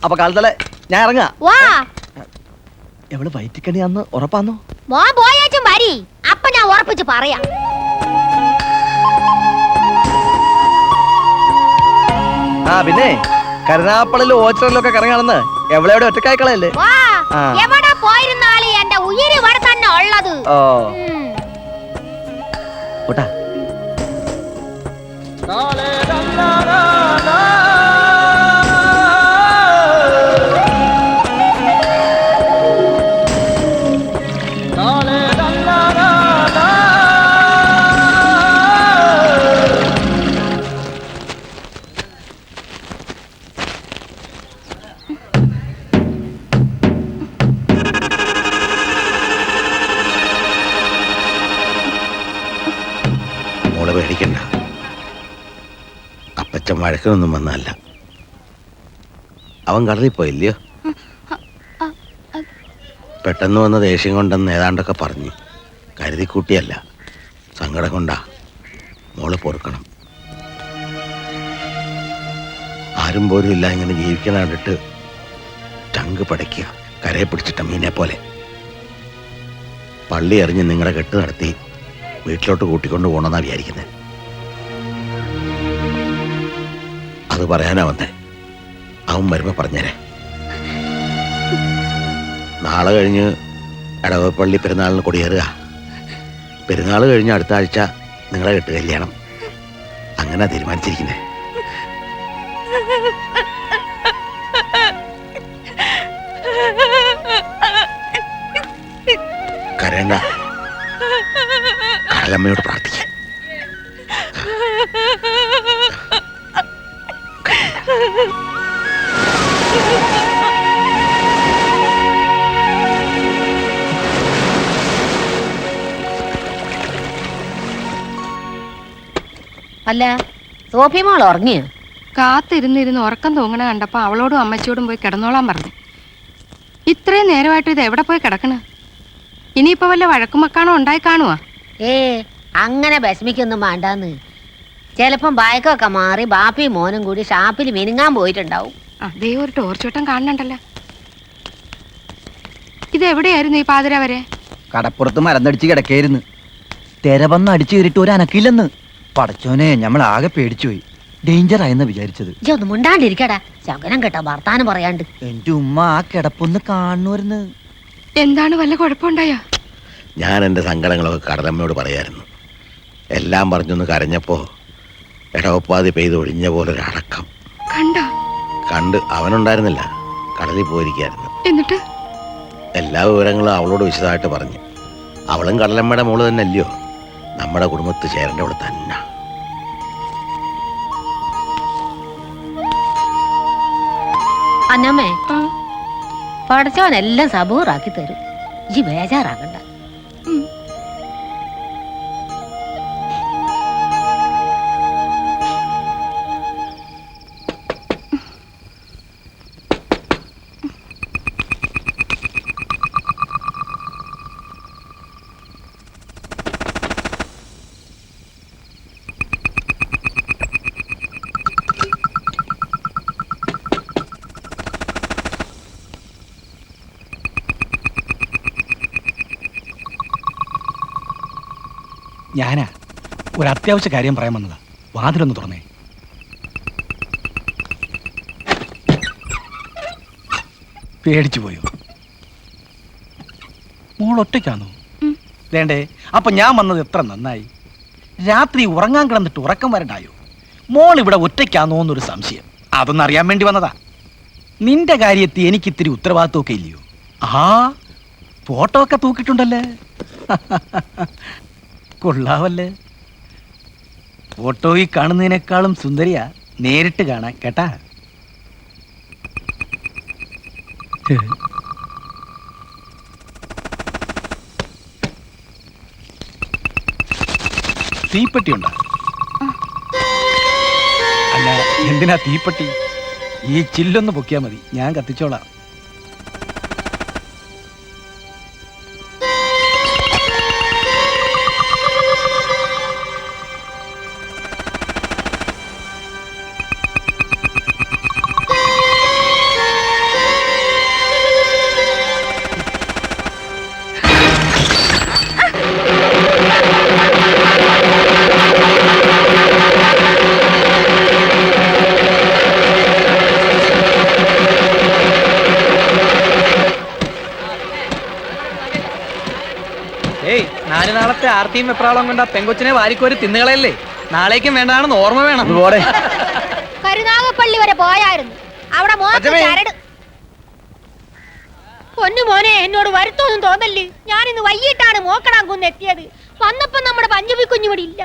അപ്പൊ കാലത്തല്ലേ ഞാൻ ഇറങ്ങാ. വാ. എവള് വൈറ്റിക്കണിയാന്ന് ഉറപ്പാന്നോ? മോൻ പോയേച്ചും വരി, അപ്പൊ ഞാൻ ഉറപ്പിച്ച് പറയാം. പിന്നെ കരുനാപ്പള്ളിലും ഓച്ചിറയിലൊക്കെ കറങ്ങാണെന്ന് എവിടെ ഒറ്റക്കായിക്കളയല്ലേ. എവിടെ പോയിരുന്നാലും എന്റെ ഉയിര് ഇവിടെ തന്നെ ഉള്ളത്. ഓട്ടാ മോളെ പേടിക്കണ്ട. അപ്പച്ചൻ വഴക്കിനൊന്നും വന്നല്ല. അവൻ കടലിൽ പോയില്ലയോ? പെട്ടെന്ന് വന്ന ദേഷ്യം കൊണ്ടെന്ന് ഏതാണ്ടൊക്കെ പറഞ്ഞു. കരുതിക്കൂട്ടിയല്ല, സങ്കടം കൊണ്ടാ. മോള് പൊറുക്കണം. ആരും പോലും ഇല്ല ഇങ്ങനെ ജീവിക്കണ കണ്ടിട്ട് ചങ്ക് പടയ്ക്കുക, കരയെ പിടിച്ചിട്ട മീനെ പോലെ. പള്ളി എറിഞ്ഞ് നിങ്ങളെ കെട്ട് നടത്തി വീട്ടിലോട്ട് കൂട്ടിക്കൊണ്ട് പോകണമെന്നാണ് വിചാരിക്കുന്നത്. അത് പറയാനാ വന്നേ. അവൻ വരുമ്പോ പറഞ്ഞേരെ. നാളെ കഴിഞ്ഞ് എടവപ്പള്ളി പെരുന്നാളിന് കൊടിയേറുക. പെരുന്നാൾ കഴിഞ്ഞ് അടുത്ത ആഴ്ച നിങ്ങളെ കെട്ട് കല്യാണം. അങ്ങനെ തീരുമാനിച്ചിരിക്കുന്നേ. കരയണ്ട, കടലമ്മയോട് പ്രാർത്ഥിക്കാം. അല്ല, സോഫിമോൾ ഉറങ്ങിയോ? കാത്തിരുന്നിരുന്ന് ഉറക്കം തൂങ്ങണ കണ്ടപ്പോ അവളോടും അമ്മച്ചിയോടും പോയി കിടന്നോളാൻ പറഞ്ഞു. ഇത്രയും നേരമായിട്ട് ഇത് എവിടെ പോയി കിടക്കണ? ഇനിയിപ്പോ വല്ല വഴക്കുമക്കാണോ ഉണ്ടായി കാണുവാ? അങ്ങനെ വിഷമിക്കൊന്നും വേണ്ടാന്ന്. ചിലപ്പം ബായ്ക്കൊക്കെ മാറി ബാപ്പിയും മോനും കൂടി ഷാപ്പിൽ മിനുങ്ങാൻ പോയിട്ടുണ്ടാവും. അതേ ഒരു ടോർച്ചോട്ടം കാണണ്ടല്ലോ. ഇത് എവിടെയായിരുന്നു ഈ പാതിര വരെ? കടപ്പുറത്ത് മരന്നടിച്ച് കിടക്കായിരുന്നു. തെര വന്ന് അടിച്ചു കയറിട്ട് ഒരു അനക്കില്ലെന്ന്. പടച്ചോനെ, നമ്മൾ ആകെ പേടിച്ചുപോയി. ഡേഞ്ചർ ആയെന്ന് വിചാരിച്ചത്. ഒന്നും മുണ്ടാണ്ടിരിക്കടാ, ശകനം കേട്ടോ വർത്താനം പറയാണ്ട്. എന്റെ ഉമ്മ ആ കിടപ്പൊന്ന് കാണുമായിരുന്നു. എന്താണ്, വല്ല കുഴപ്പമുണ്ടായോ? ഞാൻ എൻ്റെ സങ്കടങ്ങളൊക്കെ കടലമ്മയോട് പറയായിരുന്നു. എല്ലാം പറഞ്ഞൊന്ന് കരഞ്ഞപ്പോ ഇടവപ്പാതി പെയ്ത് ഒഴിഞ്ഞ പോലെ ഒരു അടക്കം കണ്ട്. അവനുണ്ടായിരുന്നില്ല, കടലിൽ പോയിരിക്കായിരുന്നു. എന്നിട്ട് എല്ലാ വിവരങ്ങളും അവളോട് വിശദമായിട്ട് പറഞ്ഞു. അവളും കടലമ്മയുടെ മോള് തന്നെ അല്ലയോ? നമ്മുടെ കുടുംബത്ത് ചേരേണ്ടവള് തന്നെ. അന്നമ്മേ, പടച്ചവനെല്ലാം സബൂറാക്കി തരും. ഈ ബേജാറാകണ്ട. ഞാനാ ഒരു അത്യാവശ്യ കാര്യം പറയാൻ വന്നതാ. വാതിലൊന്ന് തുറന്നേ. പേടിച്ചു പോയോ? മോൾ ഒറ്റയ്ക്കാണോ? വേണ്ടേ? അപ്പൊ ഞാൻ വന്നത് എത്ര നന്നായി. രാത്രി ഉറങ്ങാൻ കിടന്നിട്ട് ഉറക്കം വരണ്ടായോ? മോൾ ഇവിടെ ഒറ്റയ്ക്കാണോ എന്നൊരു സംശയം. അതൊന്നും അറിയാൻ വേണ്ടി വന്നതാ. നിന്റെ കാര്യത്തിൽ എനിക്ക് ഇത്തിരി ഉത്തരവാദിത്വമൊക്കെ ഇല്ലയോ? ഫോട്ടോ ഒക്കെ തൂക്കിയിട്ടുണ്ടല്ലേ? കൊള്ളാവല്ലേ? ഫോട്ടോയിൽ കാണുന്നതിനേക്കാളും സുന്ദരിയാ നേരിട്ട് കാണാൻ, കേട്ടാ. തീപ്പെട്ടി ഉണ്ടോ? അല്ല, എന്തിനാ തീപ്പെട്ടി? ഈ ചില്ലൊന്ന് പൊക്കിയാ മതി, ഞാൻ കത്തിച്ചോളാം. നാല് നാളത്തെ ആർത്തിയും വെപ്രാളം കൊണ്ട് ആ പെങ്കൊച്ചിനെ വാരിക്കോരി തിന്നുകളയല്ലേ? നാളേക്കും വേണ്ടാണെന്ന് ഓർമ്മ വേണം. കരുനാഗപ്പള്ളി വരെ പോയായിരുന്നു. അവിടെ പൊന്നു മോനെ, എന്നോട് വരുത്തൊന്നും തോന്നല്ലേ. ഞാൻ ഇന്ന് വൈകിട്ടാണ് മോക്കടാൻ കുന്ന് എത്തിയത്. വന്നപ്പോ നമ്മുടെ പഞ്ചമി കുഞ്ഞുവിടെ ഇല്ല.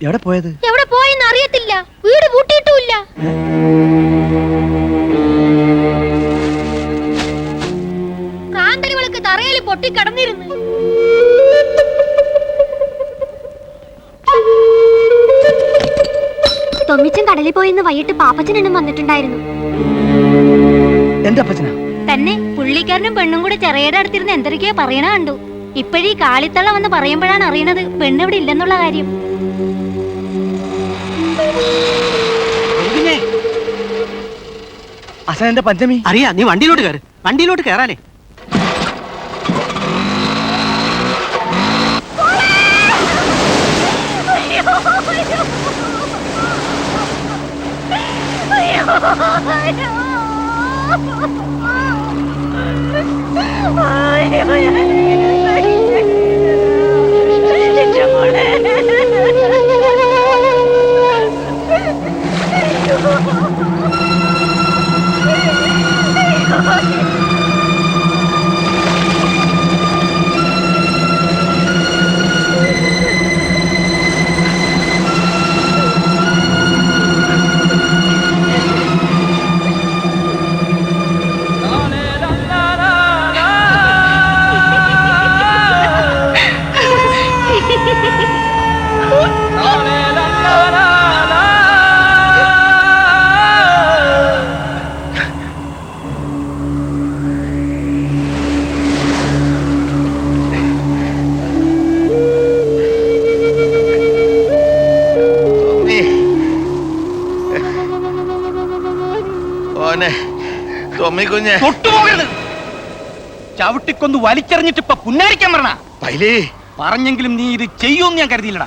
എവിടെ പോയത്? എവിടെ പോയെന്ന് അറിയത്തില്ല. വീട് പൂട്ടിയിട്ടുമില്ല. കാന്തരി വിളക്ക് തറയിൽ പൊട്ടിക്കിടന്നിരുന്നു. തൊമ്മിച്ചൻ കടലിൽ പോയിന്ന് വൈകിട്ട് പാപ്പച്ചനെണ്ണം വന്നിട്ടുണ്ടായിരുന്നു. എന്റെ അപ്പച്ചനാ തന്നെ പുള്ളിക്കാരനും പെണ്ണും കൂടെ ചെറിയുടെ അടുത്തിരുന്ന് എന്തൊക്കെയോ പറയണ കണ്ടു. ഇപ്പഴീ കാളിത്തള്ള വന്ന് പറയുമ്പോഴാണ് അറിയണത് പെണ്ണിവിടെ ഇല്ലെന്നുള്ള കാര്യം. അച്ഛൻ എന്റെ പഞ്ചമി അറിയാ, നീ വണ്ടിയിലോട്ട് കയറ്. വണ്ടിയിലോട്ട് കയറാനേ. തൊട്ടുപോകരുത്. ചവിട്ടിക്കൊന്ന് വലിച്ചെറിഞ്ഞിട്ട് ഇപ്പൊ പുന്നാരിക്കാൻ പറഞ്ഞ പറഞ്ഞെങ്കിലും നീ ഇത് ചെയ്യൂന്ന് ഞാൻ കരുതിയില്ലടാ.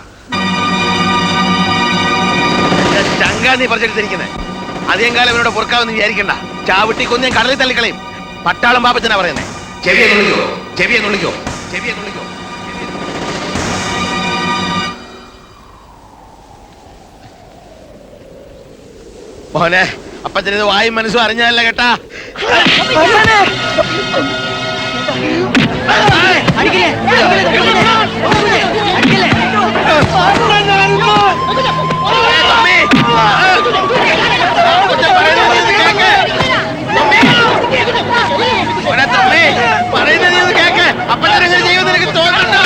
ചങ്കാ നീ പറിച്ചെടുത്തിരിക്കുന്നത്. അധികം കാലം ഇവരോട് പൊറുക്കാവെന്ന് വിചാരിക്കണ്ട. ചാവിട്ടിക്കൊന്ന് ഞാൻ കടലിൽ തള്ളിക്കളയും. പട്ടാളം പാപ്പച്ചനാ പറയുന്നത്. ചെവിയെ നുള്ളിക്കോ, ചെവിയെ നുള്ളിക്കോ, ചെവിയെ നുള്ളിക്കോ. മോനെ, അപ്പച്ചനത് വായും മനസ്സും അറിഞ്ഞല്ല കേട്ടാ. പറയുന്നത് കേക്ക്. അപ്പച്ചനെ ചെയ്യുമെന്ന് എനിക്ക് തോന്നുന്നുണ്ടോ?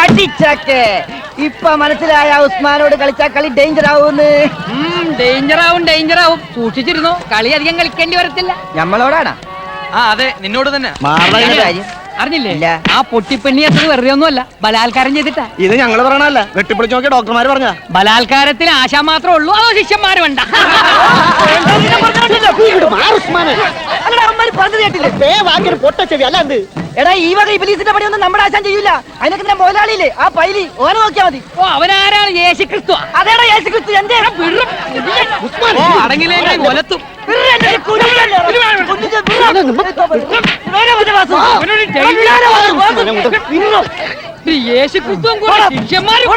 അടിച്ചക്കെ ഇപ്പൊ മനസ്സിലായ ഉസ്മാനോട് കളിച്ചാ കളി ഡേഞ്ചർ ആവൂന്ന്. ഡേഞ്ചർ ആവും. സൂക്ഷിച്ചിരുന്നു, കളി അധികം കളിക്കേണ്ടി വരത്തില്ല. നമ്മളോടാണ്. അതെ, നിന്നോട് തന്നെ. അറിഞ്ഞില്ലേ? ആ പൊട്ടിപ്പെണ്ണി അത്ര വെറുതെ ഒന്നുമല്ല, ബലാത്കാരം ചെയ്തിട്ടാ. ഇത് ഞങ്ങള് പറയണല്ല, വെട്ടിപ്പൊളിച്ച് നോക്കിയ ഡോക്ടർമാര് പറഞ്ഞ. ബലാത്കാരത്തിന് ആശാ മാത്രമേ ഉള്ളൂ, അതോ ശിഷ്യന്മാരും ഉണ്ടാ? പൊട്ടച്ചെവി അല്ലാണ്ട്. എടാ, ഈ വക ഇബിലീസിന്റെ പണിയൊന്നും നമ്മുടെ ആശാൻ ചെയ്യൂല. അതിനൊക്കെ മുതലാളിയില്ലേ, ആ പൈലി ഓനെ നോക്കിയാ മതി. ഓ, അവനാരാണ്? യേശു ക്രിസ്തു. അതേടാ യേശു ക്രിസ്തു. എന്റെ അടങ്ങിലേക്ക് കൊലത്തും. യേശു ക്രിസ്തുവും കൂടെ ശിഷ്യന്മാരും.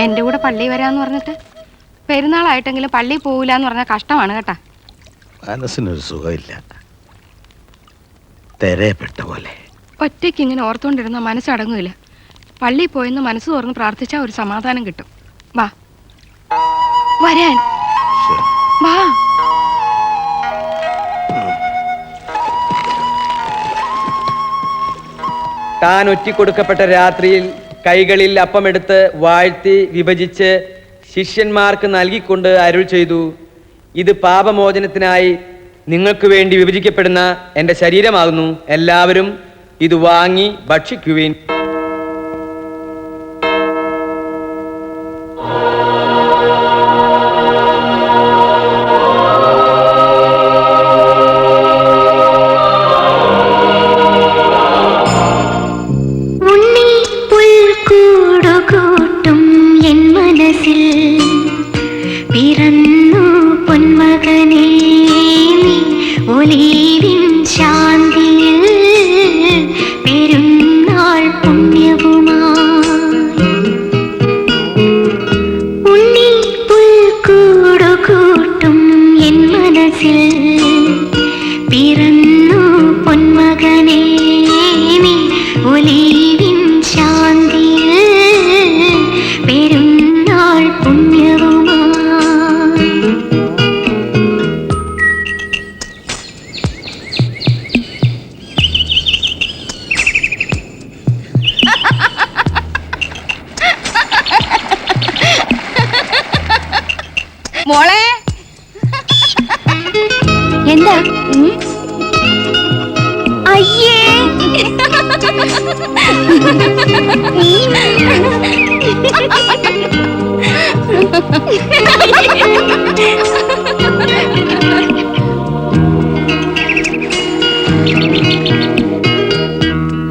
എന്റെ കൂടെ പള്ളി വരാന്ന് പറഞ്ഞിട്ട് പെരുന്നാളായിട്ടെങ്കിലും പള്ളി പോവില്ല എന്ന് പറഞ്ഞാൽ കഷ്ടമാണ് കേട്ടാ. മനസ്സിനൊരു സുഖമില്ല, തെരയപ്പെട്ട പോലെ. ഒറ്റയ്ക്ക് ഇങ്ങനെ ഓർത്തുകൊണ്ടിരുന്ന മനസ്സടങ്ങില്ല. പള്ളി പോയെന്ന് മനസ്സ് തുറന്ന് പ്രാർത്ഥിച്ചാൽ ഒരു സമാധാനം കിട്ടും. വാ വരാൻ വാ. താൻ ഒറ്റിക്കൊടുക്കപ്പെട്ട രാത്രിയിൽ കൈകളിൽ അപ്പമെടുത്ത് വാഴ്ത്തി വിഭജിച്ച് ശിഷ്യന്മാർക്ക് നൽകിക്കൊണ്ട് അരുൾ ചെയ്തു, ഇത് പാപമോചനത്തിനായി നിങ്ങൾക്ക് വേണ്ടി വിഭജിക്കപ്പെടുന്ന എൻ്റെ ശരീരമാകുന്നു. എല്ലാവരും ഇത് വാങ്ങി ഭക്ഷിക്കുവിൻ. മോളെ എന്താ? അയ്യേ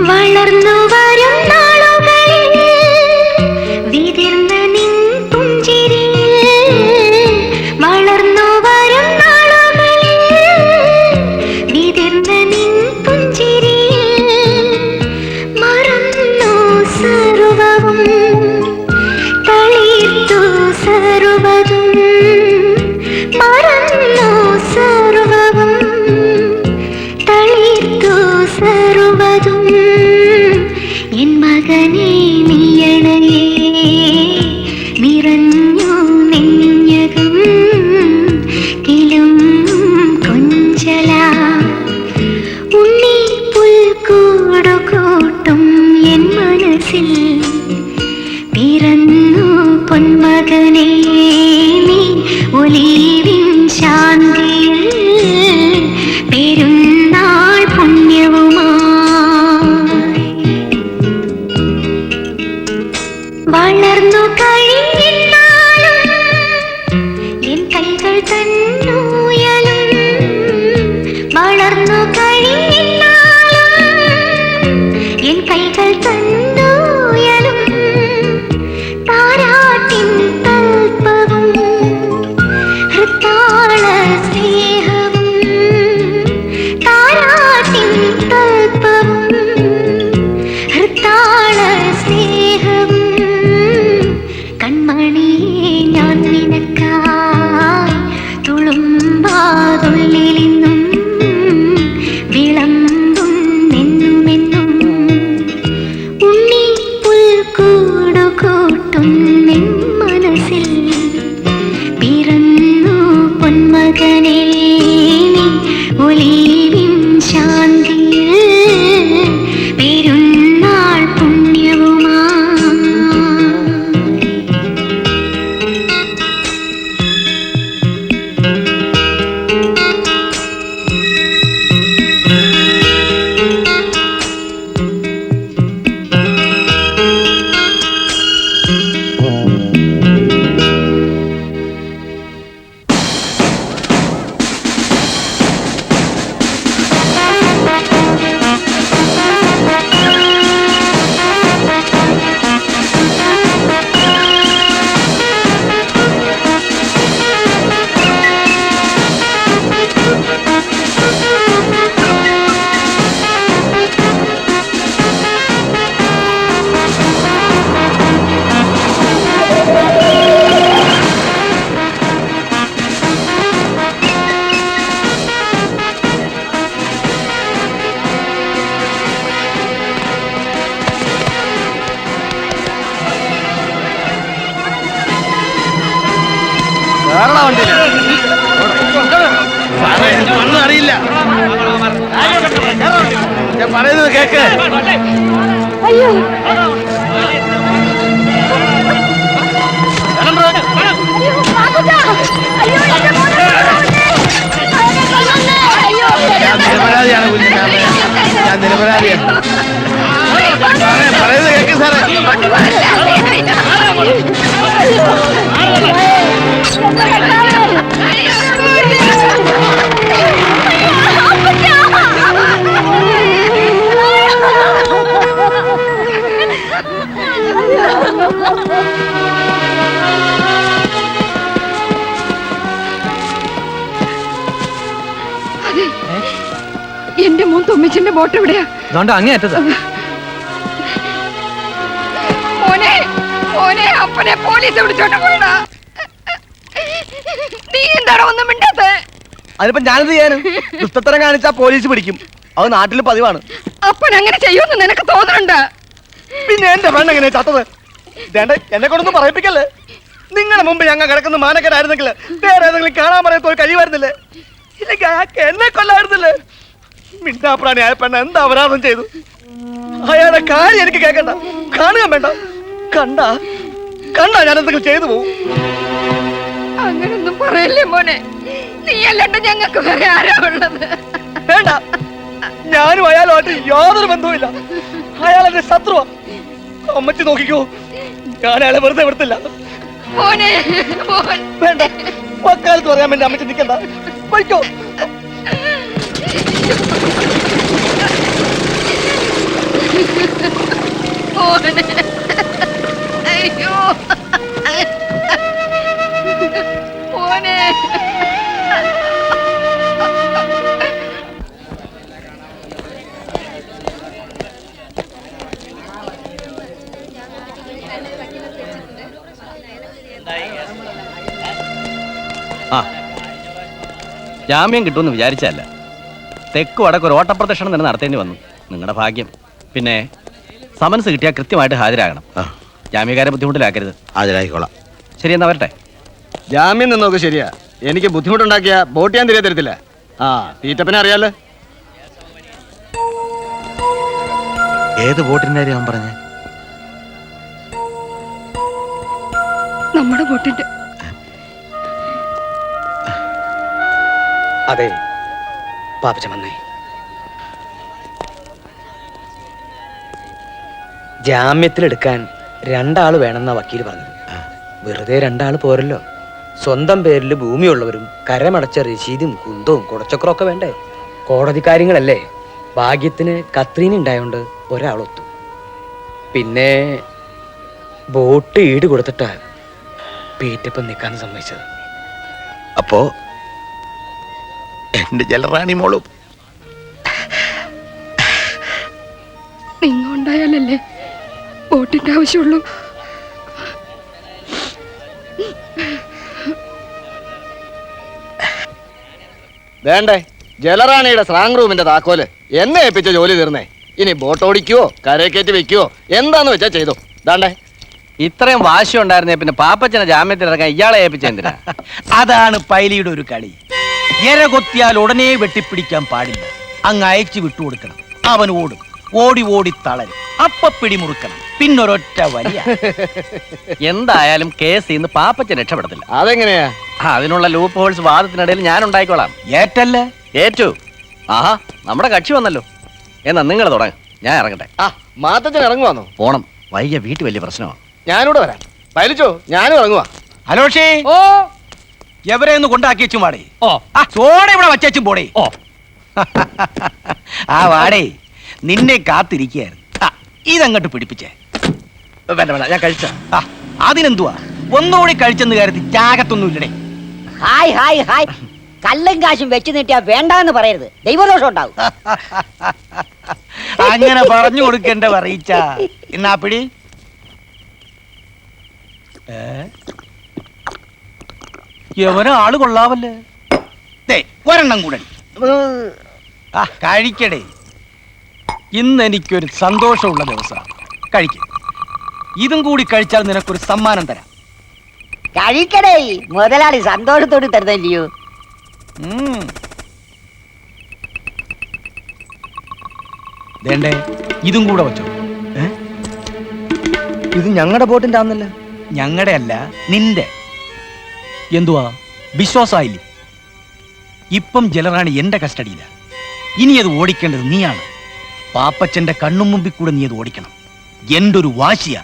വളർന്നു വരും നാളുകളിൽ വിതിർന്ന നിൻ പുഞ്ചിരിയിൽ, വളർന്നു വരും നാളുകളിൽ വിതിർന്ന നിൻ പുഞ്ചിരിയിൽ മറന്നു സർവവും തളിർത്തു സർവതും, മറന്നു സർവവും തളിർത്തു സർവതും. എൻ മകനേ നീയണയേ നിറഞ്ഞു നെഞ്ഞകം കിലും കൊഞ്ചല ഉണ്ണി പുൽക്കൂടു കൂട്ടും എൻ മനസ്സിൽ പിറന്നു പൊന്മകനേ നീ ഒലിവിൻ ശാന്തിയിൽ പെരുന്നാൾ പുണ്യവുമായി. വളർന്നു കഴിഞ്ഞാലും എൻ കൈകൾ തന്നൂയലും, വളർന്നു കഴിഞ്ഞാലും എൻ കൈകൾ തന്നൂയലും താരാട്ടിൻ തൽപ്പവും ഹൃത്താള സ്നേഹവും, താരാട്ടിൻ തൽപ്പവും ഹൃത്താള സ്നേഹവും. കൺമണിയെ ഞാൻ നിനക്കായി തുളുമ്പാതുള്ളിലിന്നും വിളമ്പും എന്നുമെന്നും. ഉണ്ണി പുൽക്കൂടു കൂട്ടും നിൻ മനസ്സിൽ പിറന്നു പൊന്മകനേ നീ ഒലിവിൻ ശാന്തിയിൽ പെരുന്നാൾ പുണ്യവുമായി. ഒന്നും അറിയില്ല. ഞാൻ പറയുന്നത് കേക്ക്. അയ്യോ ഞാൻ നിരപരാധിയാണ് കുഞ്ഞു. ഞാൻ നിരപരാധിയാണ്. പറയുന്നത് കേക്ക് സാറേ. എന്റെ മോൻ തൊമ്മിച്ചിന്റെ ബോട്ട് എവിടെയാ? അങ്ങേറ്റത് മോനെ മോനെ അപ്പനെ പോലീസ് വിളിച്ചോണ്ട് പോയടാ. നീ എന്താടാ ഒന്നും മിണ്ടാത്തത്? അതിപ്പോ ഞാനെന്ത് ചെയ്യാനും? ദുഷ്ടത്തരം കാണിച്ചാ പോലീസ് പിടിക്കും. അത് നാട്ടിൽ പതിവാണ്. അപ്പൻ അങ്ങനെ ചെയ്യുമെന്ന് നിനക്ക് തോന്നുന്നുണ്ട്? പിന്നെ എന്റെ പെണ്ണ് എങ്ങനെ ചത്തത്? എന്നെ കൊണ്ടൊന്നും പറയിപ്പിക്കല്ലേ. നിങ്ങളുടെ മുമ്പ് ഞങ്ങൾ കിടക്കുന്ന മാനക്കരായിരുന്നെങ്കിൽ വേറെ ഏതെങ്കിലും കാണാൻ പറയത്തോ കഴിവായിരുന്നില്ലേ? ഇല്ലെങ്കിൽ അയാൾക്ക് എന്നെ കൊല്ലായിരുന്നില്ലേ? മിണ്ടാപ്രാണിയായ പെണ്ണ എന്താ അപരാധം ചെയ്തു? അയാളുടെ കാര്യം എനിക്ക് കേൾക്കണ്ട, കാണുക വേണ്ട. കണ്ടാ ഞാൻ എന്തെങ്കിലും ചെയ്തു പോകും. അങ്ങനൊന്നും പറയല്ലേ മോനെ. നീ അല്ലാണ്ട് ഞങ്ങൾക്ക് വേറെ ആരാ ഉള്ളത്? വേണ്ട, ഞാനും അയാളുമായിട്ട് യാതൊരു ബന്ധവുമില്ല. അയാൾ എന്റെ ശത്രുവാ. അമ്മച്ചി നോക്കിക്കോ, ഞാൻ അയാളെ വെറുതെ വിടത്തില്ല. മോനെ മോൻ വേണ്ട, വക്കാലത്ത് പറയാൻ വേണ്ടി അമ്മച്ചി നിൽക്കണ്ട. പോയിക്കോ. മോനെ അയ്യോ മോനെ. ജാമ്യം കിട്ടുമെന്ന് വിചാരിച്ചല്ല. തെക്ക് വടക്ക് ഒരു ഓട്ടപ്രദക്ഷിണം തന്നെ നടത്തേണ്ടി വന്നു. നിങ്ങളുടെ ഭാഗ്യം. പിന്നെ സമൻസ് കിട്ടിയാൽ കൃത്യമായിട്ട് ഹാജരാകണം. ജാമ്യക്കാരെ ബുദ്ധിമുട്ടിലാക്കരുത്. ഹാജരായിക്കോളാം. ശരി, എന്നാ വരട്ടെ. ജാമ്യം നിന്നോക്ക് ശരിയാ. എനിക്ക് ബുദ്ധിമുട്ടുണ്ടാക്കിയ ബോട്ട് ഞാൻ തിരികെ തരത്തില്ല. തീറ്റപ്പനെ അറിയാലോ. ഏത് ബോട്ടിന്റെ കാര്യം അവൻ പറഞ്ഞേ? നമ്മുടെ ബോട്ടിന്റെ. അതെ പാപ്പച്ച വന്നേ. ജാമ്യത്തിലെടുക്കാൻ രണ്ടാള് വേണമെന്നാ വക്കീല് പറഞ്ഞത്. വെറുതെ രണ്ടാള് പോരല്ലോ. സ്വന്തം പേരിൽ ഭൂമിയുള്ളവരും കരമടച്ച രശീതും കുന്തവും കുടച്ചക്രവും ഒക്കെ വേണ്ടേ? കോടതി കാര്യങ്ങളല്ലേ. ഭാഗ്യത്തിന് കത്രീന ഉണ്ടായോണ്ട് ഒരാളൊത്തു. പിന്നെ ബോട്ട് ഈട് കൊടുത്തിട്ടാ പീറ്റപ്പം നിൽക്കാൻ സമ്മതിച്ചത്. അപ്പോ എന്റെ ജലറാണി മോളും നിങ്ങളുണ്ടായാലല്ലേ ബോട്ടിന്റെ ആവശ്യമുള്ളൂ. വേണ്ടേ, ജലറാണിയുടെ സ്ട്രാങ് റൂമിന്റെ താക്കോല് എന്നെ ഏൽപ്പിച്ച ജോലി തീർന്നേ. ഇനി ബോട്ട് ഓടിക്കുവോ കരയേക്കേറ്റി വെക്കുവോ എന്താന്ന് വെച്ചാ ചെയ്തോ. ദാണ്ടേ, ഇത്രയും വാശി ഉണ്ടായിരുന്നേ പിന്നെ പാപ്പച്ചനെ ജാമ്യത്തിൽ ഇറക്കാൻ ഇയാളെ ഏൽപ്പിച്ചെന്തിനാ? അതാണ് പൈലിയുടെ ഒരു കളി. എര കൊത്തിയാൽ ഉടനെ വെട്ടിപ്പിടിക്കാൻ പാടില്ല. അങ്ങ് അയച്ചു വിട്ടുകൊടുക്കണം. അവൻ ഓടും. ഓടി ഓടി തളരും. അപ്പ പിടിമുറുക്കണം. പിന്നൊരൊറ്റ വലിയ. എന്തായാലും കേസ് ഇന്ന് പാപ്പച്ചൻ രക്ഷപ്പെടത്തില്ല. അതെങ്ങനെയാ? അതിനുള്ള ലൂപ്പ് ഹോൾസ് വാദത്തിനിടയിൽ ഞാൻ ഉണ്ടായിക്കോളാം. ഏറ്റല്ലേ? ഏറ്റു. ആഹാ, നമ്മുടെ കക്ഷി വന്നല്ലോ. എന്നാ നിങ്ങൾ തുടങ്ങും, ഞാൻ ഇറങ്ങട്ടെ. മാത്തച്ഛൻ ഇറങ്ങുവാന്നോ? പോണം, വൈകിയ വീട്ടിൽ വലിയ പ്രശ്നമാണ്. ഞാനിവിടെ വരാം. പൈലിച്ചോ, ഞാനും ഇറങ്ങുവാ. ഹലോഷേ, ഓ എവരെ ഒന്ന് കൊണ്ടാക്കി വെച്ചും വാടേ. ഓ സോടെ ഇവിടെ വച്ചും പോടേ. ഓ ആ വാടേ, നിന്നെ കാത്തിരിക്കുകയായിരുന്നു. ഇതങ്ങോട്ട് പിടിപ്പിച്ചേ. വേണ്ട വേണ്ട, ഞാൻ കഴിച്ച. അതിനെന്തുവാ, ഒന്നുകൂടി കഴിച്ചെന്ന് കരുതി ചാകത്തൊന്നുമില്ലടേ. Hi hi hi. കല്ലും കാശും വെച്ച് നീട്ടിയാ വേണ്ടാന്ന് പറയരുത്, ദൈവദോഷം ഉണ്ടാവും. അങ്ങനെ പറഞ്ഞു കൊടുക്കേണ്ട പറയിച്ച. എന്നാ പിടി. എവനോ ആള് കൊള്ളാവല്ലേ. ഒരെണ്ണം കൂടെ കഴിക്കടേ. ഇന്ന് എനിക്കൊരു സന്തോഷമുള്ള ദിവസമാണ്. കഴിക്ക. ഇതും കൂടി കഴിച്ചാൽ നിനക്കൊരു സമ്മാനം തരാം. കഴിക്കടേ, മുതലാളി സന്തോഷത്തോട് തരുന്നില്ലയോ? വേണ്ടേ ഇതും കൂടെ വെച്ചോ. ഇത് ഞങ്ങളുടെ ബോട്ടിന്റെ ആന്നല്ലോ. ഞങ്ങളുടെ അല്ല, നിന്റെ. എന്തുവാ വിശ്വാസമായില്ലേ? ഇപ്പം ജലറാണി എന്റെ കസ്റ്റഡിയില. ഇനി അത് ഓടിക്കേണ്ടത് നീയാണ്. പാപ്പച്ചന്റെ കണ്ണും മുമ്പിൽ കൂടെ നീ അത് ഓടിക്കണം. എന്റെ ഒരു വാശിയാ.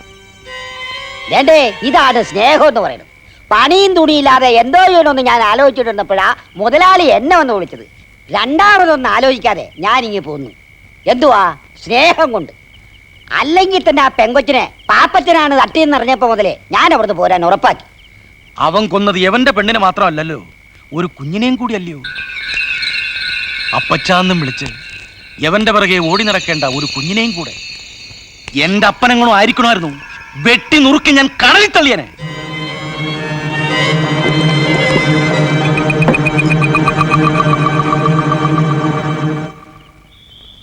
വേണ്ടേ, ഇതാണ് സ്നേഹം എന്ന് പറയുന്നത്. പണിയും തുണിയില്ലാതെ എന്തോ ചെയ്യണമെന്ന് ഞാൻ ആലോചിച്ചിട്ടുണ്ടപ്പോഴാ മുതലാളി എന്നെ വന്ന് വിളിച്ചത്. രണ്ടാമതൊന്നും ആലോചിക്കാതെ ഞാൻ ഇങ്ങനെ പോന്നു. എന്തുവാ? സ്നേഹം കൊണ്ട്. അല്ലെങ്കിൽ തന്നെ ആ പെങ്കൊച്ചിനെ പാപ്പച്ചനാണ് തട്ടിയെന്ന് അറിഞ്ഞപ്പോ മുതലേ ഞാൻ അവിടുന്ന് പോരാൻ ഉറപ്പാക്കി. അവൻ കൊന്നത് എവന്റെ പെണ്ണിനെ മാത്രമല്ലല്ലോ, ഒരു കുഞ്ഞിനെയും കൂടി അല്ലയോ. അപ്പച്ചാന്നും വിളിച്ച് എവന്റെ പിറകെ ഓടി നടക്കേണ്ട ഒരു കുഞ്ഞിനെയും കൂടെ. എന്റെ അപ്പനെങ്ങനോ ആയിരിക്കണമായിരുന്നു. വെട്ടി നുറുക്കി ഞാൻ കടലിൽ തള്ളിയനെ.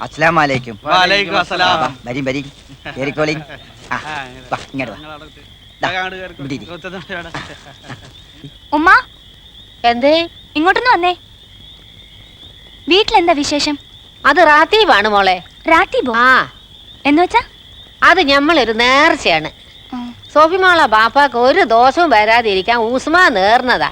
അസ്സലാമലൈക്കും. വലൈക്കും അസ്സലാം. വരീം വരീം, കേറിക്കോളി. ഇങ്ങോട്ട് ഉമ്മ എന്തേ ഇങ്ങോട്ടൊന്ന് വന്നേ. വീട്ടിലെന്താ വിശേഷം? അത് റാത്തീവാണ് മോളെ. റാത്തീബോ? ആ, എന്ന് വെച്ചാ അത് ഞമ്മളൊരു നേർച്ചയാണ്. സോഫിമോളെ ബാപ്പാക്ക് ഒരു ദോഷവും വരാതിരിക്കാൻ ഊസ്മാ നേർന്നതാ.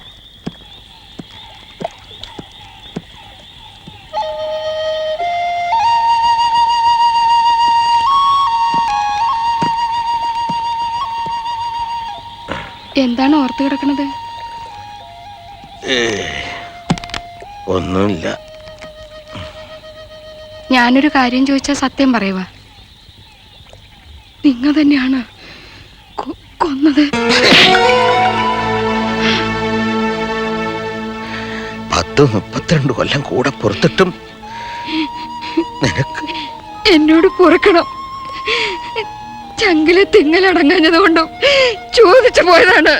എന്താണ് ഓർത്ത് കിടക്കണത്? ഒന്നുമില്ല. ഞാനൊരു കാര്യം ചോദിച്ചാൽ സത്യം പറയുക. നിങ്ങൾ തന്നെയാണ് കൊന്നത്? 32 കൊല്ലം കൂടെ പുറത്തിട്ടും നിനക്ക് എന്നോട് പൊറുക്കണം. ചങ്കിലെ തിങ്ങലടങ്ങാഞ്ഞത് കൊണ്ടും ചോദിച്ചു പോയതാണ്.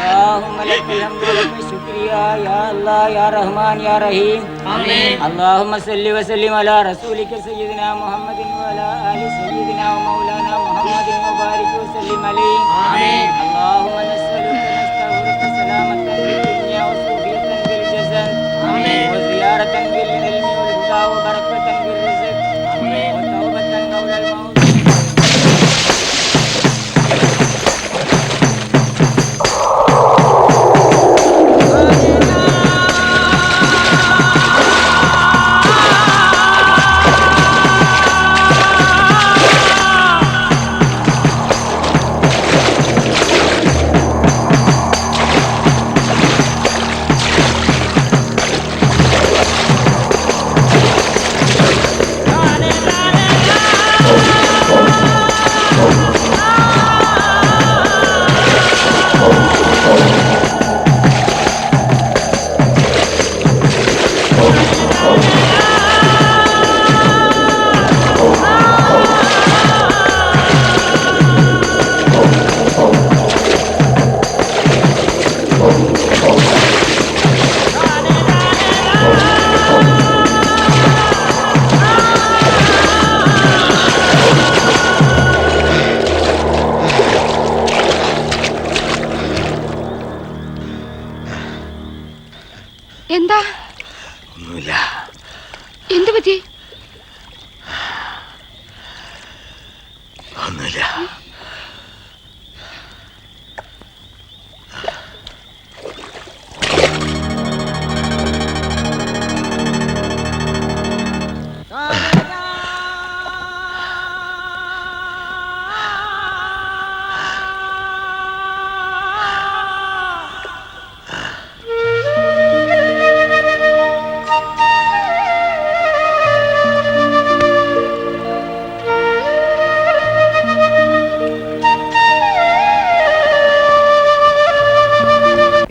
اللهم لك الحمد ولك الشكر يا الله يا رحمن يا رحيم آمين. اللهم صل وسلم على رسولك سيدنا محمد وعلى آل سيدنا ومولانا محمد وبارك وسلم عليه آمين. اللهم نسألك نستغفرك سلامة في الدنيا وسوفية في الجسد آمين. وزيارة بالعلم والهدى وبركة بالرزق آمين. وتوبة قبل الموت. എന്താ? ഒന്നുമില്ല. എന്ത് പറ്റി? ഒന്നുമില്ല.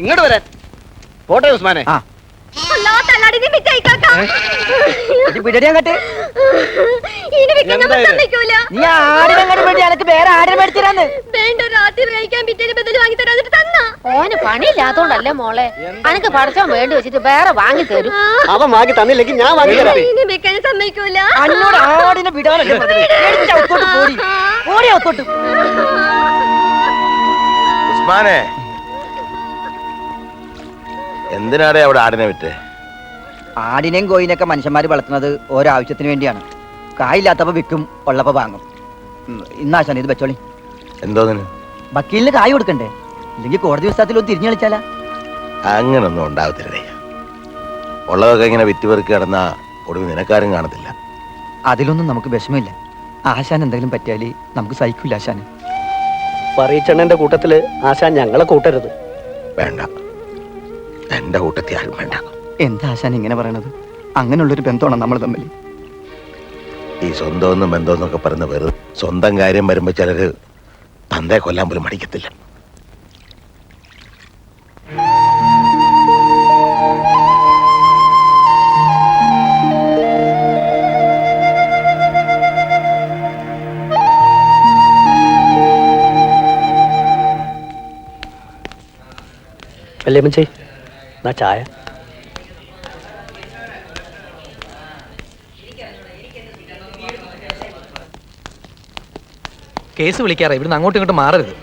ഇങ്ങോട്ട് വരാൻ പോട്ടെ ഉസ്മാനെ. നീ ആടിനങ്ങോട്ട് വേണ്ടി അനക്ക് വേറെ ആടിനെ മേടിച്ചിരാന്ന്. ഓന് പണിയില്ലാത്തോണ്ടല്ലേ മോളെ. അനക്ക് പഠിച്ചാൻ വേണ്ടി വെച്ചിട്ട് വേറെ വാങ്ങി തരും. അവൻ വാങ്ങി തന്നില്ലെങ്കിൽ ഞാൻ വാങ്ങി തരാം. സമ്മതിക്കൂല. അന്നോട് ആടിനെ വിടാനല്ലേ പറഞ്ഞത്? ഓടി ഒത്തോട്ട്. ഉസ്മാനെ, എന്തിനാടേ അവിടെ ആടിനെ വിറ്റ്? ആടിനെയും കോയിനെയൊക്കെ മനുഷ്യന്മാർ വളർത്തുന്നത് ഓരോ ആവശ്യത്തിന് വേണ്ടിയാണ്. കായില്ലാത്തപ്പോ വിൽക്കും, ഉള്ളപ്പോ വാങ്ങും. ഇന്നാശാൻ ഇത് വെച്ചോളി. എന്തോന്നിന്? വക്കീലിന് കായ് കൊടുക്കണ്ടേ? ഇല്ലെങ്കിൽ കോടതി പുസ്തകത്തിൽ ഒന്ന് തിരിഞ്ഞു കളിച്ചാലാ? അങ്ങനൊന്നും ഉണ്ടാവത്തില്ലേ. ഉള്ളതൊക്കെ ഇങ്ങനെ വിറ്റുപെറുക്കി കിടന്നാ ഒടുവിൽ നിനക്കാരും കാണത്തില്ല. അതിലൊന്നും നമുക്ക് വിഷമില്ല. ആശാൻ എന്തെങ്കിലും പറ്റിയാല് നമുക്ക് സഹിക്കൂല. ആശാന് പറയിച്ചെണ്ണന്റെ കൂട്ടത്തില് ആശാൻ ഞങ്ങളെ കൂട്ടരുത്. വേണ്ട, എന്റെ കൂട്ടത്തിൽ ആരും വേണ്ട. എന്താ ആശാൻ ഇങ്ങനെ പറയണത്? അങ്ങനെയുള്ളൊരു ബന്ധമാണ് നമ്മൾ തമ്മിൽ. ഈ സ്വന്തമെന്നും ബന്ധമെന്നൊക്കെ പറയുന്ന വെറുതെ സ്വന്തം കാര്യം വരുമ്പോ ചിലര് തന്തയെ കൊല്ലാൻ പോലും മടിക്കത്തില്ല. വല്യമ്മച്ചി, എന്നാ ചായ. കേസ് വിളിക്കാറ, ഇവിടുന്ന് അങ്ങോട്ടും ഇങ്ങോട്ടും മാറരുത്.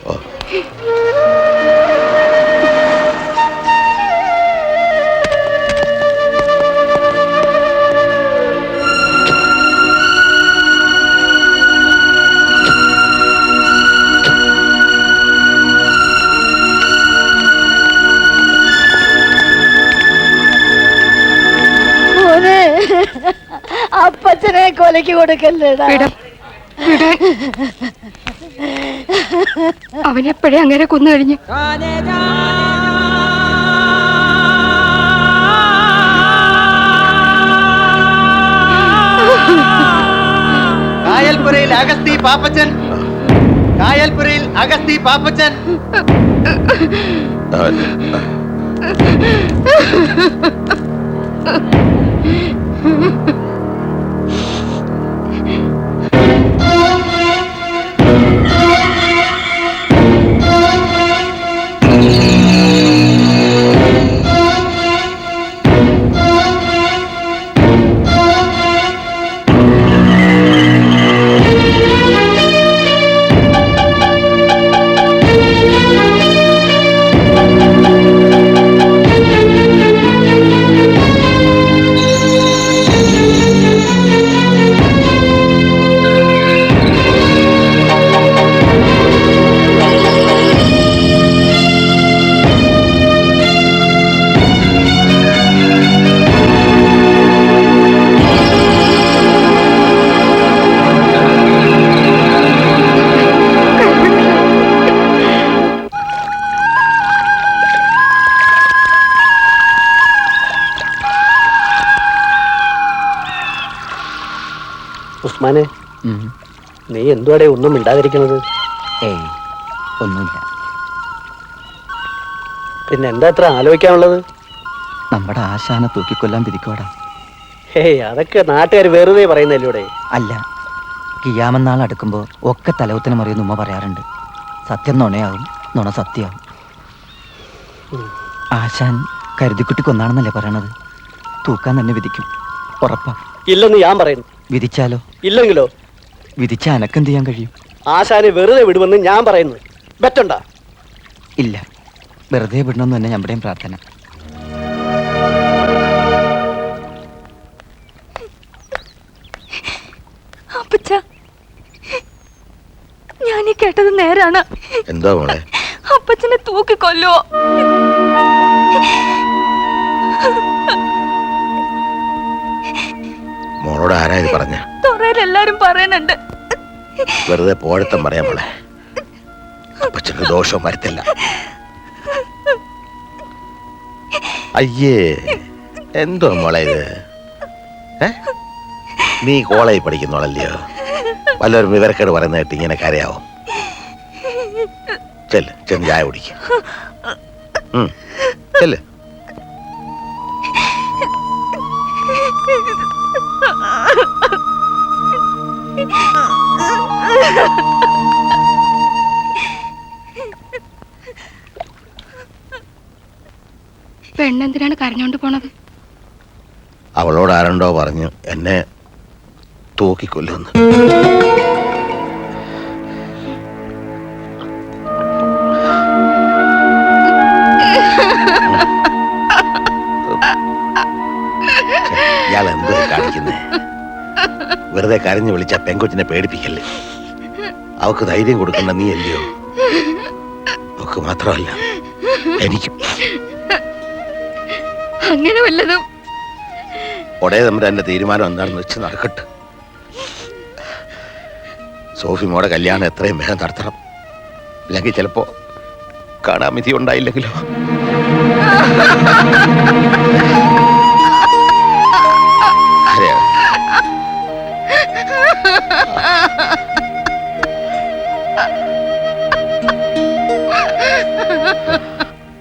അപ്പച്ചനെ കൊലക്ക് കൊടുക്കല്ലേടാ. അവനെപ്പോഴേ അങ്ങനെ കൊന്നു കഴിഞ്ഞു. കായൽപുരയിൽ അഗസ്തി പാപ്പച്ചൻ, കായൽപുരയിൽ അഗസ്തി പാപ്പച്ചൻ. ഉസ്മാനെ, നീ എന്തുവാടെ ഒന്നും മിണ്ടാതിരിക്കുന്നത്? ഏയ് ഒന്നുമില്ല. പിന്നെ എന്താ ഇത്ര ആലോചിക്കാനുള്ളത്? നമ്മുടെ ആശാനെ തൂക്കിക്കൊല്ലാൻ വിധിക്കോടാ. ഹേയ്, അതൊക്കെ നാട്ടുകാർ വെറുതെ പറയുന്നല്ലേ. അല്ല, കിയാമന്നാൾ അടുക്കുമ്പോ ഒക്കെ തലവുത്തനം അറിയുന്ന ഉമ്മ പറയാറുണ്ട്. സത്യം നുണയാകും, നുണ സത്യമാകും. ആശാൻ കരുതിക്കുട്ടി കൊന്നാണെന്നല്ലേ പറയണത്? തൂക്കാൻ തന്നെ വിധിക്കും, ഉറപ്പാ. ഇല്ലെന്ന് ഞാൻ പറയുന്നു. വിധിച്ചാലോ? ഇല്ലെങ്കിലോ? വിധിച്ച അനക്കെന്ത് ചെയ്യാൻ കഴിയും? ആശാനെ വെറുതെ വിടുമെന്ന് ഞാൻ പറയുന്നു. ബെറ്റുണ്ടാ? ഇല്ല, വെറുതെ വിടണമെന്ന് തന്നെ നമ്മുടെയും പ്രാർത്ഥന. അപ്പച്ച, ഞാൻ ഈ കേട്ടത് നേരാണ്. എന്താ മോളെ? അപ്പച്ചനെ തൂക്കിക്കൊല്ലോ. മോളോട് ആരാ ഇത് പറഞ്ഞ? എല്ലാരും പറയുന്നുണ്ട്. വെറുതെ പോഴത്തം പറയാൻ മോളെ. അപ്പച്ചന് ദോഷവും വരുത്തില്ല. അയ്യേ, എന്തോ മോളെ ഇത്? നീ കോളേജിൽ പഠിക്കുന്നോളല്ലയോ? വല്ലവരും വിവരക്കേട് പറയുന്ന കേട്ട് ഇങ്ങനെ കരയാവും. ചെല്ല്, ചെന്ന് ചായ കുടിക്കും. ചെല്ല്. പെണ്ണെന്തിനാണ് കരഞ്ഞോണ്ട് പോണത്? അവളോട് ആരണ്ടോ പറഞ്ഞു എന്നെ തൂക്കിക്കൊല്ലുന്നു. വെറുതെ കരഞ്ഞു വിളിച്ച പെങ്കൊച്ചിനെ പേടിപ്പിക്കല്ലേ. അവക്ക് ധൈര്യം കൊടുക്കണ്ട നീ അല്ലയോ? അവക്ക് മാത്രമല്ല എനിക്കും. അങ്ങനെ വല്ലതും ഉടേ നമ്മുടെ എന്റെ തീരുമാനം എന്താണെന്ന് വെച്ച് നടക്കട്ടെ. സോഫി മോടെ കല്യാണം എത്രയും വേഗം നടത്തണം. അല്ലെങ്കിൽ ചിലപ്പോ കാണാൻ വിധി ഉണ്ടായില്ലെങ്കിലോ.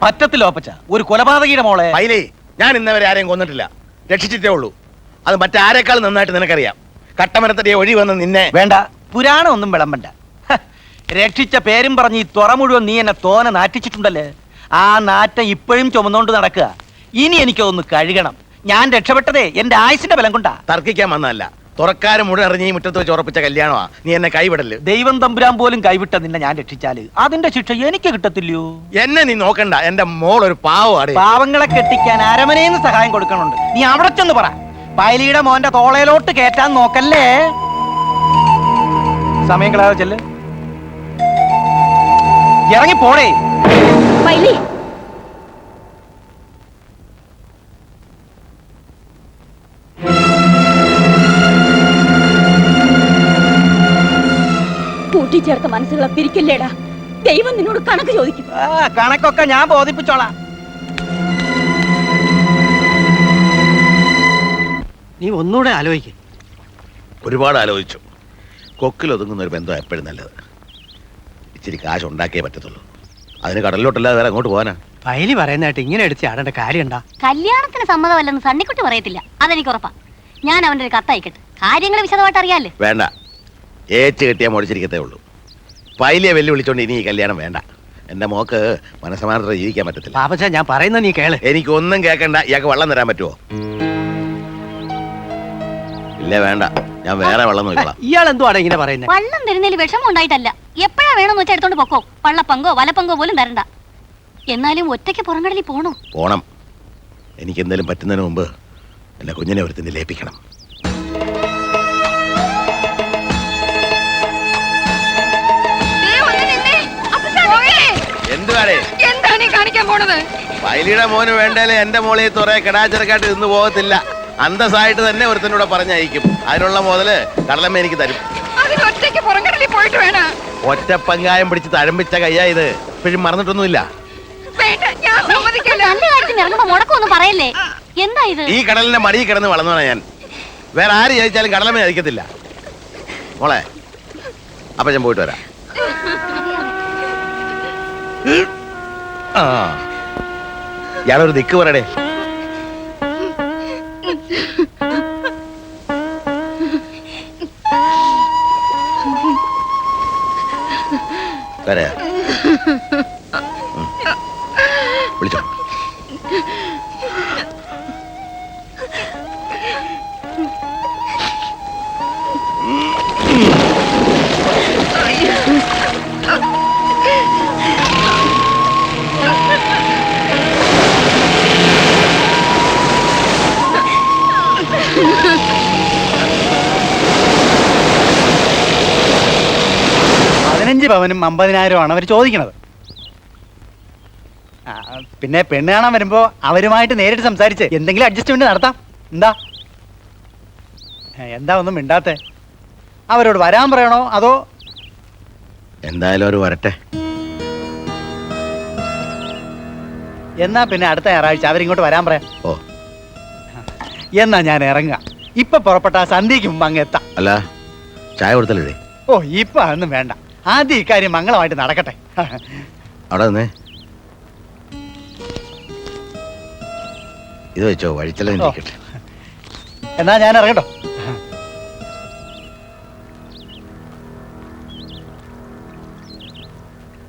പറ്റത്തില്ല അപ്പച്ച, ഒരു കൊലപാതകിയുടെ മോളെ. പൈലേ, ഞാൻ ഇന്നവരെ ആരെയും കൊന്നിട്ടില്ല, രക്ഷിച്ചിട്ടേ ഉള്ളൂ. അത് മറ്റാരെക്കാൾ നന്നായിട്ട് നിനക്കറിയാം. കട്ടമരത്തടിയെ ഒഴി വന്ന് നിന്നെ വേണ്ട, പുരാണം ഒന്നും വിളമ്പണ്ട. രക്ഷിച്ച പേരും പറഞ്ഞ് ഈ തുറ മുഴുവൻ നീ എന്നെ തോനെ നാറ്റിച്ചിട്ടുണ്ടല്ലേ. ആ നാറ്റം ഇപ്പോഴും ചുമന്നോണ്ട് നടക്കുക. ഇനി എനിക്കതൊന്ന് കഴുകണം. ഞാൻ രക്ഷപ്പെട്ടതേ എന്റെ ആയുസിന്റെ ബലം കൊണ്ടാ. തർക്കിക്കാൻ വന്നതല്ല, തുറക്കാരും മുഴുവൻ ഇറങ്ങി ഈ മുറ്റത്ത് വെച്ച് ഉറപ്പിച്ച കല്യാണമാ. നീ എന്നെ കൈവിടല്. ദൈവം തമ്പുരാൻ പോലും കൈവിട്ട നിന്നെ ഞാൻ രക്ഷിച്ചാല് അതിന്റെ ശിക്ഷ എനിക്ക് കിട്ടത്തില്ലയോ? എന്നെ നീ നോക്കണ്ട, എന്റെ മോൾ ഒരു പാവമാണ്. പാവങ്ങളെ കെട്ടിക്കാൻ അരമനേന്ന് സഹായം കൊടുക്കണുണ്ട്. നീ അവിടെ ചെന്ന് പറ, പൈലിയുടെ മോന്റെ തോളയിലോട്ട് കേറ്റാൻ നോക്കല്ലേ. സമയം കളയാതെ ചെല്ല്, ഇറങ്ങി പോടേ. പൈലി, കൂട്ടിച്ചേർത്ത മനസ്സുകളെ പിരിക്കില്ലേടാ. ദൈവം നിന്നോട് കണക്ക് ചോദിക്കും. കണക്കൊക്കെ ഞാൻ ബോധിപ്പിച്ചോളാം. നീ ഒന്നുകൂടെ ആലോചിക്കും. ഒരുപാട് ആലോചിച്ചു. കൊക്കിലൊതുങ്ങുന്ന ഒരു ബന്ധം എപ്പോഴും നല്ലത്. ഇച്ചിരി കാശ് ഉണ്ടാക്കിയേ പറ്റത്തുള്ളൂ. അതിന് കടലിലോട്ടല്ലാതെ വേറെ അങ്ങോട്ട് പോകാനാ. പൈലി പറയുന്നതായിട്ട് ഇങ്ങനെ എടുത്ത് ആടേണ്ട കാര്യണ്ടാ. കല്യാണത്തിന് സമ്മതമല്ലെന്ന് സണ്ണിക്കുട്ടി പറയത്തില്ല, അതെനിക്ക് ഉറപ്പാ. ഞാൻ അവന്റെ ഒരു കത്തയക്കട്ടെ, കാര്യങ്ങൾ വിശദമായിട്ട് അറിയാല്ലേ. വേണ്ട, ഏച്ച് കെട്ടിയാൽ മുടിച്ചിരിക്കത്തേ ഉള്ളൂ. പൈലിയെ വെല്ലുവിളിച്ചോണ്ട് ഇനി ഈ കല്യാണം വേണ്ട. എന്റെ മോക്ക് മനസ്സമാനത്തോടെ ജീവിക്കാൻ പറ്റത്തില്ല. പാപ്പച്ച, ഞാൻ പറയുന്ന നീ കേള്. എനിക്കൊന്നും കേൾക്കണ്ട. ഇയാൾക്ക് വെള്ളം തരാൻ പറ്റുമോ? ഇല്ല, വേണ്ട, ഞാൻ വേറെ വെള്ളം നോക്കണം. ഇയാൾ എന്തുവാണ് ഇങ്ങനെ പറയുന്നത്? വള്ളം തരുന്നതിൽ വിഷമം ഉണ്ടായിട്ടല്ല. എപ്പോഴാ വേണമെന്ന് വെച്ചാൽ എടുത്തോണ്ട് പൊക്കോ. വള്ളപ്പങ്കോ വലപ്പങ്കോ പോലും തരണ്ട. എന്നാലും ഒറ്റയ്ക്ക് പുറംകടലിൽ പോണോ? പോണം. എനിക്ക് എന്തെങ്കിലും പറ്റുന്നതിന് മുമ്പ് എന്റെ കുഞ്ഞിനെ ഒരുത്തിന് ലേപ്പിക്കണം. എന്താണ് കാണിക്കാൻ പോണത്? പൈലിയുടെ മോന് വേണ്ടേലേ എന്റെ മോളെ തുറയെ കെടാച്ചിറക്കായിട്ട് നിന്ന് പോകത്തില്ല. അന്തസ്സായിട്ട് തന്നെ ഒരുത്തനൂടെ പറഞ്ഞയക്കും. അതിനുള്ള മുതല് കടലമ്മ എനിക്ക് തരും. ഒറ്റയ്ക്ക് പുറംകടലിൽ പോയിട്ട് വേണം. ഒറ്റ പങ്കായം പിടിച്ച് തഴമ്പിച്ച കയ്യാ ഇത്. ഇപ്പോഴും മറന്നിട്ടൊന്നുമില്ല. പറയല്ലേ. എന്താ ഇത്? ഈ കടലിന്റെ മടിയിൽ കിടന്ന് വളർന്നോണ ഞാൻ. വേറെ ആര് ചോദിച്ചാലും കടലമ്മ കഴിക്കത്തില്ല. മോളെ, അപ്പൊ ഞാൻ പോയിട്ട് വരാം. ആ, ഇയാളൊരു ദിക്ക് പറയടേ. വിളിച്ചോ. പവനും 50,000 അവർ ചോദിക്കണത്. പിന്നെ പെണ്ണ് കാണാൻ വരുമ്പോ അവരുമായിട്ട് നേരിട്ട് സംസാരിച്ച് എന്തെങ്കിലും അഡ്ജസ്റ്റ്മെന്റ് നടത്താം. എന്താ ഒന്നും മിണ്ടാത്തെ? അവരോട് വരാൻ പറയണോ അതോ? എന്തായാലും അവർ വരട്ടെ. എന്നാ പിന്നെ അടുത്ത ഞായറാഴ്ച അവരിങ്ങോട്ട് വരാൻ പറയാം. ഓ, എന്നാ ഞാൻ ഇറങ്ങുക. ഇപ്പൊ പുറപ്പെട്ട സന്ധ്യക്ക് മുമ്പ് അങ്ങ് എത്താം. അല്ല, ചായ കൊടുത്തല്ലേ? ഓ, ഇപ്പൊ അതൊന്നും വേണ്ട. ആദ്യം ഇക്കാര്യം മംഗളമായിട്ട് നടക്കട്ടെ. അവിടെ നിന്നേ, ഇത് വെച്ചോ, വഴിച്ചെല്ലാം. എന്നാ ഞാൻ ഇറങ്ങട്ടോ.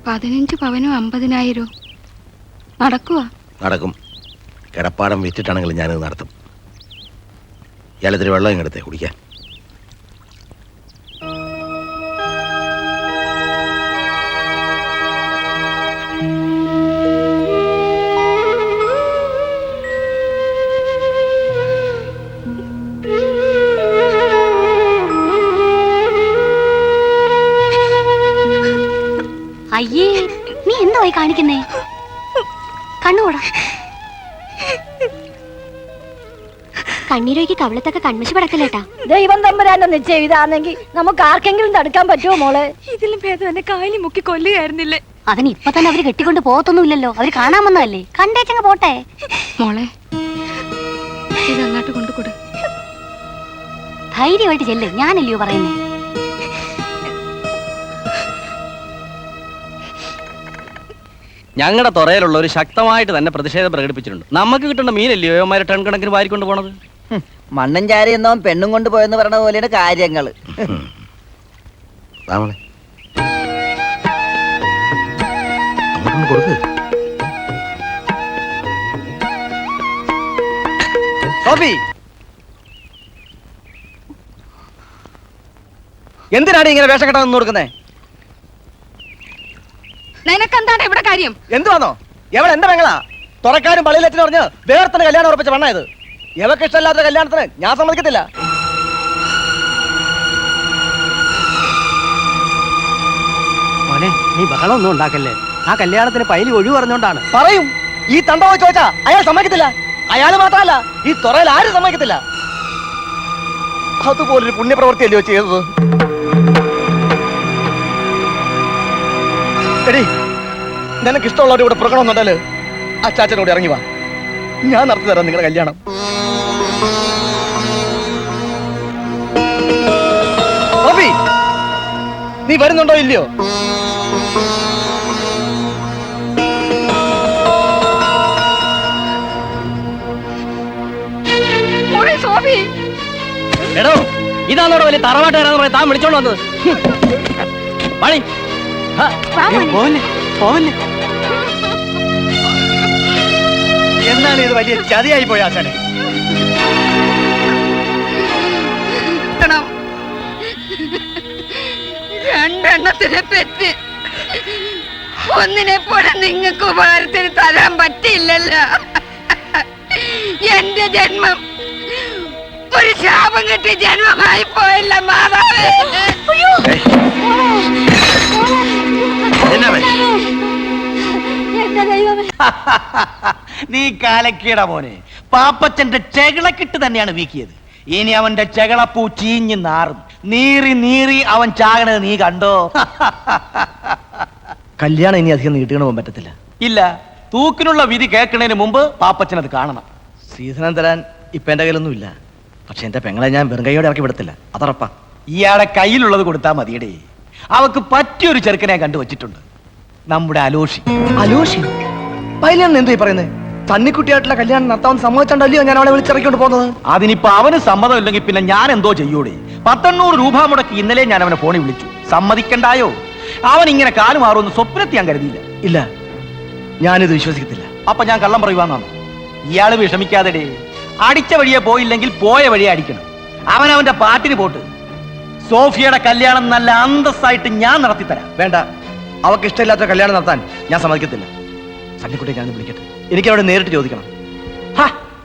$15 പവനും 50,000 നടക്കുവാ? നടക്കും. കിടപ്പാടം വിറ്റിട്ടാണെങ്കിലും ഞാനിത് നടത്തും. ഇയാളിത്തിരി വെള്ളം ഇങ്ങെടുത്തേ കുടിക്കാൻ. അയ്യേ, നീ എന്തോ കാണിക്കുന്നേ? കണ്ണുകൂടാ. കണ്ണീരൊഴുക്കി കവിളത്തൊക്കെ കൺമശി പടക്കല്ലേട്ടാ. ദൈവം തമ്പുരാന്റെ നിശ്ചയം ഇതാണെങ്കിൽ നമുക്ക് ആർക്കെങ്കിലും തടുക്കാൻ പറ്റുമോ മോളെ? ഇതിലും ഭേദം എന്നെ കായലി മുക്കി കൊല്ലുകയായിരുന്നില്ലേ? അതിന് ഇപ്പൊ തന്നെ അവര് കെട്ടിക്കൊണ്ട് പോകത്തൊന്നുമില്ലല്ലോ. അവര് കാണാൻ വന്നതല്ലേ. കണ്ടേച്ചങ്ങ് പോട്ടെ. മോളെ ഇത് അങ്ങോട്ട് കൊണ്ടുകൊടു. ധൈര്യമായിട്ട് ചെല്ല്, ഞാനല്ലയോ പറയുന്നേ. ഞങ്ങളുടെ തുറയിലുള്ള ഒരു ശക്തമായിട്ട് തന്നെ പ്രതിഷേധം പ്രകടിപ്പിച്ചിട്ടുണ്ട്. നമുക്ക് കിട്ടേണ്ട മീനല്ലയോ അവന്മാരെ ടൺ കണക്കിന് വാരിക്കൊണ്ട് പോണത്. മണ്ണും ചാരി എന്നോ പെണ്ണും കൊണ്ട് പോയെന്ന് പറഞ്ഞ പോലെയാണ് കാര്യങ്ങള്. സോഫി, എന്തിനാണ് ഇങ്ങനെ വേഷം കെട്ടാൻ നിന്ന് കൊടുക്കുന്നേ? നിനക്കെന്താണ് ഇവിടെ കാര്യം? എന്തുവാന്നോ? എവൾ എന്റെ പെങ്ങളാ. തുറക്കാരും പള്ളിയിലെത്തിന്ന് പറഞ്ഞ് വേർത്തിന് കല്യാണം ഉറപ്പിച്ച പെണ്ണായത്. എവക്ക് ഇഷ്ടമല്ലാത്ത കല്യാണത്തിന് ഞാൻ സമ്മതിക്കത്തില്ല. മോനെ, നീ ബഹളമൊന്നും ഉണ്ടാക്കല്ലേ. ആ കല്യാണത്തിന് പൈലി ഒഴിവ് പറഞ്ഞോണ്ടാണ്. പറയും. ഈ തണ്ടോ ചോദിച്ചാ അയാൾ സമ്മതിക്കത്തില്ല. അയാൾ മാത്രമല്ല, ഈ തുറയിൽ ആരും സമ്മതിക്കത്തില്ല. അതുപോലൊരു പുണ്യപ്രവൃത്തിയല്ലയോ ചെയ്തത്. എടി, നിനക്ക് ഇഷ്ടമുള്ളവരുടെ കൂടെ പുറക്കണമെന്നുണ്ടല്ലോ, അച്ചാച്ചനോട് ഇറങ്ങി വാ. ഞാൻ നടത്തി തരാം നിങ്ങളുടെ കല്യാണം. സോഫി, നീ വരുന്നുണ്ടോ ഇല്ലയോ? സോഫി, എടോ, ഇതാണോടെ വലിയ തറവാട്ടുകാരാന്ന് പറയാൻ താൻ വിളിച്ചോണ്ട് വന്നത്. പണി എന്നാണ് ഇത് വലിയ ചതിയായി പോയ ആശാനെ. രണ്ടെണ്ണത്തിനെ പെറ്റ് ഒന്നിനെ പോലെ നിങ്ങൾക്ക് ഉപകാരത്തിന് തരാൻ പറ്റിയില്ലല്ലോ. എന്റെ ജന്മം ഒരു ശാപം കിട്ടിയ ജന്മമായി പോയല്ല മാതാവേ. നീ കാലക്കീട മോനെ. പാപ്പച്ചന്റെ ചെകളക്കിട്ട് തന്നെയാണ് വീക്കിയത്. ഇനി അവന്റെ ചെകളപ്പൂ ചീഞ്ഞ് നാറും. നീറി നീറി അവൻ ചാകണത് നീ കണ്ടോ? കല്യാണം ഇനി അധികം നീട്ടിക്കൊണ്ട് പോകാൻ പറ്റത്തില്ല. ഇല്ല, തൂക്കിനുള്ള വിധി കേൾക്കുന്നതിന് മുമ്പ് പാപ്പച്ചൻ അത് കാണണം. സീസണം തരാൻ ഇപ്പൊ എന്റെ കയ്യിലൊന്നും ഇല്ല. പക്ഷെ എന്റെ പെങ്ങളെ ഞാൻ വെറും കൈയോടെ ഇറക്കി വിടത്തില്ല, അതറപ്പാ. ഇയാളെ കയ്യിലുള്ളത് കൊടുത്താ മതിയടേ. അവക്ക് പറ്റിയൊരു ചെറുക്കനെ കണ്ടുവച്ചിട്ടുണ്ട്, നമ്മുടെ അലോഷി. അലോഷി പൈലാണ് എന്തോ ഈ പറയുന്നത്? തണ്ണിക്കുട്ടിയായിട്ടുള്ള കല്യാണം നടത്താൻ സമ്മതിച്ചോണ്ടല്ലോ ഞാൻ അവളെ വിളിച്ചിറക്കിക്കൊണ്ട് പോകുന്നത്. അതിനിപ്പോ അവന് സമ്മതം ഇല്ലെങ്കിൽ പിന്നെ ഞാൻ എന്തോ ചെയ്യൂടെ? 1800 രൂപ മുടക്കി ഇന്നലെ ഞാൻ അവനെ ഫോണിൽ വിളിച്ചു. സമ്മതിക്കണ്ടായോ? അവൻ ഇങ്ങനെ കാലുമാറുമെന്ന് സ്വപ്നത്തിൽ ഞാൻ കരുതിയില്ല. ഇല്ല, ഞാനിത് വിശ്വസിക്കത്തില്ല. അപ്പൊ ഞാൻ കള്ളം പറയുവാന്നാണ്. ഇയാള് വിഷമിക്കാതെടേ. അടിച്ച വഴിയെ പോയില്ലെങ്കിൽ പോയ വഴിയെ അടിക്കണം. അവനവന്റെ പാട്ടിന് പോട്ട്. സോഫിയയുടെ കല്യാണം നല്ല അന്തസ്സായിട്ട് ഞാൻ നടത്തിത്തരാം. വേണ്ട, അവക്ക് ഇഷ്ടമില്ലാത്ത കല്യാണം നടത്താൻ ഞാൻ സമ്മതിക്കത്തില്ല. സണ്ണിക്കുട്ടിയെ ഞാൻ വിളിക്കട്ടെ. എനിക്ക് അവിടെ നേരിട്ട് ചോദിക്കണം.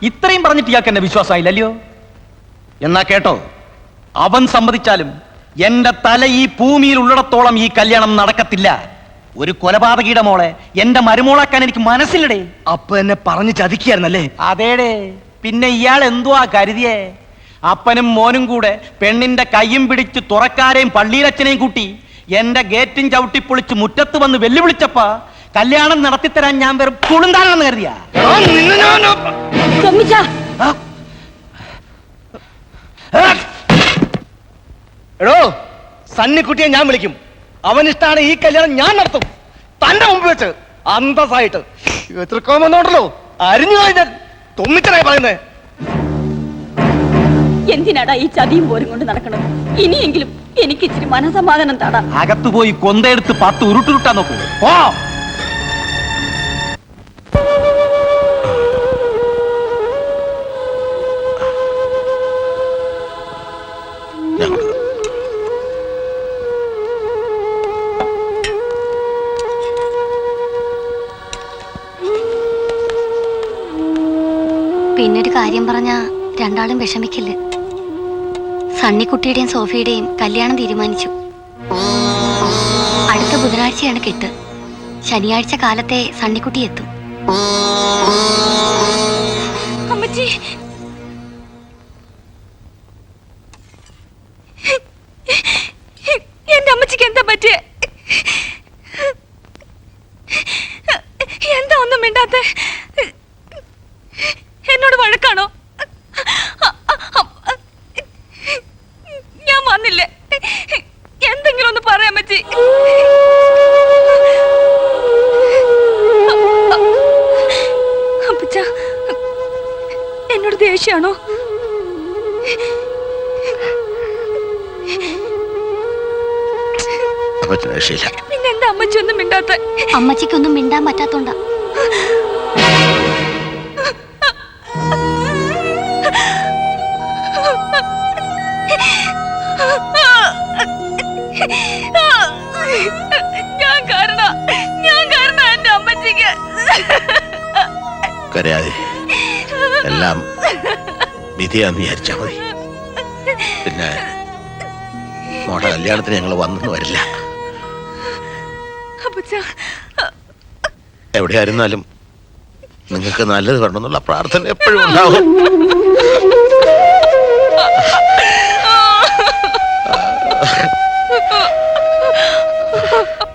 ഇത്രയും പറഞ്ഞിട്ട് ഇയാൾക്ക് എന്നെ വിശ്വാസമായില്ലല്ലോ. എന്നാ കേട്ടോ, അവൻ സമ്മതിച്ചാലും എന്റെ തല ഈ ഭൂമിയിൽ ഉള്ളിടത്തോളം ഈ കല്യാണം നടക്കത്തില്ല. ഒരു കൊലപാതകിയുടെ മോളെ എന്റെ മരുമോളാക്കാൻ എനിക്ക് മനസ്സിലടേ. അപ്പൊ എന്നെ പറഞ്ഞു ചതിക്കായിരുന്നല്ലേ? അതേടേ, പിന്നെ ഇയാൾ എന്തുവാ കരുതിയേ? അപ്പനും മോനും കൂടെ പെണ്ണിന്റെ കയ്യും പിടിച്ച് തുറക്കാരെയും പള്ളിയിലച്ഛനെയും കൂട്ടി എന്റെ ഗേറ്റും ചവിട്ടിപ്പൊളിച്ച് മുറ്റത്ത് വന്ന് വെല്ലുവിളിച്ചപ്പ കല്യാണം നടത്തിത്തരാൻ ഞാൻ വെറും കുളുന്താനാണെന്ന് കരുതിയാ? എടോ, സണ്ണിക്കുട്ടിയെ ഞാൻ വിളിക്കും. അവനിഷ്ടാണ് ഈ കല്യാണം ഞാൻ നടത്തും. തന്റെ മുമ്പ് വെച്ച് അന്തസ്സായിട്ട്. എത്രക്കോമെന്നുണ്ടല്ലോ അരിഞ്ഞു കഴിഞ്ഞാൽ തൊമ്മിച്ചനായി പറയുന്നേ. എന്തിനാടാ ഈ ചതിയും പോരും കൊണ്ട് നടക്കണം? ഇനിയെങ്കിലും എനിക്ക് ഇച്ചിരി മനസമാധാനം തടാ. അകത്തുപോയി കൊന്തയെടുത്ത് 10 ഉരുട്ടുരുട്ടാ നോക്കൂ. ഓ പിന്നൊരു കാര്യം പറഞ്ഞ രണ്ടാളും വിഷമിക്കില്ല. സണ്ണിക്കുട്ടിയുടെയും സോഫിയുടെയും കല്യാണം തീരുമാനിച്ചു. അടുത്ത ബുധനാഴ്ചയാണ് കെട്ട്. ശനിയാഴ്ച കാലത്തെ സണ്ണിക്കുട്ടി എത്തും. അമ്മച്ചി, എന്റെ അമ്മച്ചിക്ക് എന്താ പറ്റിയ? എന്താ ഒന്നും മിണ്ടാത്ത? എന്നോട് വഴക്കാണോ? ഞാൻ വന്നില്ലേ? എന്തെങ്കിലും ഒന്ന് പറയാൻ പറ്റി. അപ്പച്ച, എന്നോട് ദേഷ്യാണോ? പിന്നെന്താ അമ്മച്ചി ഒന്നും മിണ്ടാത്ത? അമ്മച്ചിക്കൊന്നും മിണ്ടാൻ പറ്റാത്തോണ്ടാ. ഞാൻ കാരണം എന്റെ അമ്മച്ചിക്ക്. കരയാതെ, എല്ലാം വിധിയാന്ന് വിചാരിച്ചാ മതി. പിന്നെ മോടെ കല്യാണത്തിന് ഞങ്ങൾ വന്നെന്ന് വരില്ല. എവിടെയായിരുന്നാലും നിങ്ങൾക്ക് നല്ലത് വരണമെന്നുള്ള പ്രാർത്ഥന എപ്പോഴും ഉണ്ടാവും.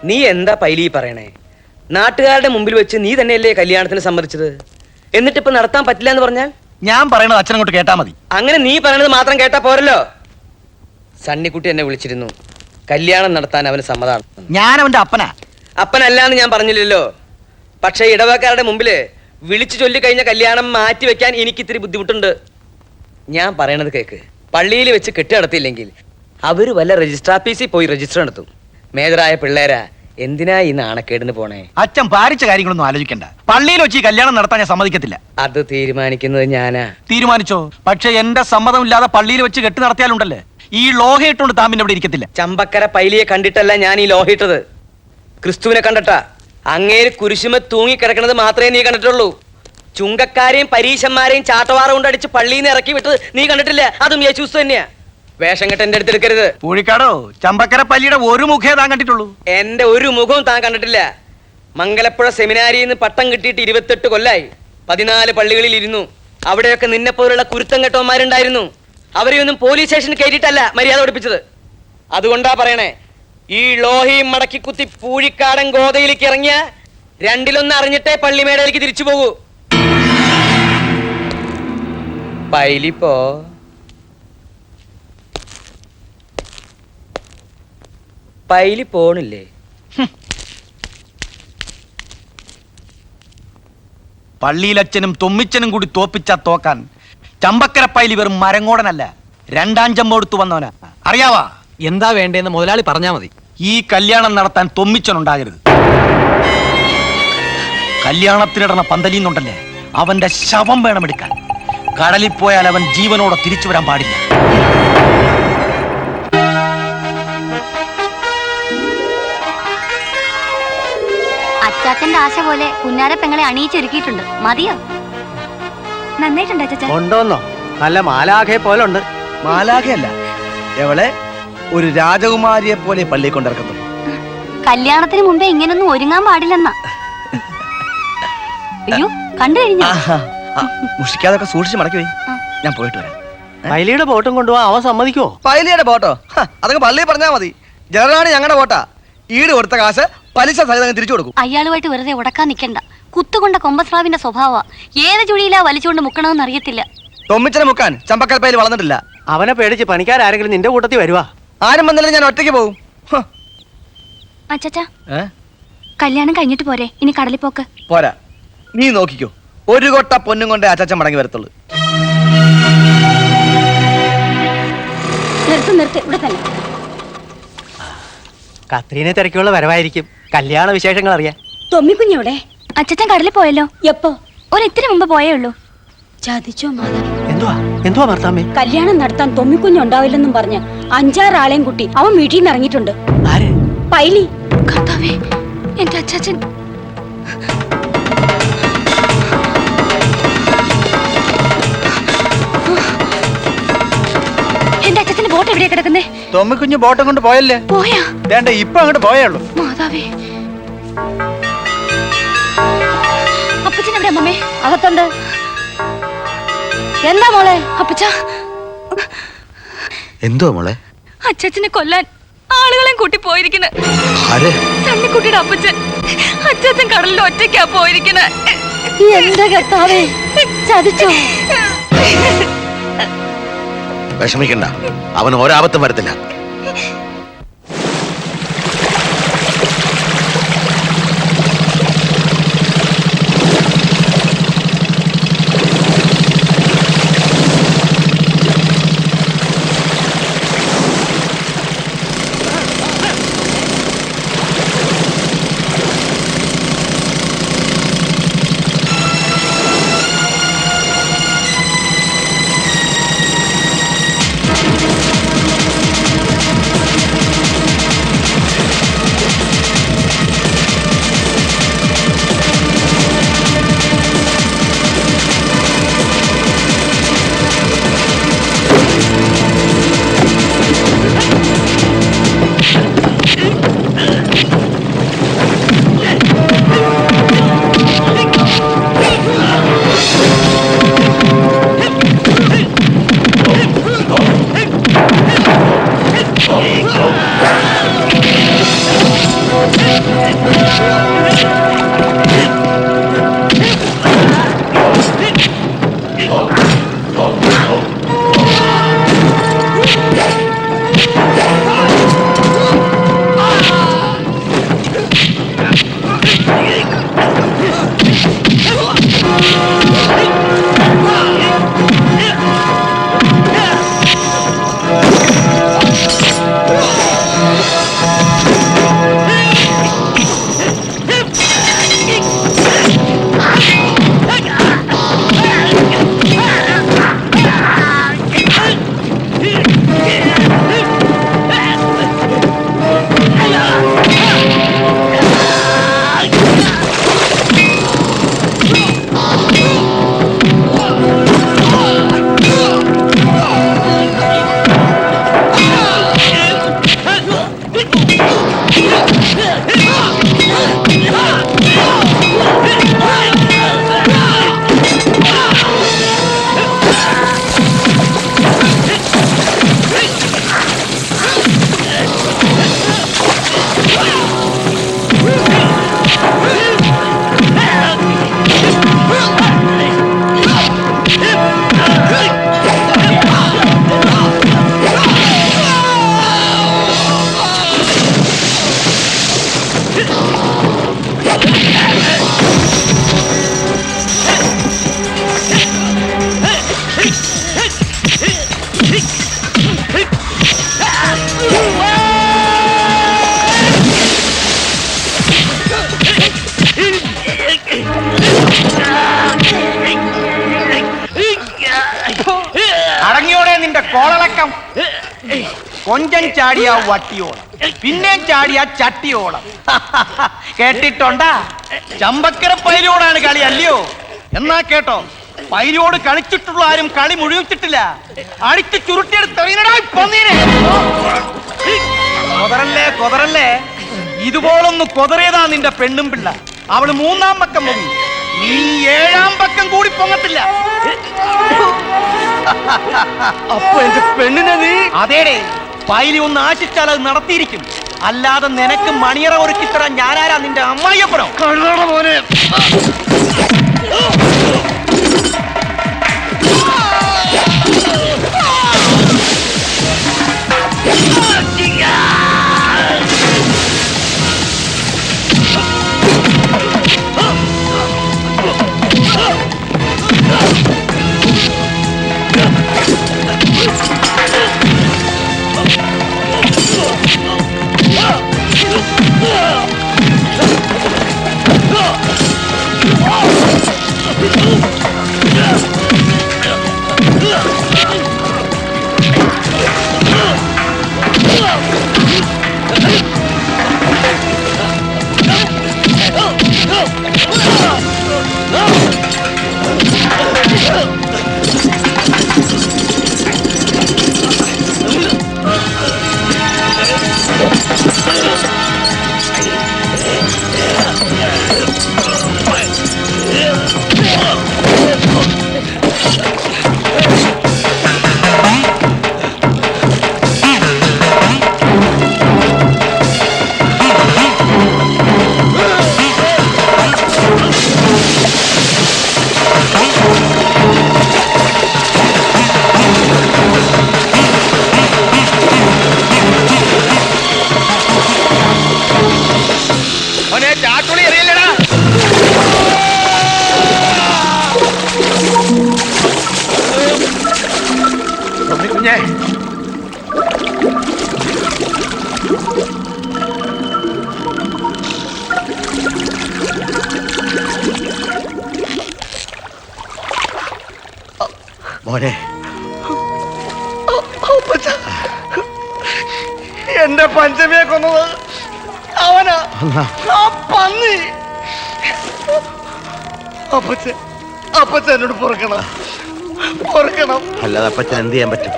നീ എന്താ പൈലി പറയണേ? നാട്ടുകാരുടെ മുമ്പിൽ വെച്ച് നീ തന്നെയല്ലേ കല്യാണത്തിന് സമ്മതിച്ചത്? എന്നിട്ടിപ്പോ നടത്താൻ പറ്റില്ല എന്ന് പറഞ്ഞാൽ? ഞാൻ പറയണത് അച്ഛനങ്ങോട്ട് കേട്ടാ മതി. അങ്ങനെ നീ പറയണത് മാത്രം കേട്ടാ പോരല്ലോ. സണ്ണിക്കുട്ടി എന്നെ വിളിച്ചിരുന്നു. കല്യാണം നടത്താൻ അവന് സമ്മതമാണ്. ഞാൻ അവന്റെ അപ്പനാ. അപ്പനല്ലാന്ന് ഞാൻ പറഞ്ഞില്ലല്ലോ. പക്ഷേ ഇടവക്കാരുടെ മുമ്പില് വിളിച്ചു ചൊല്ലിക്കഴിഞ്ഞ കല്യാണം മാറ്റി വെക്കാൻ എനിക്ക് ഇത്തിരി ബുദ്ധിമുട്ടുണ്ട്. ഞാൻ പറയണത് കേക്ക്. പള്ളിയിൽ വെച്ച് കെട്ടി നടത്തിയില്ലെങ്കിൽ അവര് വല്ല രജിസ്റ്റർ ഓഫീസിൽ പോയി രജിസ്റ്റർ നടത്തും. മേജറായ പിള്ളേരാ, എന്തിനാ ഈ നാണക്കേടിന് പോണേ? അച്ഛൻ പാലിച്ച കാര്യങ്ങളൊന്നും ആലോചിക്കണ്ട. പള്ളിയിൽ വെച്ച് ഈ കല്യാണം നടത്താൻ ഞാൻ സമ്മതിക്കത്തില്ല. അത് തീരുമാനിക്കുന്നത് ഞാനാ. തീരുമാനിച്ചോ? പക്ഷെ എന്റെ സമ്മതമില്ലാതെ പള്ളിയിൽ വെച്ച് കെട്ടി നടത്തിയാലുണ്ടല്ലേ, ഈ ലോഹയിട്ടുകൊണ്ട് താൻ പിന്നെ ഇവിടെ ഇരിക്കത്തില്ല. ചമ്പക്കര പൈലിയെ കണ്ടിട്ടല്ല ഞാൻ ഈ ലോഹിട്ടത്, ക്രിസ്തുവിനെ കണ്ടിട്ടാ. അങ്ങേര് കുരിശുമ തൂങ്ങിക്കിടക്കണത് മാത്രമേ നീ കണ്ടിട്ടുള്ളൂ. ചുങ്കക്കാരെയും പരീശന്മാരെയും ചാട്ടവാറ കൊണ്ടടിച്ച് പള്ളിയിൽ നിന്ന് ഇറക്കി വിട്ടത് നീ കണ്ടിട്ടില്ല. അതും യേശുസ് തന്നെയാ. വേഷം കെട്ട് എന്റെ അടുത്തെടുക്കരുത്. പൂഴിക്കാടോ, ചമ്പക്കര പള്ളിയുടെ ഒരു മുഖേ താൻ കണ്ടിട്ടുള്ളൂ. എന്റെ ഒരു മുഖവും താൻ കണ്ടിട്ടില്ല. മംഗലപ്പുഴ സെമിനാരിയിൽ നിന്ന് പട്ടം കിട്ടിയിട്ട് 28 കൊല്ലായി. 14 പള്ളികളിൽ ഇരുന്നു. അവിടെയൊക്കെ നിന്നെ പോലുള്ള കുരുത്തം കെട്ടവന്മാരുണ്ടായിരുന്നു. അവരെയൊന്നും പോലീസ് സ്റ്റേഷനിൽ കയറ്റിയിട്ടല്ല മര്യാദ പഠിപ്പിച്ചത്. അതുകൊണ്ടാ പറയണേ, ഈ ലോഹിയും മടക്കി കുത്തി പൂഴിക്കാടൻ ഗോതയിലേക്ക് ഇറങ്ങിയ 2-1 അറിഞ്ഞിട്ടേ പള്ളിമേടയിലേക്ക് തിരിച്ചു പോകൂ. പൈലിപ്പോ പൈലി പോണില്ലേ? പള്ളിയിലച്ഛനും തൊമ്മിച്ചനും കൂടി തോപ്പിച്ചാ തോക്കാൻ ചമ്പക്കര പൈലി വെറും മരങ്ങോടനല്ല, 2ആം ജമ്പെടുത്തു വന്നവനാ. അറിയാവാ? എന്താ വേണ്ടേന്ന് മുതലാളി പറഞ്ഞാ മതി. ഈ കല്യാണം നടത്താൻ തൊമ്മിച്ചനുണ്ടാകരുത്. കല്യാണത്തിനിടണ പന്തലിന്നുണ്ടല്ലേ, അവന്റെ ശവം വേണമെടുക്കാൻ. കടലിൽ പോയാൽ അവൻ ജീവനോടെ തിരിച്ചു വരാൻ പാടില്ല. അച്ചാച്ചന്റെ ആശ പോലെ കുഞ്ഞാര പെങ്ങളെ അണിയിച്ചൊരുക്കിയിട്ടുണ്ട്. മതിയോ? നന്നായിട്ടുണ്ട് അച്ചാച്ച. കൊണ്ടോന്നോ? നല്ല മാലാഖയെ പോലെ ഉണ്ട്. മാലാഖയല്ല, എവളെ ഒരു രാജകുമാരിയെ പോലെ പള്ളി കൊണ്ടിറക്കുന്നു. കല്യാണത്തിന് മുമ്പേ ഇങ്ങനൊന്നും ഒരുങ്ങാൻ പാടില്ലെന്നാ. അയ്യോ, കണ്ടു കഴിഞ്ഞു. മുഷിക്കാതൊക്കെ സൂക്ഷിച്ച് മടക്കി പോയി. ഞാൻ പോയിട്ട് വരാം. പൈലിയുടെ ബോട്ടും കൊണ്ടുപോകാൻ അവൻ സമ്മതിക്കോ? പൈലിയുടെ ബോട്ടോ? അതൊക്കെ പള്ളി പറഞ്ഞാ മതി. ജനറാണ് ഞങ്ങളുടെ ബോട്ടാ. ഈട് കൊടുത്ത കാശ് പലിശ സഹിതം തിരിച്ചു കൊടുക്കും. അയാളുമായിട്ട് വെറുതെ ഉടക്കാൻ നിൽക്കണ്ട. കുത്തുകൊണ്ട കൊമ്പസ്രാവിന്റെ സ്വഭാവ. ഏത് ചുഴിയിലാ വലിച്ചുകൊണ്ട് മുക്കണമെന്ന് അറിയത്തില്ല. തൊമ്മിച്ചനെ മുക്കാൻ ചമ്പക്കൽ പൈലി വളർന്നിട്ടില്ല. അവനെ പേടിച്ച് പണിക്കാരെങ്കിലും നിന്റെ കൂട്ടത്തിൽ വരുവാ. ആരും വന്നില്ല, ഞാൻ ഒറ്റയ്ക്ക് പോകും. അച്ചാച്ച, കല്യാണം കഴിഞ്ഞിട്ട് പോരെ ഇനി കടലിൽ പോക്ക്? പോരാ, നീ നോക്കിക്കോ. ഒരു കൊട്ട പൊന്നും കൊണ്ടേ അച്ചാച്ചൻ മടങ്ങി വരത്തുള്ളൂ. നിർത്ത് ഇവിടെ തന്നെ. കത്രീനെ തിരക്കുള്ള വരവായിരിക്കും. കല്യാണ വിശേഷങ്ങൾ അറിയാൻ. തൊമ്മിക്കുഞ്ഞോടെ? അച്ഛൻ കടലിൽ പോയല്ലോ. എപ്പോ? ഒരിത്തിരി മുമ്പ് പോയേ ഉള്ളൂ. ചതിച്ചോ മാതാ? എന്തുവാ ഭർത്താമേ? കല്യാണം നടത്താൻ തൊമ്മിക്കുഞ്ഞുണ്ടാവില്ലെന്നും പറഞ്ഞ് 5-6 ആളെയും കുട്ടി അവൻ വീട്ടിൽ നിന്ന് ഇറങ്ങിയിട്ടുണ്ട്. പൈലി. കർത്താവേ, എന്റെ അച്ചാച്ചൻ. എന്റെ അച്ഛന്റെ ബോട്ട് എവിടെയാ കിടക്കുന്നേ? തൊമ്മിക്കുഞ്ഞ് ബോട്ടം കൊണ്ട് പോയല്ലേ? പോയാ? വേണ്ട, ഇപ്പൊ അങ്ങോട്ട് പോയേ ഉള്ളൂ. മാതാവേ, അപ്പച്ചൻ എവിടെ അമ്മേ? അകത്തുണ്ട്. എന്താ മോളെ? അപ്പച്ച, എന്തോ മോളെ? അച്ഛനെ കൊല്ലാൻ ആളുകളെ കൂട്ടി പോയിരിക്കണ ആര്? സണ്ണിക്കുട്ടിയുടെ അപ്പച്ചൻ. അച്ഛൻ കടലിൽ ഒറ്റയ്ക്കാ പോയിരിക്കണ. എന്റെ കർത്താവേ, ചതിച്ചോ? വിഷമിക്കണ്ട, അവൻ ഒരാപത്തും വരത്തില്ല. അടങ്ങിയോടെ നിന്റെ കോളളക്കം. കൊഞ്ചൻ ചാടിയ വട്ടിയോളം, പിന്നെയും ചാടിയ ചട്ടിയോളം. കേട്ടിട്ടുണ്ടാ? ചമ്പക്കര പൈരോടാണ് കളി, അല്ലയോ? എന്നാ കേട്ടോ, പൈരോട് കളിച്ചിട്ടുള്ള ആരും കളി മുഴുവിച്ചിട്ടില്ല. അടിച്ച് ചുരുട്ടിയെടുത്ത് കൊതറല്ലേ കൊതറല്ലേ. ഇതുപോലൊന്ന് കൊതറിയതാ നിന്റെ പെണ്ണും പിള്ള. അവള് 3-ാം പക്കം പൊങ്ങി, നീ 7-ാം പക്കം കൂടി പൊങ്ങത്തില്ല. അപ്പൊ എന്റെ പെണ്ണിനെ നീ? അതേടെ, പൈലി ഒന്ന് ആശിച്ചാൽ അത് നടത്തിയിരിക്കും. അല്ലാതെ നിനക്ക് മണിയറ ഒരുക്കി തരാൻ ഞാനാരാ? നിന്റെ അമ്മായിയപ്പനോ? കഴുതട മോനെ. ചാട്ടുളി എറിയല്ലടാ. കുഞ്ഞേ മോനെ എന്റെ പഞ്ചമിയെ കൊന്നത് അവനാ, ആ പന്നി. അപ്പച്ച എന്നോട് പൊറുക്കണം. അല്ലാതെ അപ്പച്ചൻ എന്ത് ചെയ്യാൻ പറ്റും?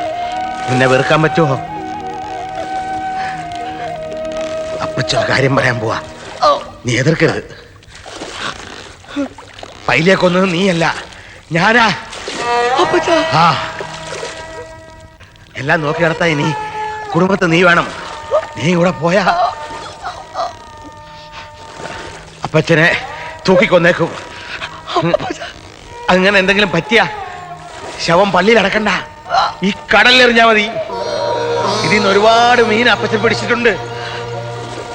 നിന്നെ വെറുക്കാൻ പറ്റുമോ? അപ്പച്ച കാര്യം പറയാൻ പോവാ, നീ എതിർക്കരുത്. പൈലിയെ കൊന്നത് നീയല്ല, ഞാനാ. ആ എല്ലാം നോക്കി നടത്താൻ ഇനി കുടുംബത്തെ നീ വേണം. നീ കൂടെ പോയാ അപ്പച്ചനെ തൂക്കിക്കൊന്നേക്കും. അങ്ങനെ എന്തെങ്കിലും പറ്റിയ ശവം പള്ളിയിൽ അടക്കണ്ട, ഈ കടലിലെറിഞ്ഞാ മതി. ഇതിന്ന് ഒരുപാട് മീൻ അപ്പച്ചൻ പിടിച്ചിട്ടുണ്ട്.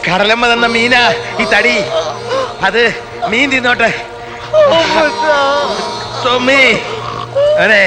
കടലമ്മ തന്ന മീന ഈ തടി, അത് മീൻ തിന്നോട്ടെ. സോമി അതെ